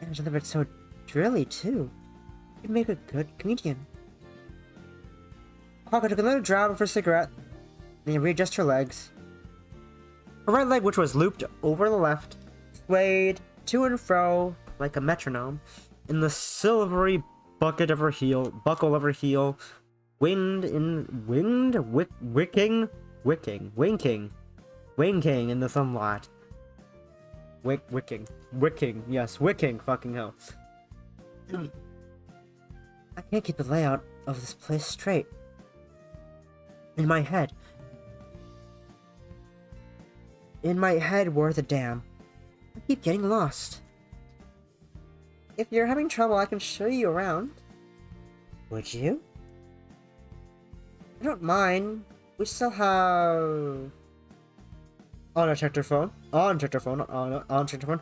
and delivered so drilly, too. You'd make a good comedian. Kwaka took another drag of her cigarette, then readjusted her legs. Her right leg, which was looped over the left, swayed to and fro like a metronome in the silvery buckle of her heel, winking in the sunlight. Wicking, fucking hell. I can't keep the layout of this place straight. In my head. in my head worth a damn. I keep getting lost. If you're having trouble, I can show you around. Would you? I don't mind. We still have... Unchecked her phone. Unchecked her phone. Unchecked her phone.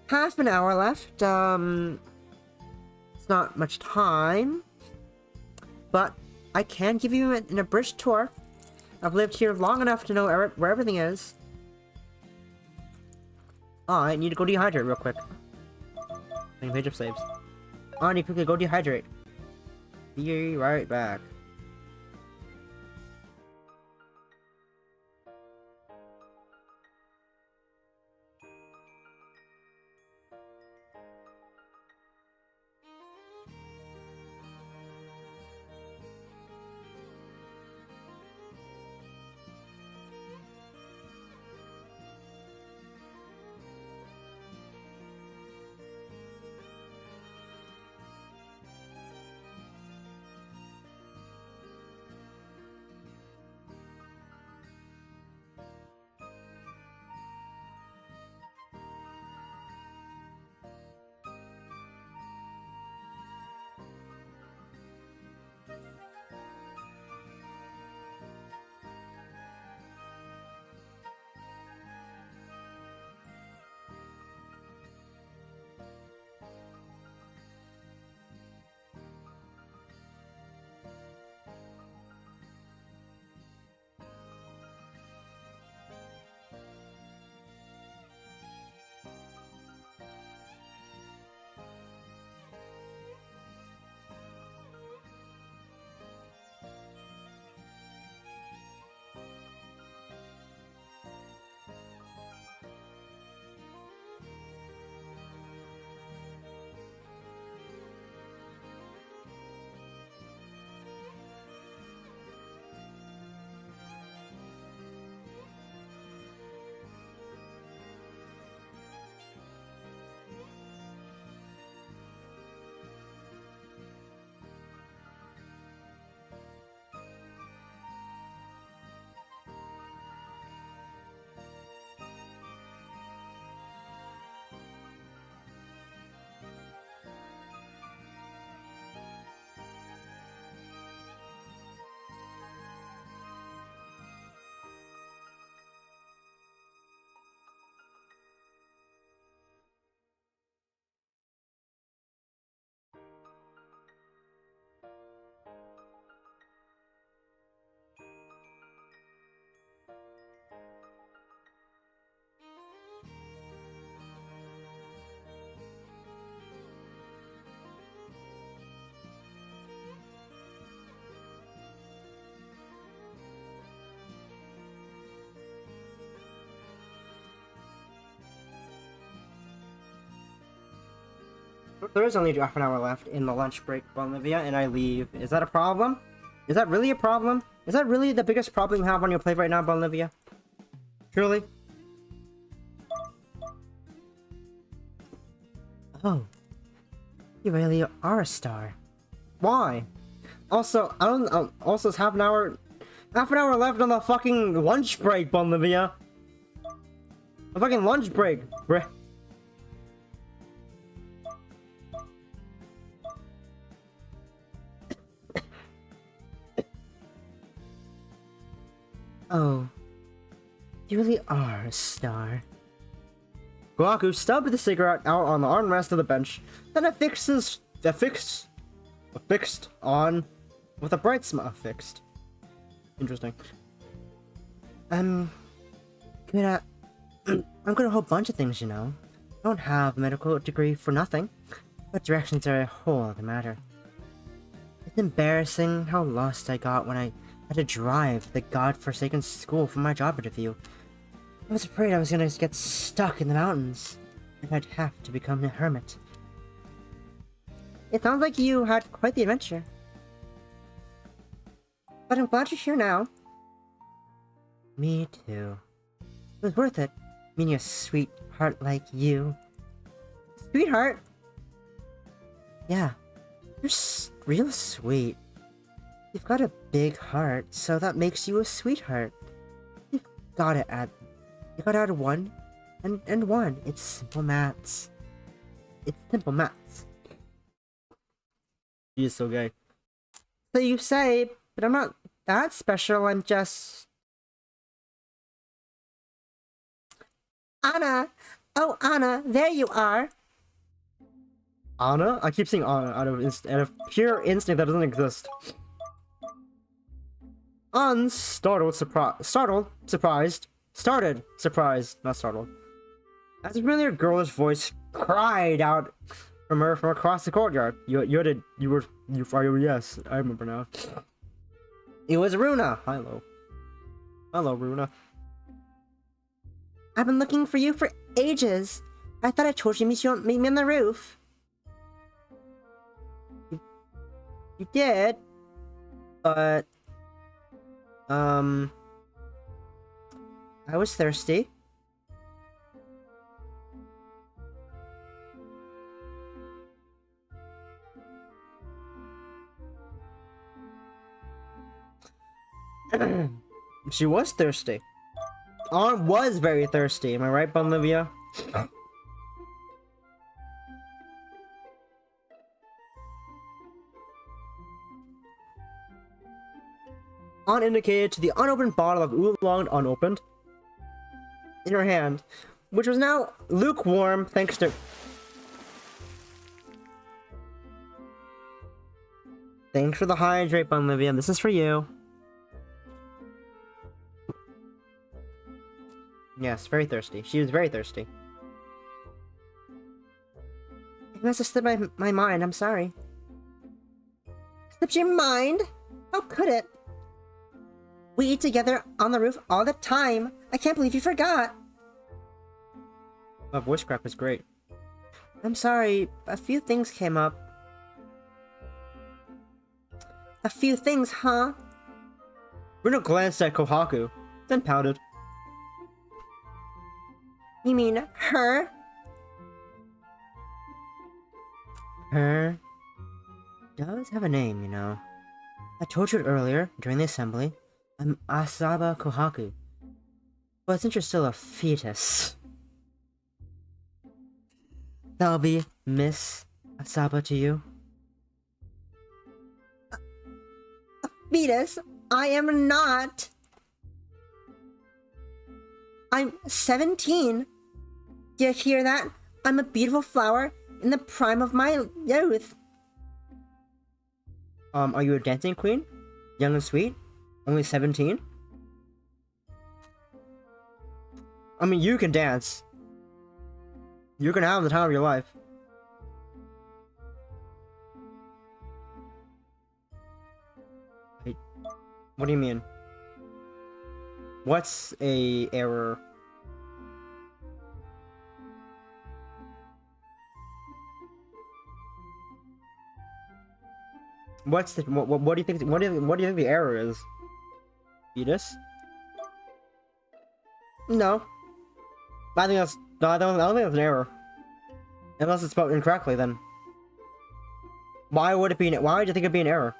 Half an hour left. It's not much time. But I can give you an abridged tour. I've lived here long enough to know where everything is. Oh, I need to go dehydrate real quick. Page of saves. Oh, I need to quickly go dehydrate. Be right back. There is only half an hour left in the lunch break, Bolivia, and I leave. Is that a problem? Is that really a problem? Is that really the biggest problem you have on your plate right now, Bolivia? Truly? Oh. You really are a star. Why? Also, I don't... also, it's half an hour left on the fucking lunch break, Bolivia. A fucking lunch break, bruh. Oh, you really are a star. Guaku stubbed the cigarette out on the armrest of the bench, then affixed on with a bright smile. Affixed. Interesting. I'm good at a whole bunch of things, you know. I don't have a medical degree for nothing, but directions are a whole other matter. It's embarrassing how lost I got when I had to drive the godforsaken school for my job interview. I was afraid I was gonna get stuck in the mountains, and I'd have to become a hermit. It sounds like you had quite the adventure. But I'm glad you're here now. Me too. It was worth it, meeting a sweetheart like you. Sweetheart? Yeah, you're real sweet. You've got a big heart, so that makes you a sweetheart. You've You got out of 1 and 1. It's simple maths. It's simple maths. He is so gay. So you say, but I'm not that special, I'm just... Anna! Oh, Anna, there you are! Anna? I keep saying Anna out of pure instinct that doesn't exist. Startled, surprised, not startled. As a familiar girlish voice cried out from her from across the courtyard. Yes, I remember now. It was Runa. Hello, Runa. I've been looking for you for ages. I thought I told you meet me on the roof. You did, but I was thirsty. She was thirsty. Aunt was very thirsty. Am I right, Olivia? Aunt indicated to the unopened bottle of oolong unopened in her hand, which was now lukewarm thanks to... Thanks for the hydrate, Olivia. This is for you. Yes, very thirsty. She was very thirsty. It must have slipped my mind. I'm sorry. Slipped your mind? How could it? We eat together on the roof all the time. I can't believe you forgot. That voice crack was great. I'm sorry. A few things came up. A few things, huh? Bruno glanced at Kohaku, then pouted. You mean her? Her does have a name, you know. I told you it earlier, during the assembly. I'm Asaba Kohaku. But since you're still a fetus, that'll be Miss Asaba to you. A fetus? I am not! I'm 17! Do you hear that? I'm a beautiful flower in the prime of my youth. Are you a dancing queen? Young and sweet? Only 17? I mean, you can dance. You're gonna have the time of your life. Wait, what do you mean? What's a error? What's the what do you think? What do you think the error is? Fetus? No. I think that's no. I don't think that's an error. Unless it's spelled incorrectly, then. Why would it be? Why would you think it'd be an error?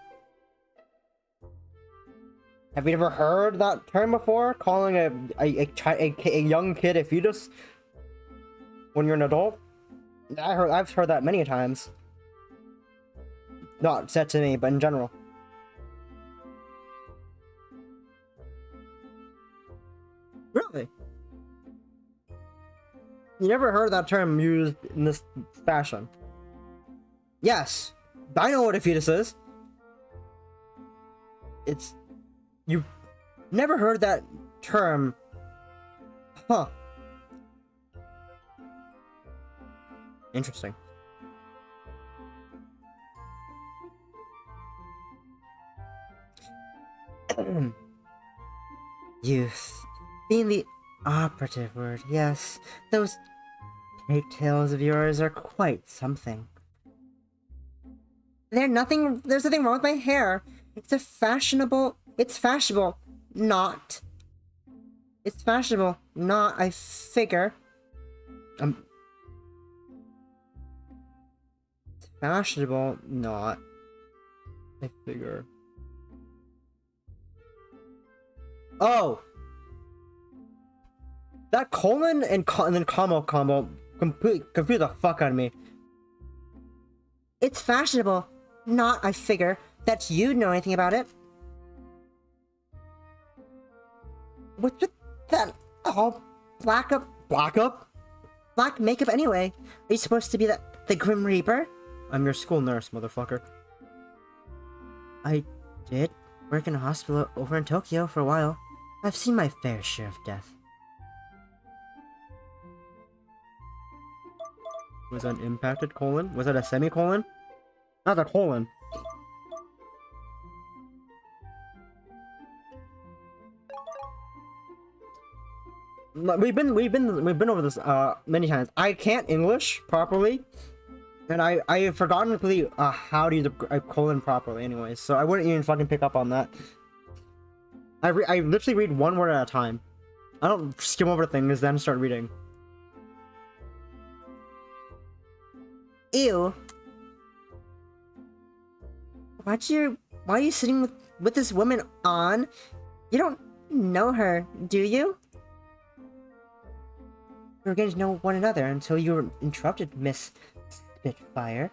Have you ever heard that term before? Calling a young kid a fetus when you're an adult? I've heard that many times. Not said to me, but in general. Really? You never heard that term used in this fashion? Yes, I know what a fetus is. It's... You never heard that term. Huh. Interesting. Youth. Being the operative word, yes. Those pigtails of yours are quite something. There's nothing wrong with my hair. It's fashionable, not. It's fashionable, not, I figure. It's fashionable, not. I figure. Oh! That colon and then combo confused the fuck out of me. It's fashionable. Not, I figure, that you'd know anything about it. What's with that all black makeup anyway? Are you supposed to be the Grim Reaper? I'm your school nurse, motherfucker. I did work in a hospital over in Tokyo for a while. I've seen my fair share of death. Was that an impacted colon? Was that a semicolon? Not a colon. We've been over this many times. I can't English properly, and I have forgotten completely how to use a colon properly. Anyways, so I wouldn't even fucking pick up on that. I literally read one word at a time. I don't skim over things then start reading. Ew. Why are you sitting with this woman on? You don't know her, do you? We were getting to know one another until you were interrupted, Miss Spitfire.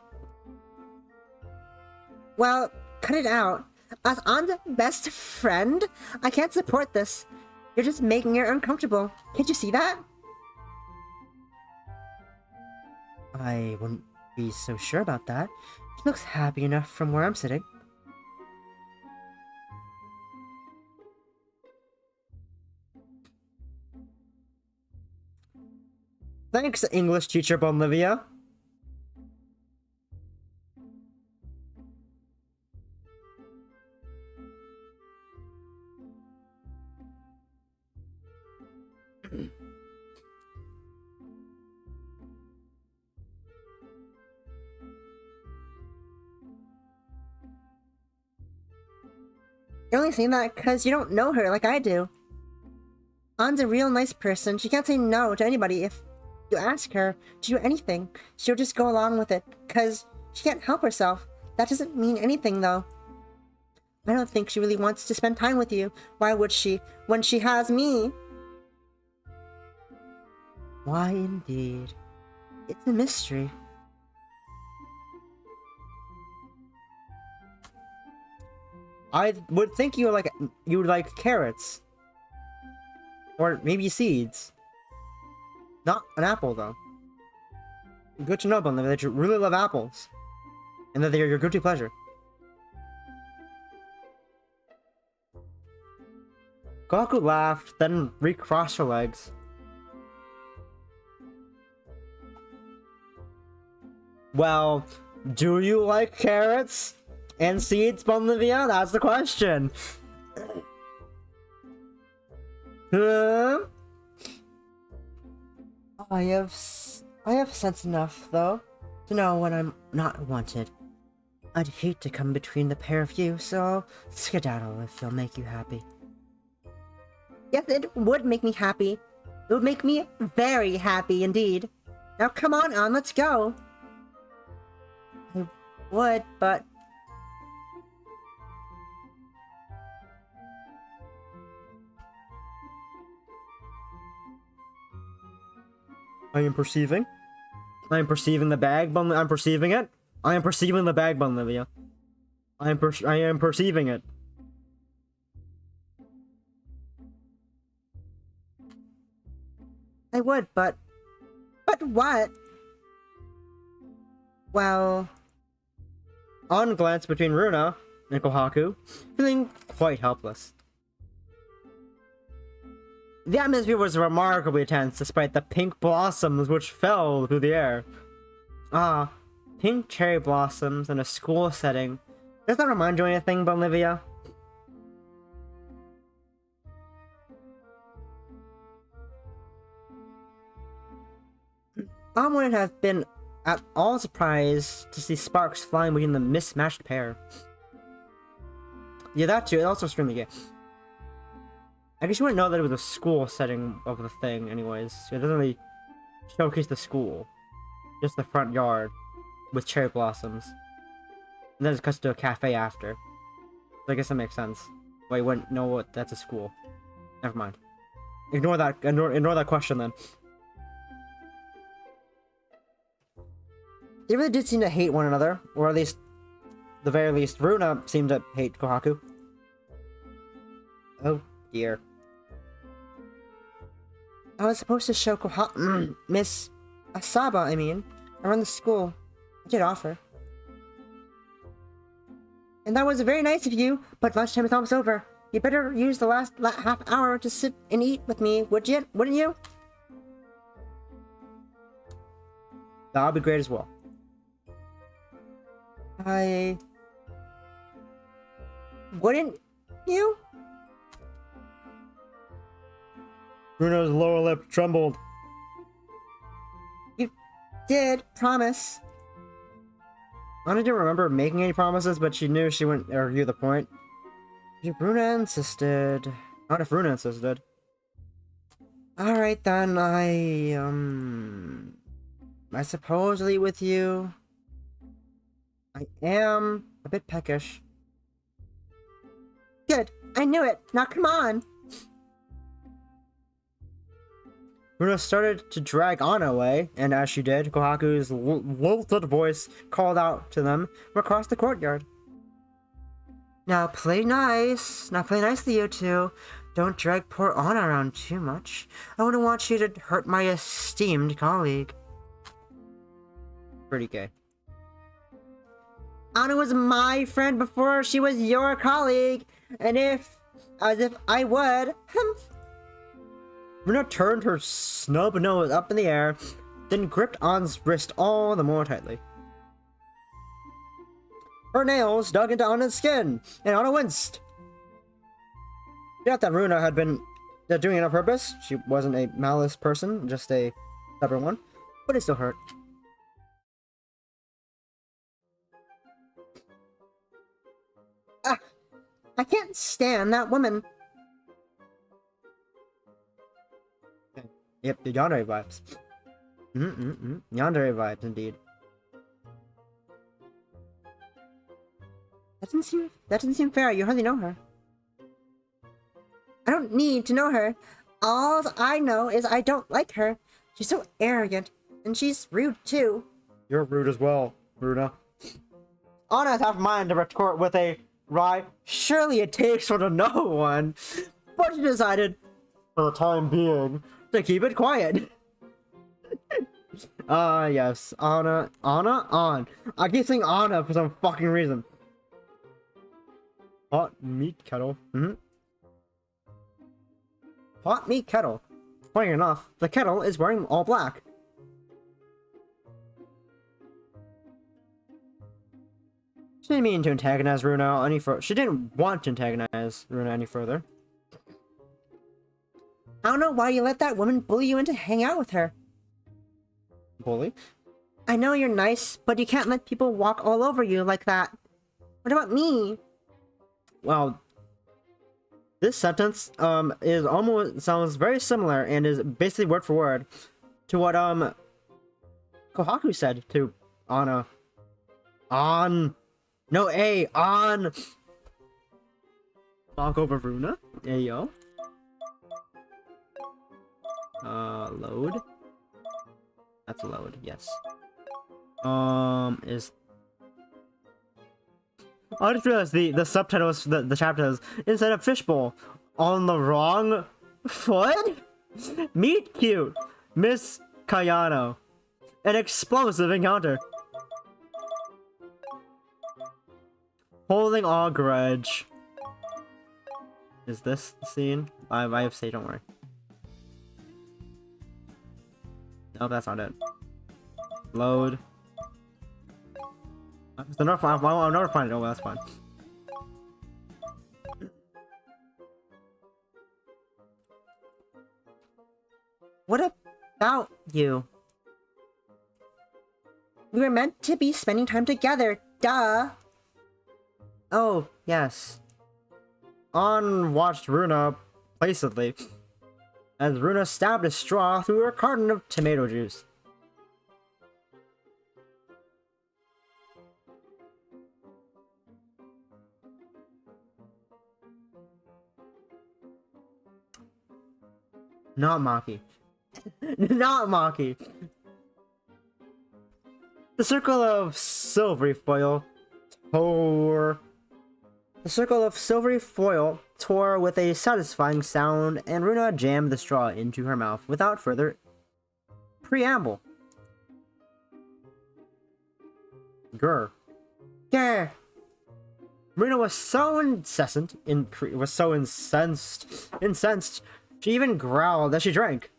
Well, cut it out. As An's best friend, I can't support this. You're just making her uncomfortable. Can't you see that? I wouldn't be so sure about that. She looks happy enough from where I'm sitting. Thanks, English teacher Bonlivia. You're only saying that because you don't know her like I do. An's a real nice person. She can't say no to anybody if you ask her to do anything. She'll just go along with it, because she can't help herself. That doesn't mean anything, though. I don't think she really wants to spend time with you. Why would she, when she has me? Why, indeed. It's a mystery. I would think you would like carrots. Or maybe seeds. Not an apple, though. Good to know, Bun, that you really love apples. And that they are your guilty pleasure. Goku laughed, then recrossed her legs. Well, do you like carrots and seeds, Bonlivia? That's the question. Huh? I have sense enough, though, to know when I'm not wanted. I'd hate to come between the pair of you, so I'll skedaddle if it'll make you happy. Yes, it would make me happy. It would make me very happy indeed. Now come on, let's go. I would, but... I am perceiving the bag, I'm perceiving it. I am perceiving the bag, Bonlivia. I am perceiving it. I would, but what? Well, on glance between Runa and Kohaku, feeling quite helpless. The atmosphere was remarkably tense despite the pink blossoms which fell through the air. Ah, pink cherry blossoms in a school setting. Does that remind you of anything, Bonlivia? I wouldn't have been at all surprised to see sparks flying between the mismatched pair. Yeah, that too. It also extremely gay. I guess you wouldn't know that it was a school setting of the thing, anyways. It doesn't really showcase the school. Just the front yard with cherry blossoms. And then it cuts to a cafe after. So I guess that makes sense. Why you wouldn't know what that's a school. Never mind. Ignore that. Ignore that question then. They really did seem to hate one another, or at least, the very least, Runa seemed to hate Kohaku. Oh dear. I was supposed to show Miss Asaba, I mean, around the school. I did offer. And that was very nice of you, but lunchtime is almost over. You better use the last half hour to sit and eat with me, wouldn't you? That would be great as well. Wouldn't you? Bruno's lower lip trembled. You did promise. Anna didn't remember making any promises, but she knew she wouldn't argue the point. If Bruna insisted. Not if Bruna insisted. Alright then, I suppose I'll eat with you. I am a bit peckish. Good, I knew it. Now come on. Bruna started to drag Anna away, and as she did, Kohaku's lilted voice called out to them from across the courtyard. Now play nice. Now play nicely, you two. Don't drag poor Anna around too much. I wouldn't want you to hurt my esteemed colleague. Pretty gay. Anna was my friend before she was your colleague, and as if I would, Runa turned her snub nose up in the air, then gripped Anna's wrist all the more tightly. Her nails dug into Anna's skin, and Anna winced. Not that Runa had been doing it on purpose. She wasn't a malice person, just a stubborn one, but it still hurt. Ah, I can't stand that woman. Yep, the yandere vibes. Yandere vibes, indeed. That doesn't seem fair. You hardly know her. I don't need to know her. All I know is I don't like her. She's so arrogant, and she's rude too. You're rude as well, Runa. Anna has half a mind to retort with a wry, surely it takes one to know one, but she decided, for the time being, to keep it quiet. Yes, Anna. I keep saying Anna for some fucking reason. Hot meat kettle. Hot meat kettle. Funny enough, the kettle is wearing all black. She didn't mean to antagonize Runa any further. She didn't want to antagonize Runa any further. I don't know why you let that woman bully you into hanging out with her. Bully? I know you're nice, but you can't let people walk all over you like that. What about me? Well, this sentence sounds very similar and is basically word for word to what Kohaku said to Anna. On walk over Runa. There you go. Load. That's a load, yes. I just realized the subtitles, the chapters, instead of fishbowl, on the wrong foot? Meet cute, Miss Kayano. An explosive encounter. Holding all grudge. Is this the scene? I have to say, don't worry. Nope, that's not it. Load. I'll never find it. Oh, that's fine. What about you? We were meant to be spending time together, duh! Oh, yes. On watched Runa placidly as Runa stabbed a straw through her carton of tomato juice. Not Maki. Not Maki. The circle of silvery foil tore. The circle of silvery foil tore with a satisfying sound, and Runa jammed the straw into her mouth without further preamble. Grr. Grr. Runa was so incensed, she even growled as she drank.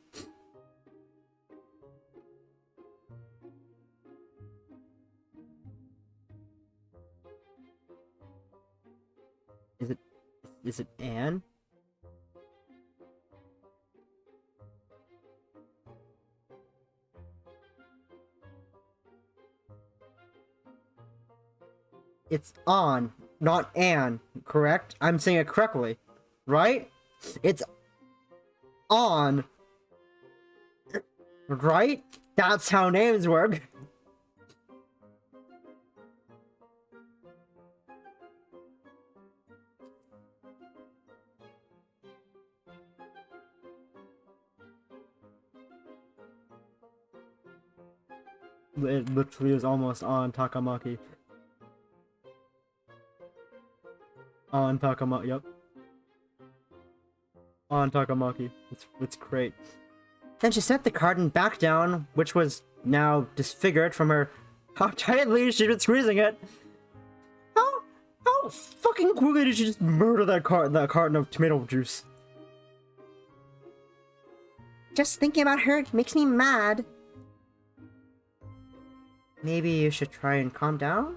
Is it Anne? It's on, not Anne, correct? I'm saying it correctly, right? It's on, right? That's how names work. It literally is almost on Takamaki. On Takamaki, yep. On Takamaki. It's great. Then she set the carton back down, which was now disfigured from her how tightly she'd been squeezing it. How fucking quickly did she just murder that carton of tomato juice? Just thinking about her makes me mad. Maybe you should try and calm down?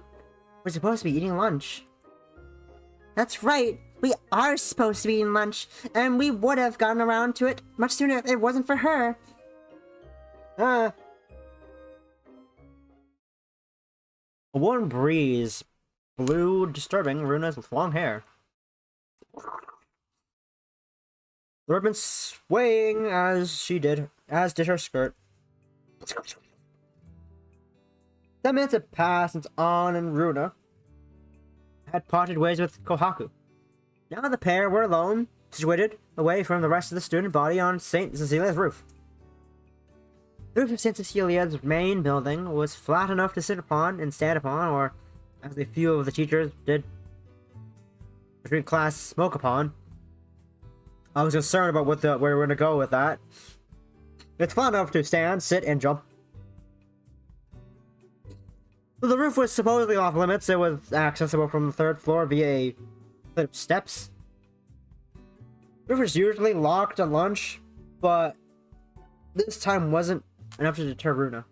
We're supposed to be eating lunch. That's right, we are supposed to be eating lunch, and we would have gotten around to it much sooner if it wasn't for her. A warm breeze blew, disturbing Runa's long hair. The ribbon swaying as did her skirt. 10 minutes had passed since An and Runa had parted ways with Kohaku. Now the pair were alone, situated away from the rest of the student body on St. Cecilia's roof. The roof of St. Cecilia's main building was flat enough to sit upon and stand upon, or, as a few of the teachers did, between class smoke upon. I was concerned about where we're going to go with that. It's flat enough to stand, sit, and jump. The roof was supposedly off limits. It was accessible from the 3rd floor via a set of steps. The roof was usually locked at lunch, but this time wasn't enough to deter Runa.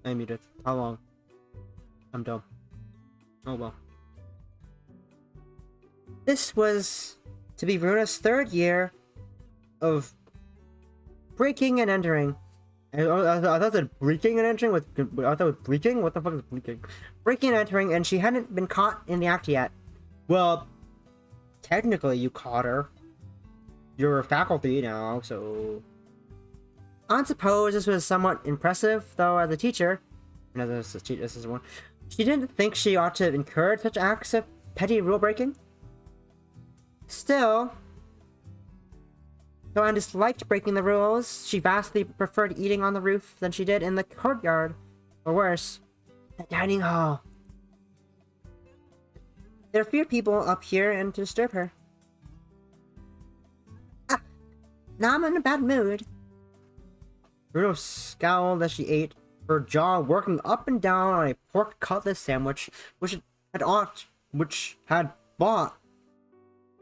I muted. How long? I'm dumb. Oh well. This was to be Runa's 3rd year of breaking and entering. I thought it said breaking and entering with. I thought it was bleaking? What the fuck is bleaking? Breaking and entering, and she hadn't been caught in the act yet. Well, technically you caught her. You're a faculty now, so. I suppose this was somewhat impressive, though, as a teacher, and as this is one, she didn't think she ought to encourage such acts of petty rule breaking. Still, though Anne disliked breaking the rules, she vastly preferred eating on the roof than she did in the courtyard, or worse, the dining hall. There feared people up here and to disturb her. Now I'm in a bad mood. Runa scowled as she ate, her jaw working up and down on a pork cutlet sandwich, which had bought.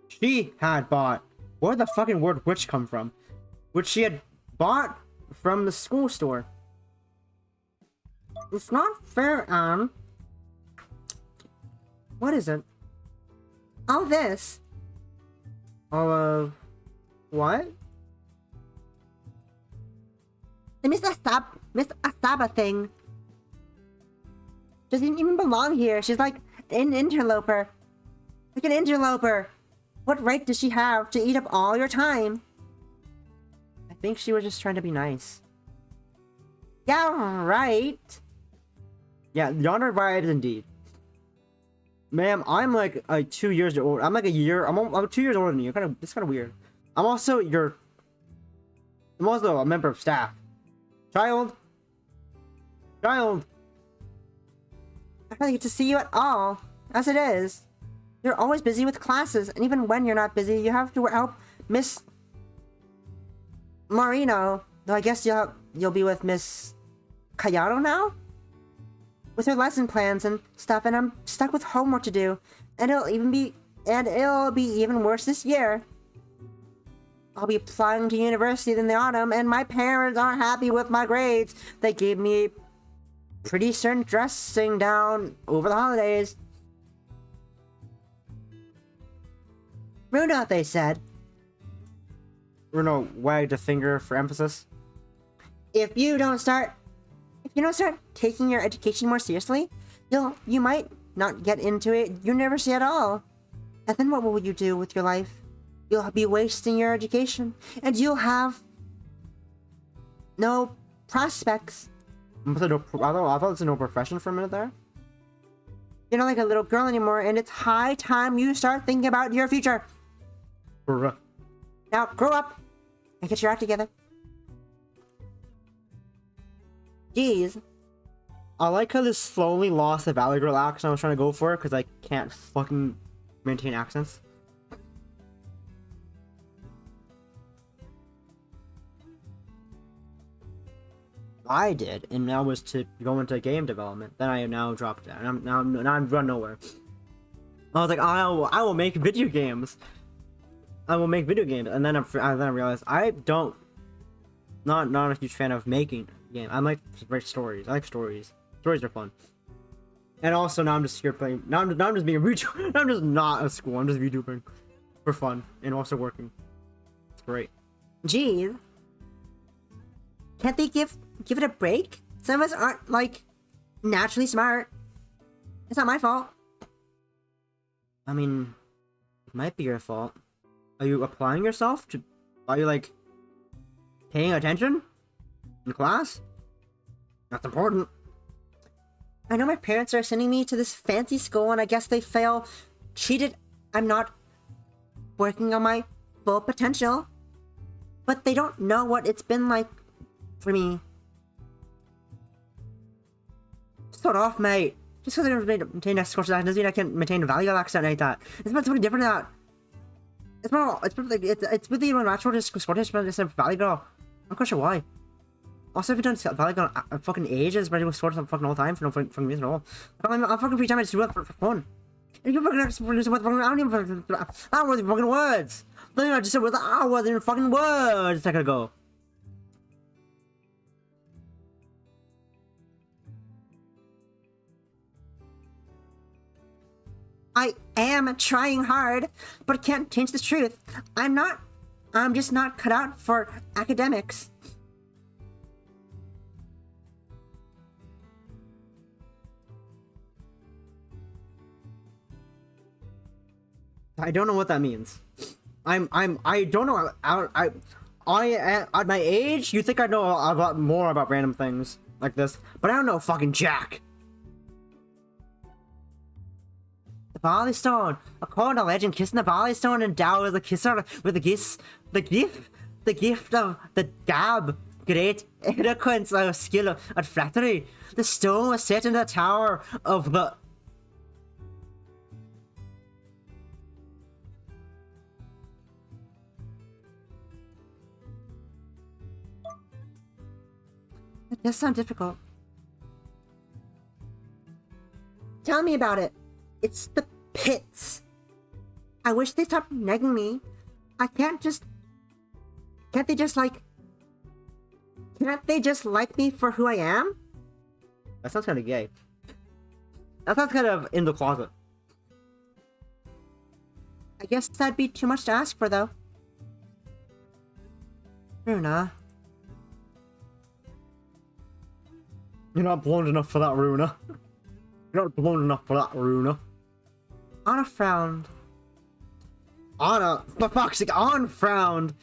She had bought. Where did the fucking word "which" come from? Which she had bought from the school store. It's not fair, Anne. What is it? All this. All of what? The Miss Astaba thing doesn't even belong here. She's like an interloper. Like an interloper. What right does she have to eat up all your time? I think she was just trying to be nice. Yeah, right. Yeah, you're right indeed. Ma'am, I'm like 2 years old. I'm like a year. I'm 2 years older than you. It's kind of weird. I'm also a member of staff. Child. I don't get to see you at all. As it is, you're always busy with classes, and even when you're not busy, you have to help Miss Marino. Though I guess you'll be with Miss Kayano now? With her lesson plans and stuff, and I'm stuck with homework to do. And it'll be even worse this year. I'll be applying to university in the autumn, and my parents aren't happy with my grades. They gave me pretty certain dressing down over the holidays. Bruno, they said. Bruno wagged a finger for emphasis. If you don't start taking your education more seriously, you might not get into it university at all. And then what will you do with your life? You'll be wasting your education, and you'll have no prospects. I thought it's a no profession for a minute there. You're not like a little girl anymore, and it's high time you start thinking about your future. Now, grow up and get your act together. Jeez. I like how this slowly lost the Valley Girl accent I was trying to go for, because I can't fucking maintain accents. I did, and that was to go into game development. Then I now dropped that, and I'm run nowhere. I was like, I will make video games. I will make video games, and then I realized not a huge fan of making games. I like to write stories. I like stories. Stories are fun. And also now I'm just here playing. Now I'm just being a YouTuber. I'm just not at school. I'm just YouTubing for fun and also working. It's great. Jeez. Can't they give it a break? Some of us aren't, like, naturally smart. It's not my fault. I mean, it might be your fault. Are you applying yourself to... Are you, like, paying attention in class? That's important. I know my parents are sending me to this fancy school, and I guess they feel cheated. I'm not working on my full potential. But they don't know what it's been like for me. Start off, mate. Just because I don't maintain a Scottish accent doesn't mean I can't maintain a Valley accent like that. It's not something different than that. It's really natural to Scottish, but it's a Valley Girl. I'm not quite sure why. Also, I've been doing Valley Girl fucking ages, but I do Scottish fucking all the time for no fucking reason at all. I'm fucking free time, I just do it for fun. And you fucking produce with fucking, I don't even, I don't know the fucking words. I just said with the fucking words a second ago. I am trying hard, but can't change the truth. I'm just not cut out for academics. I don't know what that means. I don't know. At my age, you think I know a lot more about random things like this, but I don't know fucking jack. The Barley Stone. According to legend, kissing the Barley Stone endowed with a kisser with the gift of the dab. Great eloquence of skill and flattery. The stone was set in the tower of the... That does sound difficult. Tell me about it. It's the pits. I wish they stopped nagging me. Can't they just like me for who I am? That sounds kind of gay. That sounds kind of in the closet. I guess that'd be too much to ask for, though. Runa. You're not blonde enough for that, Runa. You're not blonde enough for that, Runa. Anna frowned. Anna, for fuck's sake, Anna frowned.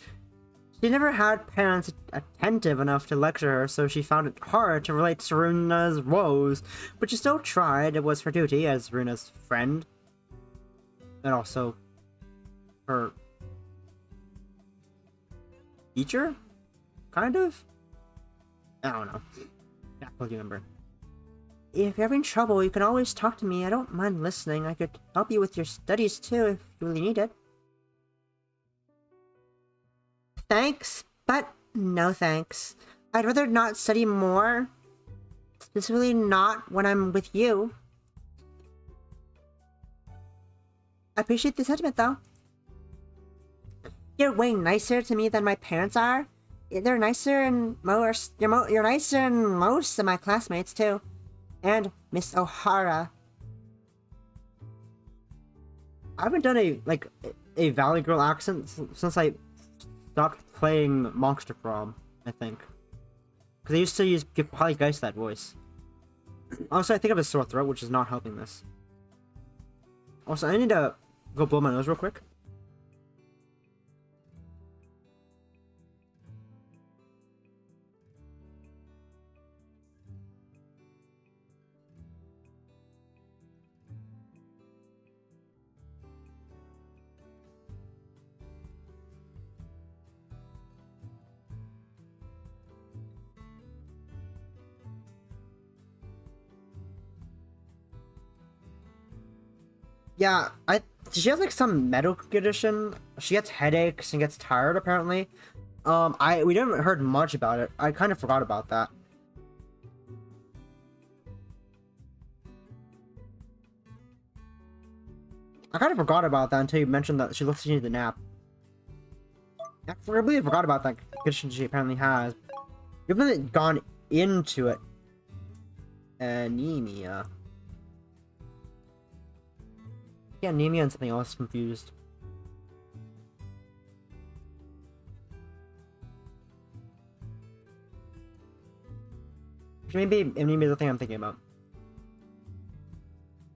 She never had parents attentive enough to lecture her, so she found it hard to relate to Runa's woes, but she still tried. It was her duty as Runa's friend. And also her teacher? Kind of? I don't know. Yeah, I'll remember. If you're having trouble, you can always talk to me. I don't mind listening. I could help you with your studies too if you really need it. Thanks, but no thanks. I'd rather not study more. Specifically not when I'm with you. I appreciate the sentiment though. You're way nicer to me than my parents are. They're nicer and most. You're nicer than most of my classmates too, and Miss O'Hara. I haven't done a Valley Girl accent since I stopped playing Monster Prom. I think because I used to give Pollygeist that voice. Also, I think I have a sore throat, which is not helping this. Also, I need to go blow my nose real quick. Yeah, she has like some medical condition. She gets headaches and gets tired apparently. We didn't heard much about it. I kind of forgot about that. I kind of forgot about that until you mentioned that she looks like she needs a nap. I really forgot about that condition she apparently has. We haven't gone into it. Anemia. Yeah, anemia and something else confused. Maybe anemia is the thing I'm thinking about.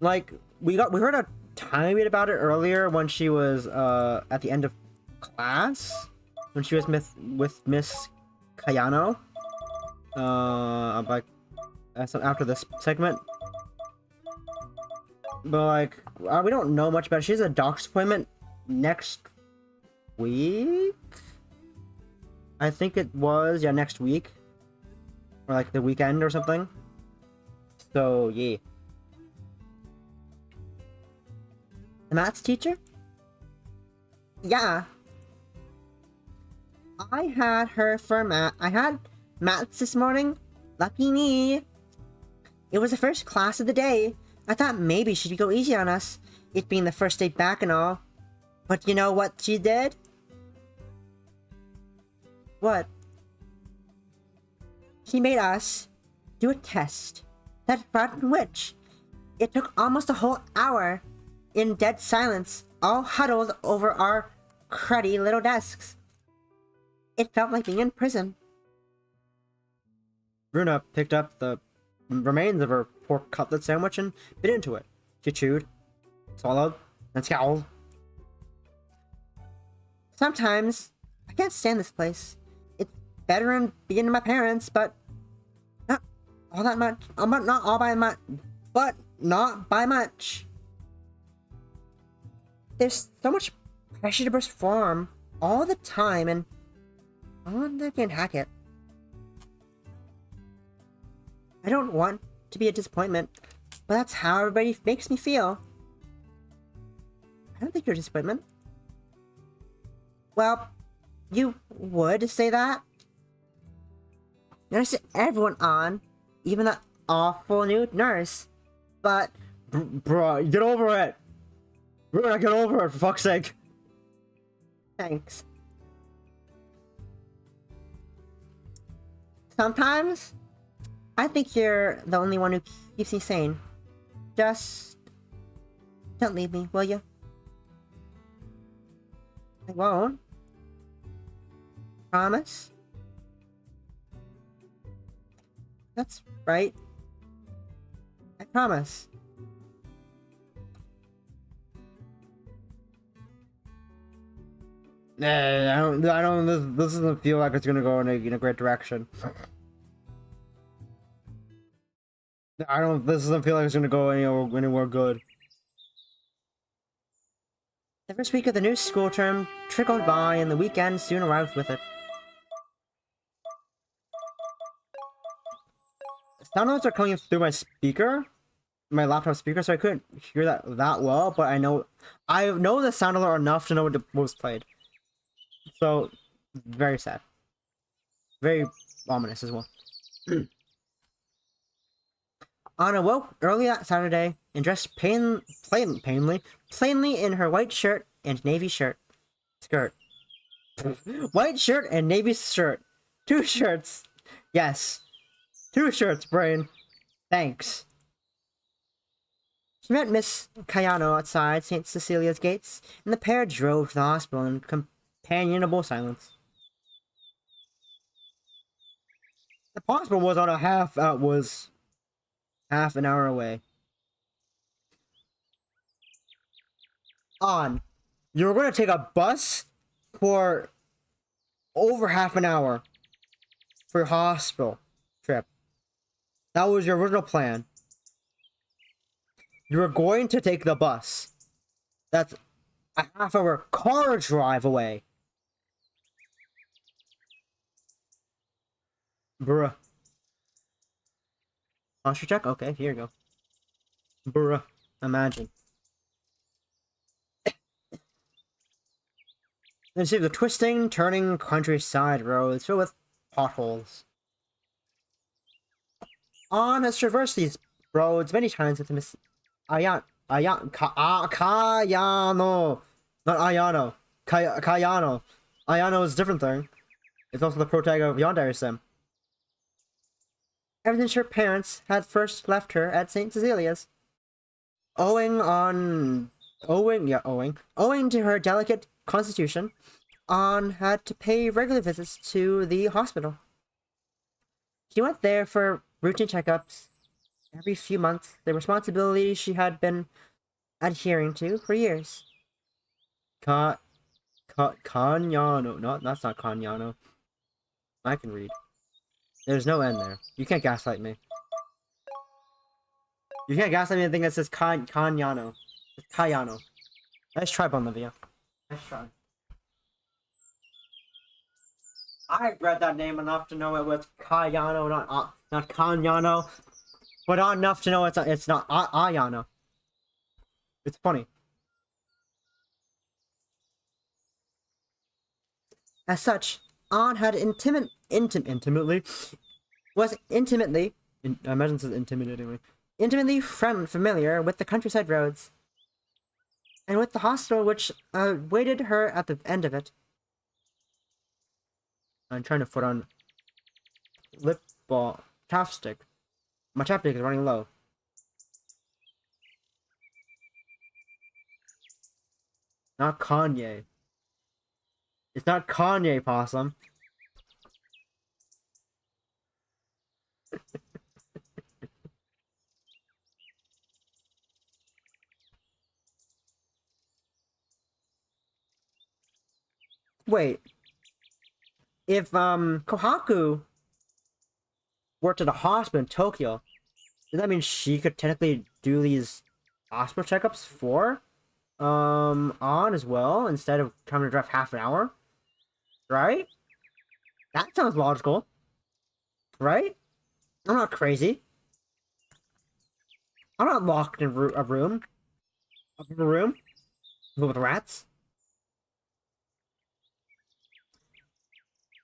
Like, we heard a tiny bit about it earlier when she was at the end of class. When she was with Miss Kayano. After this segment. But like, we don't know much about it. She has a doctor's appointment next week? I think it was, yeah, next week. Or like the weekend or something. So, yeah. The maths teacher? Yeah. I had her for math. I had maths this morning. Lucky me. It was the first class of the day. I thought maybe she'd go easy on us, it being the first day back and all. But you know what she did? What? She made us do a test. That rotten witch. It took almost a whole hour in dead silence, all huddled over our cruddy little desks. It felt like being in prison. Runa picked up the remains of her pork cutlet sandwich and bit into it. She chewed, swallowed, and scowled. Sometimes I can't stand this place. It's better than being my parents, but not all that much. Not all by much, but not by much. There's so much pressure to perform all the time, and I can't hack it. I don't want to be a disappointment, but that's how everybody makes me feel. I don't think you're a disappointment. Well, you would say that? Notice everyone on, even that awful new nurse. But, bro, get over it! Bro, get over it, for fuck's sake! Thanks. Sometimes, I think you're the only one who keeps me sane. Just don't leave me, will you? I won't. Promise? That's right. I promise. Nah, I don't, this doesn't feel like it's gonna go in a great direction. This doesn't feel like it's gonna go anywhere good. The first week of the new school term trickled by, and the weekend soon arrived with it. Sound notes are coming through my laptop speaker, so I couldn't hear that well. But I know the sound alert enough to know what was played. So, very sad, very ominous as well. Anna awoke early that Saturday and dressed plainly in her white shirt and navy skirt. White shirt and navy shirt. 2 shirts. Yes. 2 shirts, brain. Thanks. She met Miss Cayano outside St. Cecilia's gates, and the pair drove to the hospital in companionable silence. The hospital was half an hour away. You were going to take a bus for over half an hour for your hospital trip. That was your original plan. You were going to take the bus. That's a half-hour car drive away. Bruh. Posture check? Okay, here you go. Bruh. Imagine. Then see the twisting, turning countryside roads filled with potholes. On has traversed these roads many times with Miss Kayano. Not Ayano. Kayano. Ayano is a different thing. It's also the protagonist of Yandere Sim. Ever since her parents had first left her at St. Cecilia's. Owing to her delicate constitution, Anne had to pay regular visits to the hospital. She went there for routine checkups every few months, the responsibility she had been adhering to for years. Cagnano. No, that's not Cagnano. I can read. There's no N there. You can't gaslight me. You can't gaslight me and think that says Cagnano. It's Cayano. Nice try, Bolivia. Nice try. I read that name enough to know it was Cayano, not Cagnano. But not enough to know it's not Ayano. It's funny. As such, Anne had intimately, I imagine it says intimidatingly, familiar with the countryside roads, and with the hospital which waited her at the end of it. I'm trying to put on lip balm, chapstick. My chapstick is running low. Not Kanye. It's not Kanye, Possum. Wait. If Kohaku worked at a hospital in Tokyo, does that mean she could technically do these hospital checkups for on as well instead of trying to drive half an hour? Right? That sounds logical. Right? I'm not crazy. I'm not locked in a room with rats.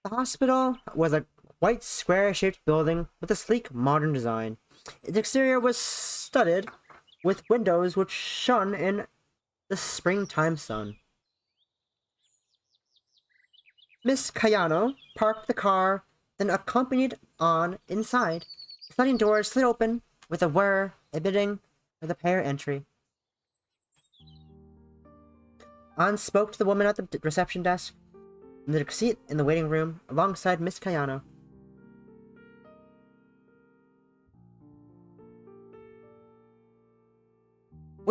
The hospital was a white square-shaped building with a sleek modern design. Its exterior was studded with windows which shone in the springtime sun. Miss Kayano parked the car, then accompanied on inside. The sliding doors slid open with a whir, admitting the pair entry. Anne spoke to the woman at the reception desk and took a seat in the waiting room alongside Miss Kayano.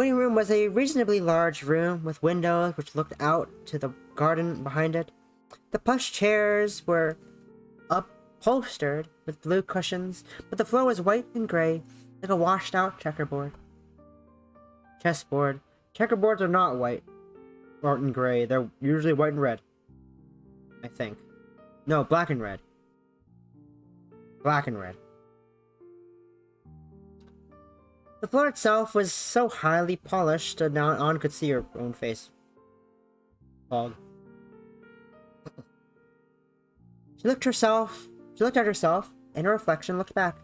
waiting room was a reasonably large room with windows which looked out to the garden behind it. The plush chairs were upholstered with blue cushions, but the floor was white and gray, like a washed-out checkerboard. Chessboard. Checkerboards are not white or in gray. They're usually white and red. I think. No, black and red. Black and red. The floor itself was so highly polished that now Anne could see her own face. Fog. She looked at herself, and her reflection looked back.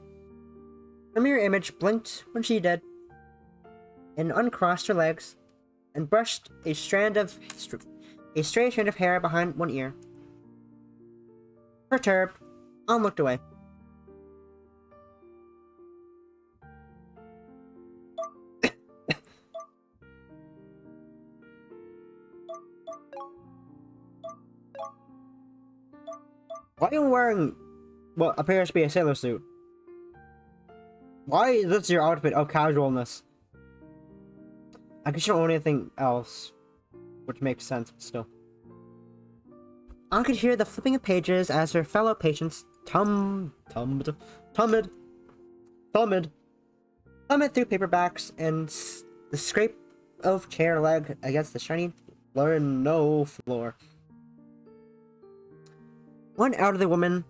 Her mirror image blinked when she did, and uncrossed her legs, and brushed a stray strand of hair behind one ear. Perturbed, Anne looked away. Why are you wearing what appears to be a sailor suit? Why is this your outfit of casualness? I guess you don't own anything else, which makes sense, but still. I could hear the flipping of pages as her fellow patients thumbed through paperbacks and the scrape of chair leg against the shiny lino floor. One elderly woman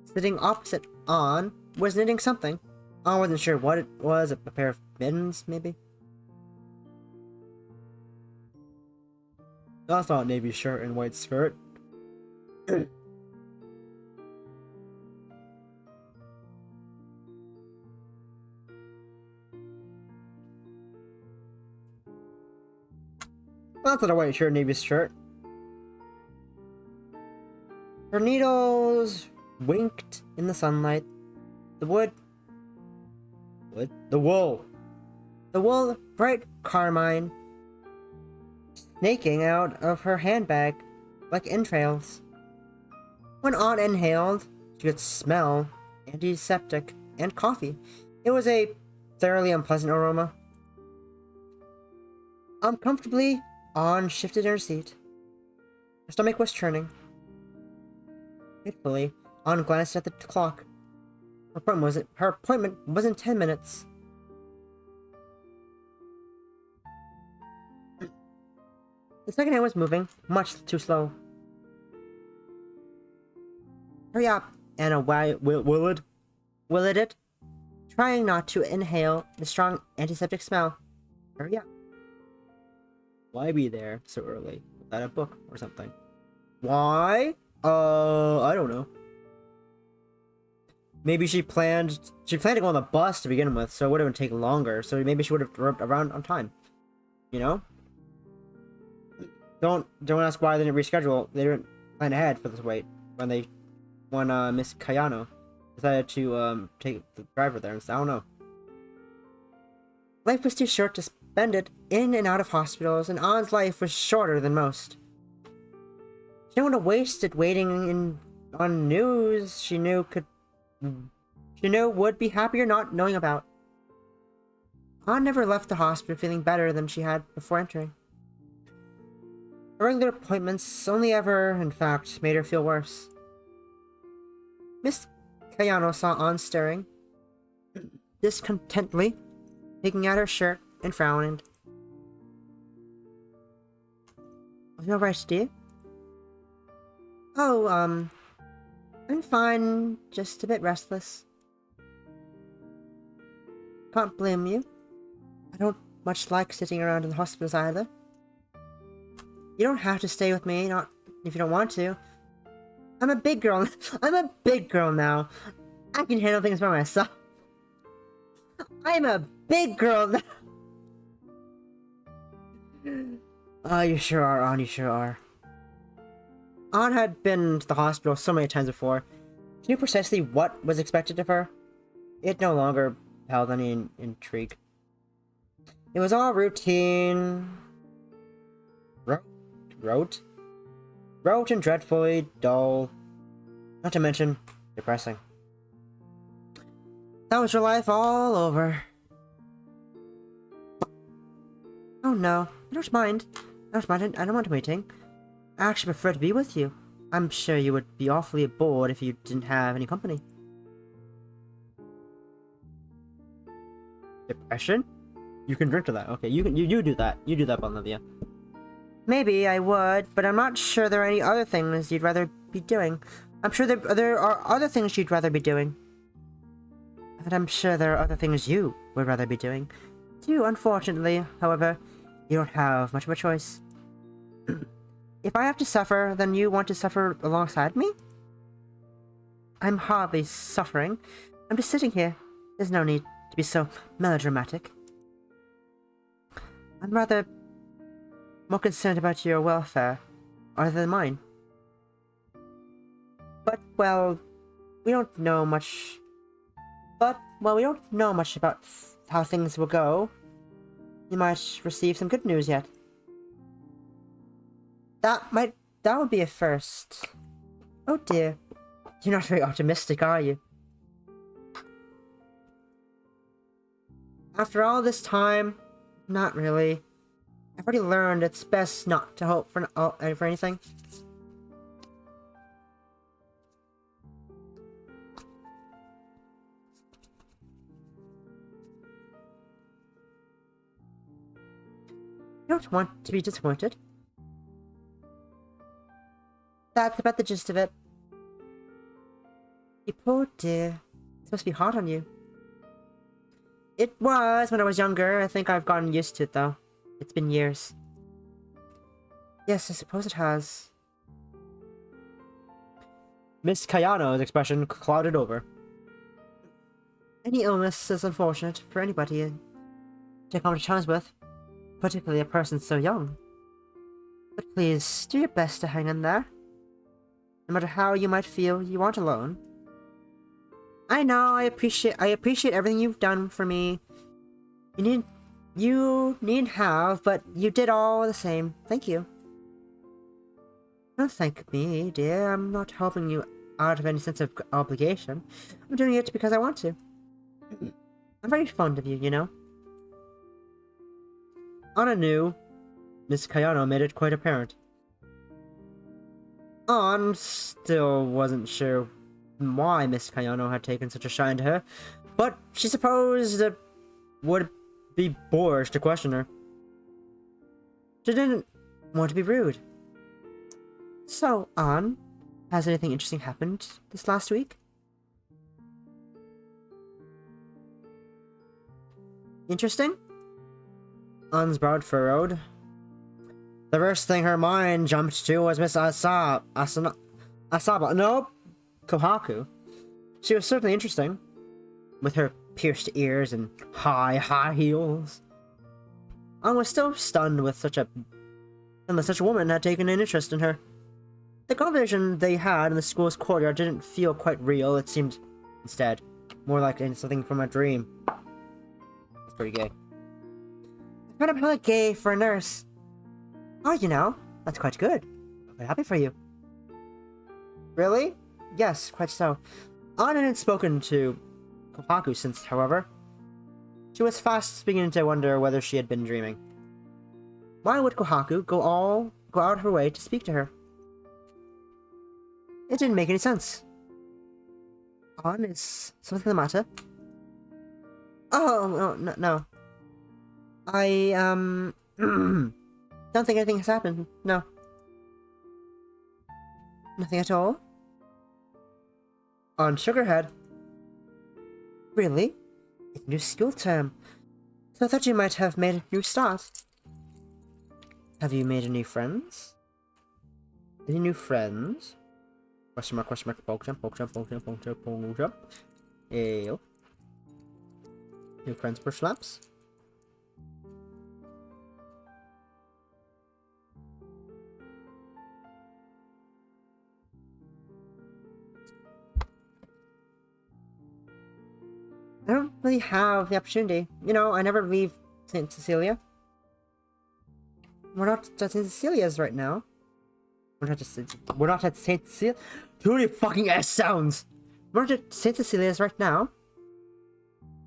sitting opposite Anne was knitting something. Anne wasn't sure what it was, a pair of mittens, maybe? That's not a navy shirt and white skirt. That's not a white shirt, navy shirt. Her needles winked in the sunlight. The wool, bright carmine, snaking out of her handbag like entrails. When Anne inhaled, she could smell antiseptic and coffee. It was a thoroughly unpleasant aroma. Uncomfortably, Anne shifted in her seat. Her stomach was churning. Fatefully, Anne glanced at the clock. Her appointment was in 10 minutes. The second hand was moving, much too slow. Hurry up, Anna willed it, trying not to inhale the strong antiseptic smell. Hurry up. Why be there so early without a book or something? Why? I don't know. Maybe she planned to go on the bus to begin with, so it would have taken longer. So maybe she would have arrived around on time. You know? Don't ask why they didn't reschedule. They didn't plan ahead for this wait when Miss Kayano decided to take the driver there. I don't know. Life was too short to spend it in and out of hospitals, and Anne's life was shorter than most. She didn't want to waste it waiting on news she knew would be happier not knowing about. Anne never left the hospital feeling better than she had before entering. Her regular appointments only ever, in fact, made her feel worse. Miss Kayano saw Anne staring discontently, picking at her shirt and frowning. Are you alright, dear? Oh, I'm fine, just a bit restless. Can't blame you. I don't much like sitting around in the hospitals either. You don't have to stay with me, not if you don't want to. I'm a big girl. I'm a big girl now. I can handle things by myself. I'm a big girl now. Oh, you sure are, Anne, you sure are. Anne had been to the hospital so many times before. She knew precisely what was expected of her. It no longer held any intrigue. It was all routine. Rote and dreadfully dull. Not to mention, depressing. That was your life all over. Oh no, I don't mind. I don't mind waiting. I actually prefer to be with you. I'm sure you would be awfully bored if you didn't have any company. Depression? You can drink to that. Okay, you do that. You do that, Bolivia. Maybe I would, but I'm not sure there are any other things you'd rather be doing. I'm sure there are other things you'd rather be doing. And I'm sure there are other things you would rather be doing. Too, unfortunately, however, you don't have much of a choice. If I have to suffer, then you want to suffer alongside me? I'm hardly suffering. I'm just sitting here. There's no need to be so melodramatic. I'm rather more concerned about your welfare, other than mine. But, well, we don't know much... we don't know much about how things will go. You might receive some good news yet. That would be a first. Oh dear. You're not very optimistic, are you? After all this time, not really. I've already learned it's best not to hope for anything. You don't want to be disappointed. That's about the gist of it. You poor dear. It's supposed to be hard on you. It was when I was younger. I think I've gotten used to it, though. It's been years. Yes, I suppose it has. Miss Kayano's expression clouded over. Any illness is unfortunate for anybody to come to terms with, particularly a person so young. But please, do your best to hang in there. No matter how you might feel, you aren't alone. I know, I appreciate everything you've done for me. You needn't have, but you did all the same. Thank you. Don't thank me, dear. I'm not helping you out of any sense of obligation. I'm doing it because I want to. I'm very fond of you, you know. Anna knew. Miss Kayano made it quite apparent. Ann still wasn't sure why Miss Kayano had taken such a shine to her, but she supposed it would be boorish to question her. She didn't want to be rude. So, Ann, has anything interesting happened this last week? Interesting? Ann's brow furrowed. The first thing her mind jumped to was Miss Asaba. Nope. Kohaku. She was certainly interesting, with her pierced ears and high heels. Ann was still stunned with such a woman had taken an interest in her. The conversation they had in the school's courtyard didn't feel quite real. It seemed, instead, more like something from a dream. That's pretty gay. Kind of hella gay for a nurse. Oh, you know, that's quite good. I'm quite happy for you. Really? Yes, quite so. Ann hadn't spoken to Kohaku since, however. She was fast beginning to wonder whether she had been dreaming. Why would Kohaku go out of her way to speak to her? It didn't make any sense. Ann, is something the matter? Oh, no. I, don't think anything has happened. No. Nothing at all? On Sugarhead. Really? It's a new school term. So I thought you might have made a new start. Have you made any friends? Any new friends? Question mark, poke jump. Ew. New friends for slaps? I don't really have the opportunity. You know, I never leave St. Cecilia. We're not at St. Cecilia's right now. We're not at St. Cecilia. Too many fucking S sounds! We're not at St. Cecilia's right now.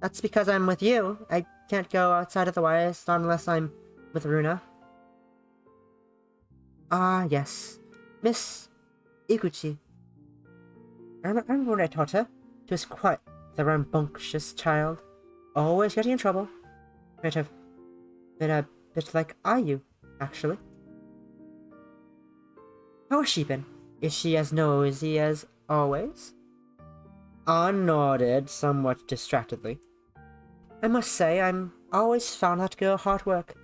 That's because I'm with you. I can't go outside of the wires, not unless I'm with Runa. Ah, yes. Miss Iguchi. I remember when I taught her. She was quite the rambunctious child. Always getting in trouble. Might have been a bit like Ayu, actually. How has she been? Is she as noisy as always? Ann nodded somewhat distractedly. I must say, I'm always found that girl hard work.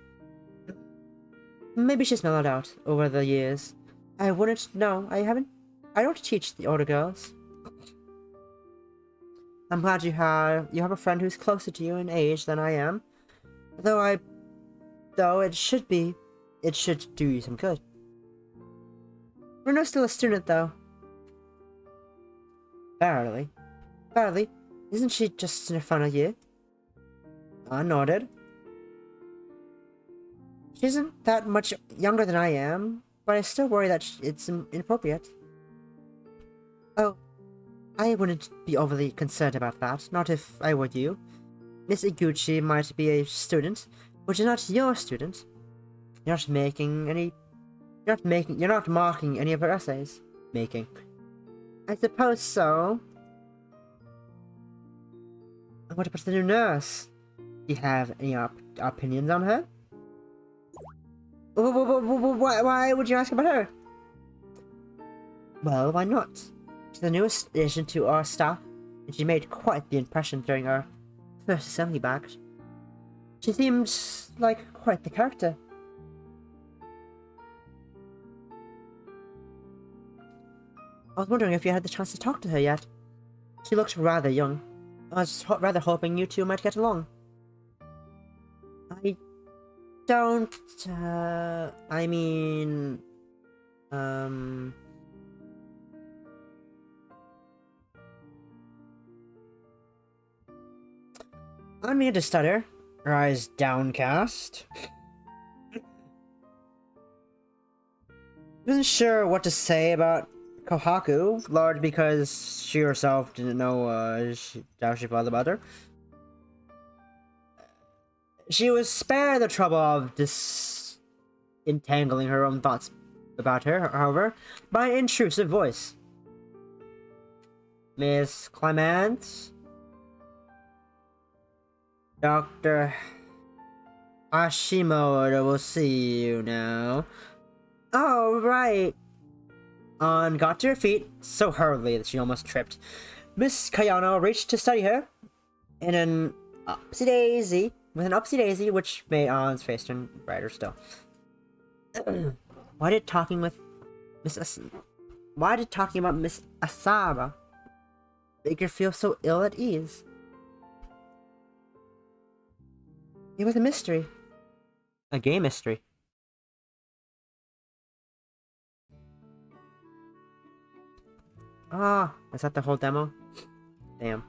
Maybe she's mellowed out over the years. I wouldn't know. I don't teach the older girls. I'm glad you have a friend who's closer to you in age than I am. Though it should do you some good. Runo's still a student though. Barely. Barely. Isn't she just in her final year? I nodded. She isn't that much younger than I am, but I still worry that it's inappropriate. Oh, I wouldn't be overly concerned about that, not if I were you. Miss Iguchi might be a student, but you're not your student. You're not marking any of her essays. I suppose so. What about the new nurse? Do you have any opinions on her? Why would you ask about her? Well, why not? She's the newest addition to our staff, and she made quite the impression during our first assembly batch. She seems like quite the character. I was wondering if you had the chance to talk to her yet. She looked rather young. I was rather hoping you two might get along. I don't, I mean, I mean to stutter, her eyes downcast. Wasn't sure what to say about Kohaku, large because she herself didn't know how she felt about her. She was spared the trouble of entangling her own thoughts about her, however, by an intrusive voice. Miss Clements? Dr. Hashimoto will see you now. Oh, right. Ann got to her feet so hurriedly that she almost tripped. Miss Kayano reached to study her in an upsy-daisy, which made Ann's face turn brighter still. Why did talking about Miss Asaba make her feel so ill at ease? It was a mystery. A gay mystery. Ah, is that the whole demo? Damn.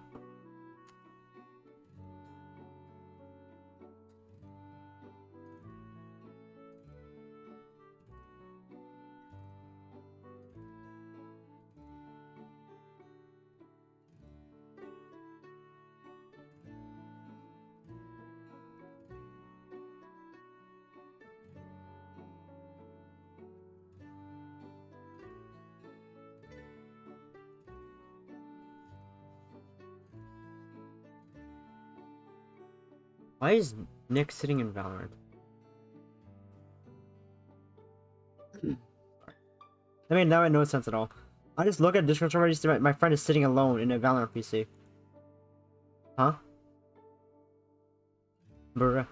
Why is Nick sitting in Valorant? I mean, that made no sense at all. I just look at Discord server, and my friend is sitting alone in a Valorant PC. Huh? Bruh.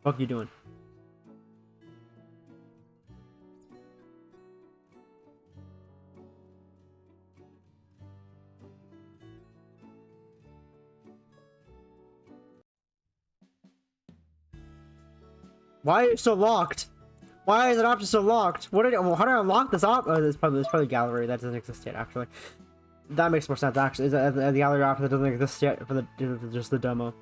What you doing? Why is it so locked? Why is it option so locked? How do I unlock this op? It's probably gallery that doesn't exist yet. Actually, that makes more sense. Actually, it's the gallery option that doesn't exist yet for just the demo.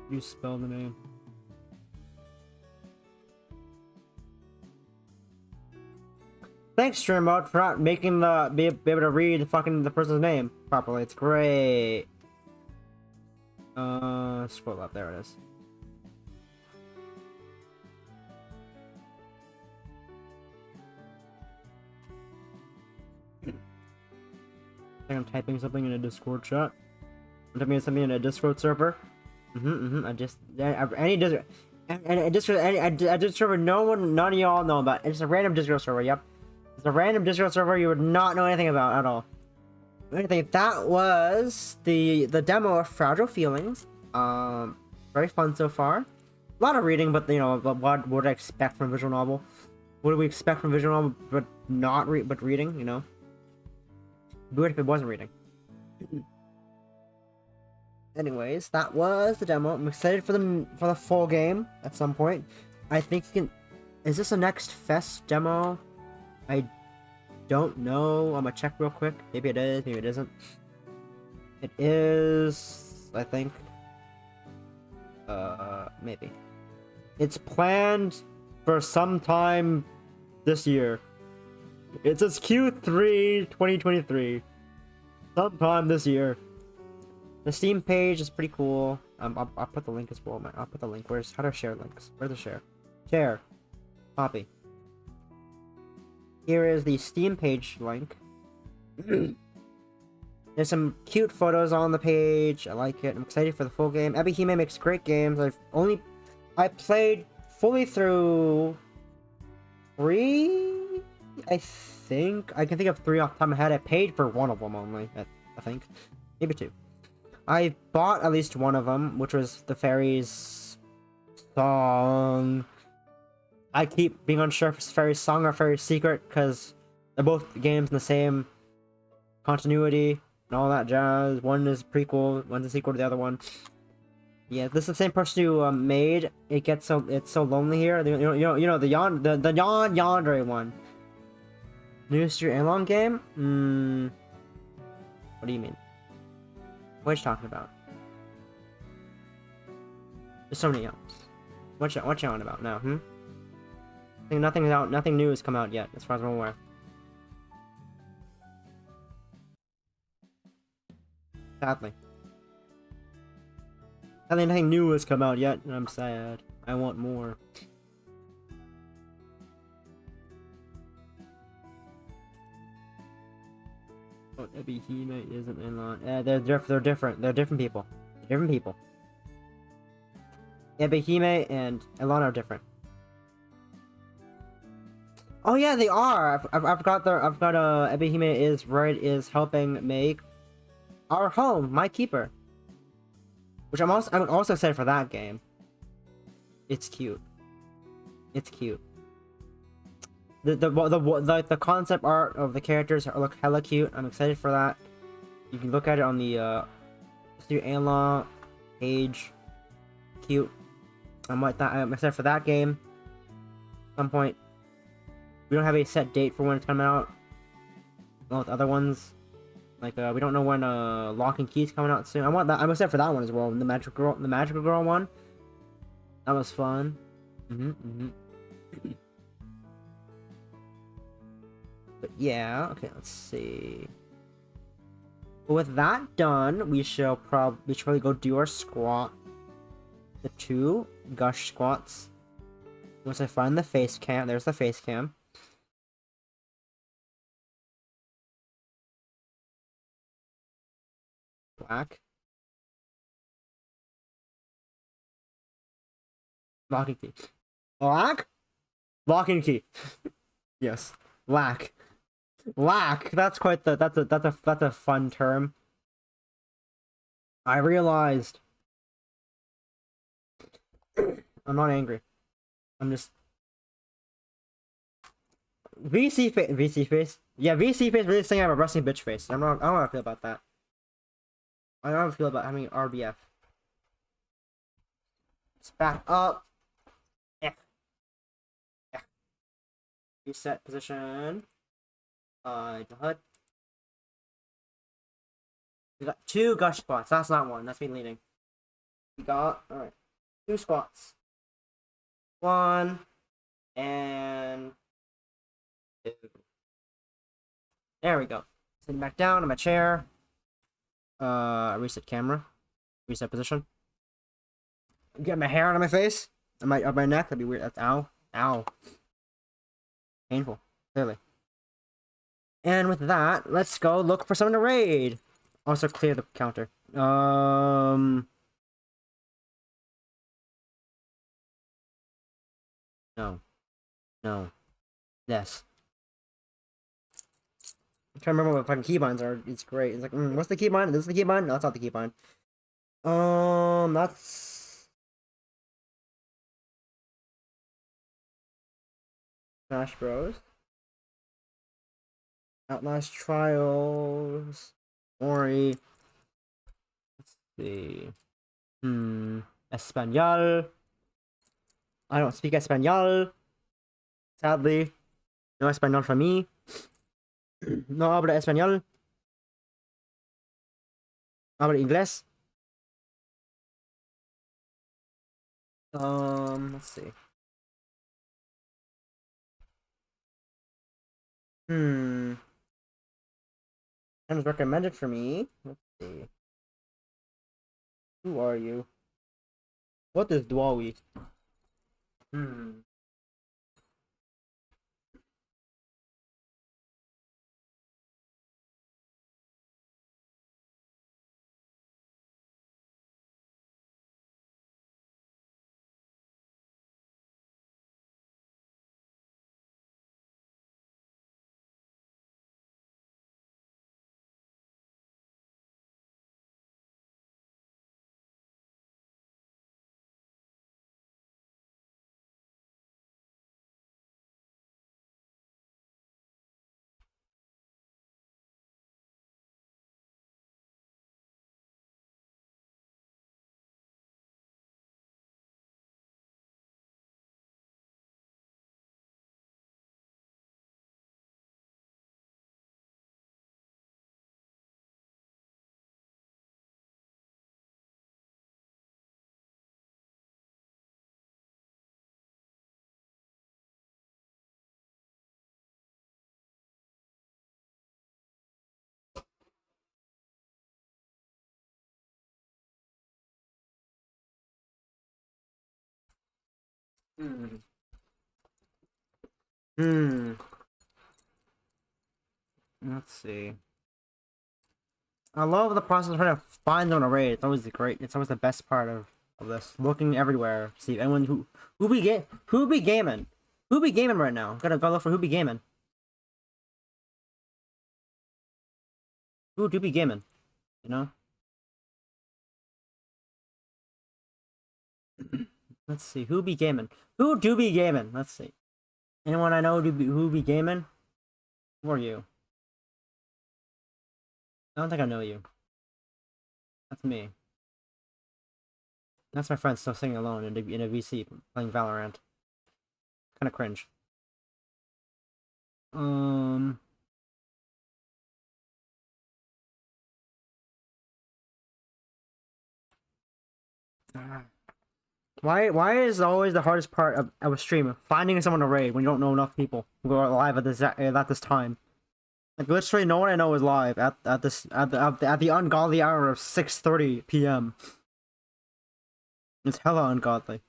You spell the name. Thanks, stream mode, for not making be able to read the person's name properly. It's great. Scroll up. There it is. I think I'm typing something in a Discord chat. I'm typing something in a Discord server. I just any Discord, a Discord server none of y'all know about. It's a random Discord server. Yep, it's a random Discord server you would not know anything about at all. Anything. That was the demo of Fragile Feelings. Very fun so far. A lot of reading, but you know, what would I expect from a visual novel? What do we expect from a visual novel, but not reading? You know, it'd be weird if it wasn't reading. Anyways, that was the demo. I'm excited for the full game at some point. I think you can. Is this a next fest demo? I don't know. I'm gonna check real quick. Maybe it is. Maybe it isn't. It is. I think. Maybe. It's planned for sometime this year. It says Q3 2023. Sometime this year. The Steam page is pretty cool. I'll put the link as well. I'll put the link. How do I share links? Where's the share? Share. Copy. Here is the Steam page link. There's some cute photos on the page. I like it. I'm excited for the full game. Ebihime makes great games. I played fully through 3. I think I can think of 3 off the top of my head. I paid for one of them only. I think maybe 2. I bought at least one of them, which was the Fairies Song. I keep being unsure if it's Fairies Song or Fairies Secret because they're both games in the same continuity and all that jazz. One is a prequel, one's a sequel to the other one. Yeah, this is the same person who made it. It's so lonely here. You know the Yandere one. New Studio Along game. What do you mean? What are you talking about? There's so many else. What you on about now? I think nothing's out. Nothing new has come out yet, as far as I'm aware. Sadly. Sadly, nothing new has come out yet, and I'm sad. I want more. Oh, Ebihime isn't in line. They're different. They're different people. Different people. Ebihime and Elana are different. Oh yeah, they are. I've got Ebihime is helping make our home, My Keeper. Which I'm also excited for that game. It's cute. It's cute. The concept art of the characters look hella cute. I'm excited for that. You can look at it on the Anla page. Cute. I'm excited for that game. At some point. We don't have a set date for when it's coming out. Well, with other ones, like we don't know when Lock and Key's coming out soon. I'm excited for that one as well. The Magical Girl one. That was fun. But yeah, okay, let's see. But with that done, we should probably go do our squat. The 2 gush squats. Once I find the face cam, there's the face cam. Black. Lock and key. Black? Lock and key. Yes. Lack. That's quite that's a fun term. I realized. I'm not angry. I'm just VC face. Yeah, VC face really saying I have a wrestling bitch face. I don't know how I feel about that. I don't know how I feel about having RBF. Let's back up. Reset position. The HUD. We got 2 gush squats. That's not one. That's me leaning. We got, alright, 2 squats. 1 and 2. There we go. Sitting back down in my chair. Reset camera. Reset position. Get my hair out of my face. On my neck. That'd be weird. That's ow. Ow. Painful. Clearly. And with that, let's go look for someone to raid. Also clear the counter. No. No. Yes. I'm trying to remember what fucking keybinds are. It's great. It's like, what's the keybind? This is the keybind? No, that's not the keybind. That's Smash Bros. Outlast Trials. Ori. Let's see. Espanol. I don't speak Espanol. Sadly. No Espanol for me. No hablo español. Hablo inglés. Let's see. And was recommended for me. Let's see. Who are you? What is Dwawi? Let's see. I love the process of trying to find them on a raid. It's always it's always the best part of this. Looking everywhere. See anyone who be gaming. Who be gaming right now? Gotta go look for who be gaming. Who do be gaming? You know? Let's see. Who be gaming? Who do be gaming? Let's see. Anyone I know who be gaming? Who are you? I don't think I know you. That's me. That's my friend still sitting alone in a VC playing Valorant. Kind of cringe. Why is always the hardest part of a stream finding someone to raid when you don't know enough people who are live at this time? Like literally, no one I know is live at the ungodly hour of 6:30 p.m. It's hella ungodly.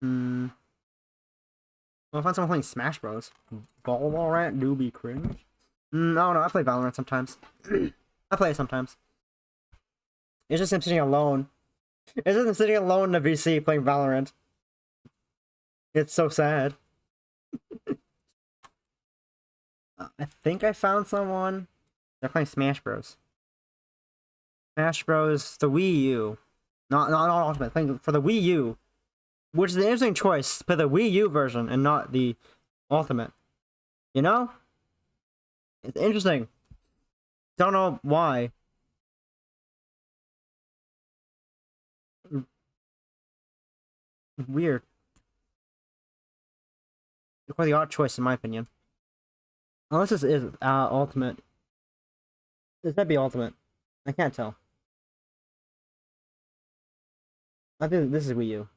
I'll find someone playing Smash Bros. Valorant do be cringe. No, I play Valorant sometimes. I play it sometimes. It's just him sitting alone. It's just him sitting alone in a VC playing Valorant. It's so sad. I think I found someone. They're playing Smash Bros. Smash Bros. The Wii U. Not Ultimate. Playing for the Wii U. Which is an interesting choice. Play the Wii U version and not the Ultimate. You know? It's interesting. Don't know why. Weird. Quite the odd choice in my opinion. Unless this is Ultimate. This might be Ultimate. I can't tell. I think this is Wii U.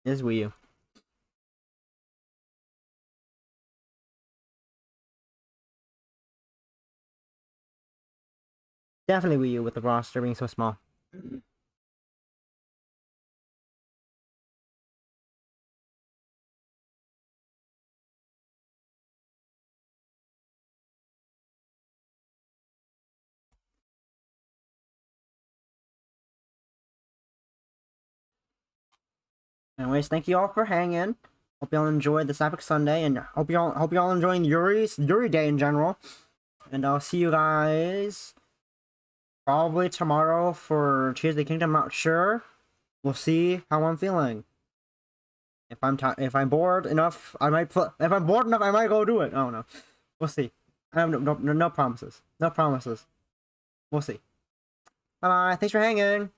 It is Wii U. Definitely Wii U with the roster being so small. Anyways, thank you all for hanging. Hope y'all enjoyed this epic Sunday, and hope y'all enjoying Yuri Day in general. And I'll see you guys probably tomorrow for Tears of the Kingdom. I'm not sure. We'll see how I'm feeling. If I'm bored enough, I might. If I'm bored enough, I might go do it. I don't know. We'll see. I have no promises. No promises. We'll see. Bye bye. Thanks for hanging.